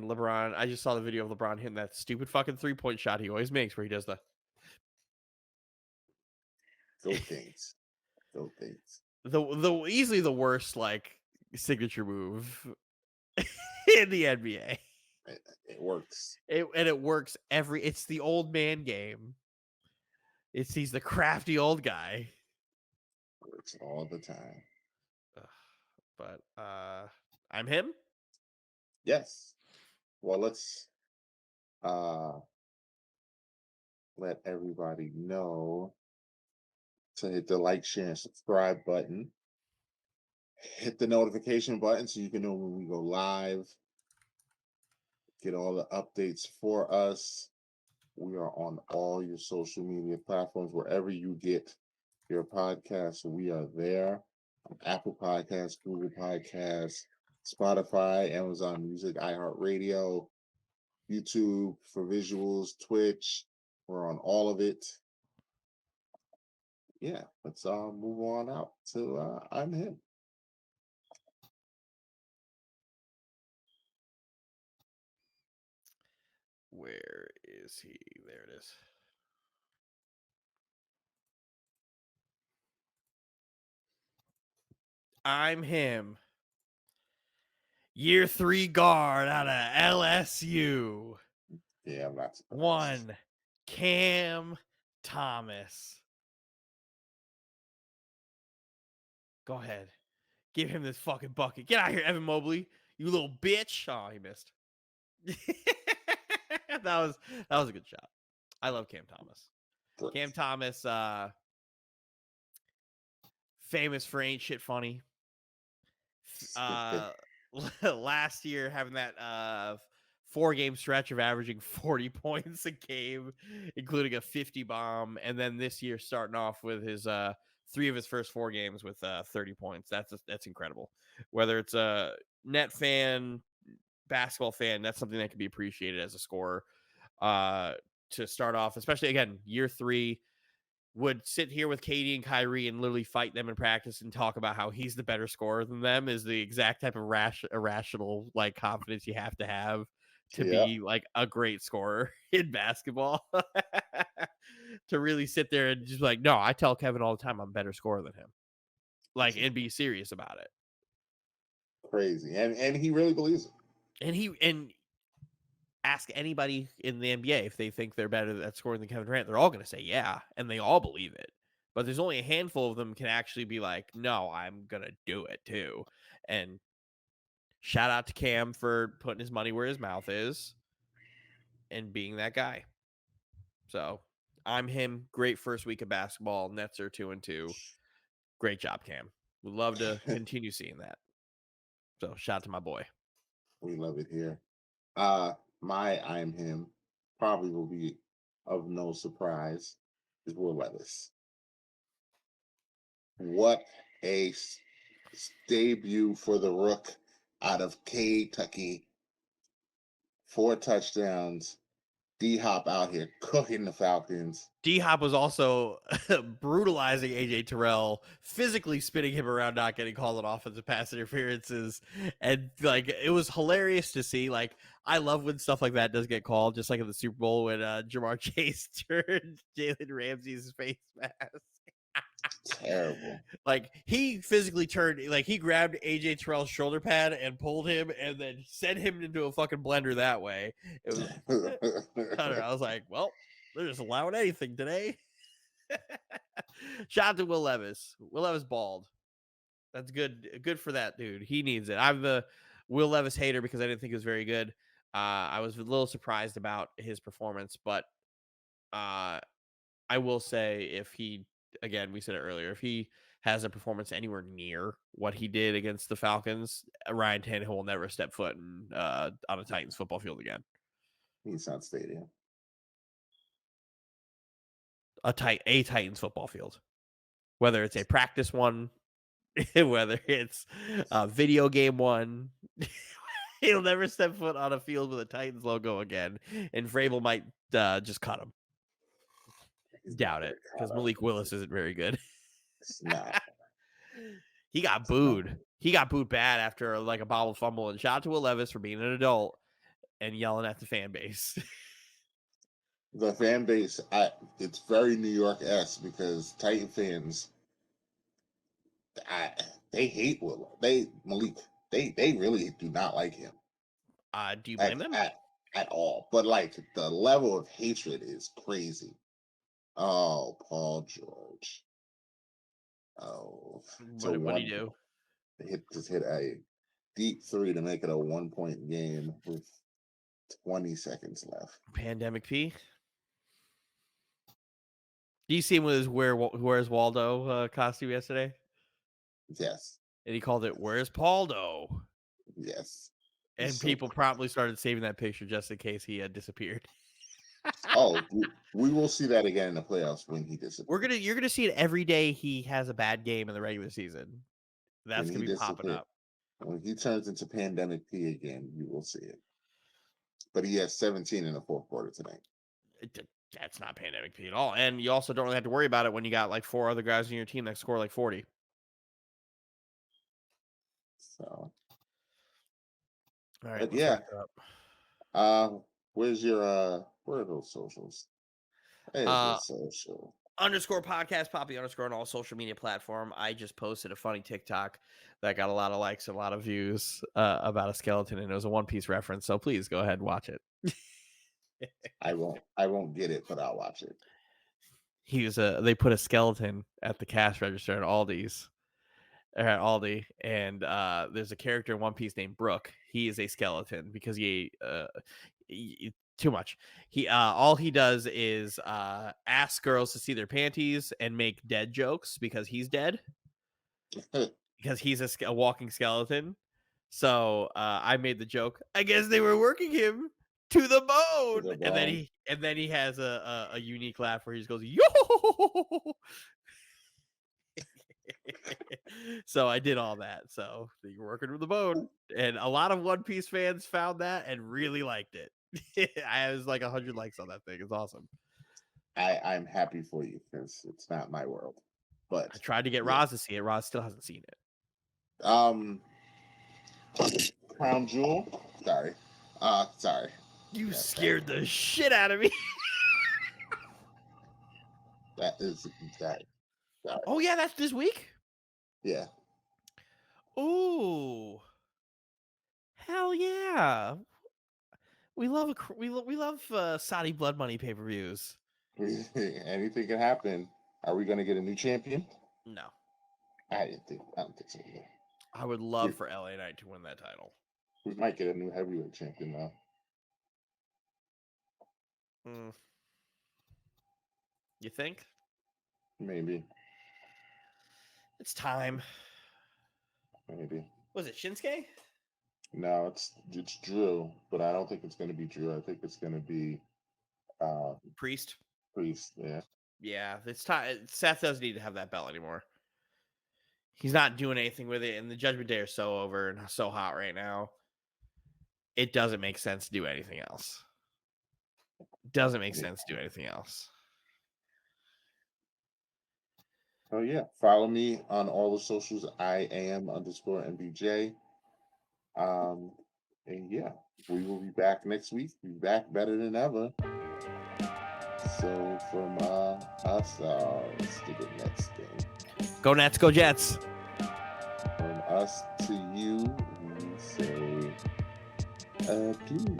LeBron, I just saw the video of LeBron hitting that stupid fucking 3-point shot he always makes where he does the Go Kings. Go Kings. The easily the worst like signature move in the NBA. It works. It works it's the old man game. He's the crafty old guy. Works all the time. But I'm him? Yes. Well, let's let everybody know to hit the like, share, and subscribe button. Hit the notification button so you can know when we go live. Get all the updates for us. We are on all your social media platforms, wherever you get your podcasts. We are there. Apple Podcasts, Google Podcasts, Spotify, Amazon Music, iHeartRadio, YouTube for visuals, Twitch. We're on all of it. Yeah, let's move on out to I'm him. Where is he? There it is. I'm him. Year 3 guard out of LSU. Yeah, I'm not surprised. 1, Cam Thomas. Go ahead. Give him this fucking bucket. Get out of here, Evan Mobley. You little bitch. Oh, he missed. that was a good shot. I love Cam Thomas. Great. Cam Thomas, famous for ain't shit funny. Last year having that 4-game stretch of averaging 40 points a game, including a 50 bomb, and then this year starting off with his 3 of his first 4 games with 30 points. That's incredible. Whether it's a net fan, basketball fan, that's something that can be appreciated as a scorer. To start off, especially again, year 3, would sit here with KD and Kyrie and literally fight them in practice and talk about how he's the better scorer than them is the exact type of irrational like confidence you have to be like a great scorer in basketball. To really sit there and just like, no, I tell Kevin all the time I'm a better scorer than him. Like, and be serious about it. Crazy. And he really believes it. And ask anybody in the NBA if they think they're better at scoring than Kevin Durant. They're all going to say, yeah. And they all believe it. But there's only a handful of them can actually be like, no, I'm going to do it too. And shout out to Cam for putting his money where his mouth is and being that guy. So I'm him. Great first week of basketball. Nets are 2-2. Great job, Cam. We'd love to continue seeing that. So shout out to my boy. We love it here. My I'm him probably will be of no surprise is Will Levis. What a debut for the Rook out of Kentucky. 4 touchdowns. D-Hop out here cooking the Falcons. D-Hop was also brutalizing AJ Terrell, physically spinning him around, not getting called on offensive pass interferences. And like, it was hilarious to see. Like, I love when stuff like that does get called, just like in the Super Bowl when Jamar Chase turned Jalen Ramsey's face mask. Terrible. Like, he physically turned, like, he grabbed AJ Terrell's shoulder pad and pulled him and then sent him into a fucking blender that way. It was, I don't know, I was like, well, they're just allowing anything today. Shout out to Will Levis. Will Levis bald. That's good. Good for that dude. He needs it. I'm the Will Levis hater because I didn't think he was very good. I was a little surprised about his performance, but I will say if he, again, we said it earlier, if he has a performance anywhere near what he did against the Falcons, Ryan Tannehill will never step foot on a Titans football field again. Nissan Stadium. A Titans football field, whether it's a practice one, whether it's a video game one, he'll never step foot on a field with a Titans logo again. And Vrabel might just cut him. Doubt it, because Malik Willis isn't very good. He got booed. He got booed bad after like a bobble fumble. And shout out to Will Levis for being an adult and yelling at the fan base. The fan base, it's very New York-esque because Titan fans, they hate Will. Malik. They really do not like him. Do you blame them? At all. But like the level of hatred is crazy. Oh, Paul George. Oh, what do you do? Just hit a deep 3 to make it a 1-point game with 20 seconds left. Pandemic P. Do you see him with his Where's Waldo costume yesterday? Yes. And he called it Where's Paldo? Yes. And people probably started saving that picture just in case he had disappeared. Oh, we will see that again in the playoffs when he disappears. You're gonna see it every day he has a bad game in the regular season. That's gonna be popping up. When he turns into Pandemic P again, you will see it. But he has 17 in the fourth quarter tonight. That's not Pandemic P at all. And you also don't really have to worry about it when you got like 4 other guys in your team that score like 40. So, All right. but let's yeah. wrap it up. Where's your where are those socials? There's your social. _podcast Poppy _ on all social media platform. I just posted a funny TikTok that got a lot of likes and a lot of views about a skeleton, and it was a One Piece reference. So please go ahead and watch it. I won't get it, but I'll watch it. They put a skeleton at the cash register at Aldi's. At Aldi, and there's a character in One Piece named Brook. He is a skeleton because he too much. He all he does is ask girls to see their panties and make dead jokes because he's dead. Because he's a walking skeleton. So I made the joke. I guess they were working him to the bone. And then he has a unique laugh where he just goes yo. So I did all that. So you're working with the bone, and a lot of One Piece fans found that and really liked it. I was like 100 likes on that thing. It's awesome. I'm happy for you because it's not my world. But I tried to get Roz to see it. Roz still hasn't seen it. Crown Jewel. Sorry. You scared the shit out of me. That is that. Oh yeah, that's this week. Yeah. Ooh. Hell yeah. We love Saudi Blood Money pay-per-views. Anything can happen. Are we gonna get a new champion? No. I don't think so. Either. I would love for LA Knight to win that title. We might get a new heavyweight champion though. You think? Maybe. It's time. Maybe. Was it Shinsuke? No, it's Drew, but I don't think it's going to be Drew. I think it's going to be Priest. Yeah. Yeah, it's time. Seth doesn't need to have that belt anymore. He's not doing anything with it, and the Judgment Day are so over and so hot right now. It doesn't make sense to do anything else. Doesn't make sense to do anything else. Oh yeah, follow me on all the socials. I am _MBJ. And yeah, we will be back next week. Be back better than ever. So from us, let's do the next thing. Go Nats, go Jets. From us to you, we say adieu.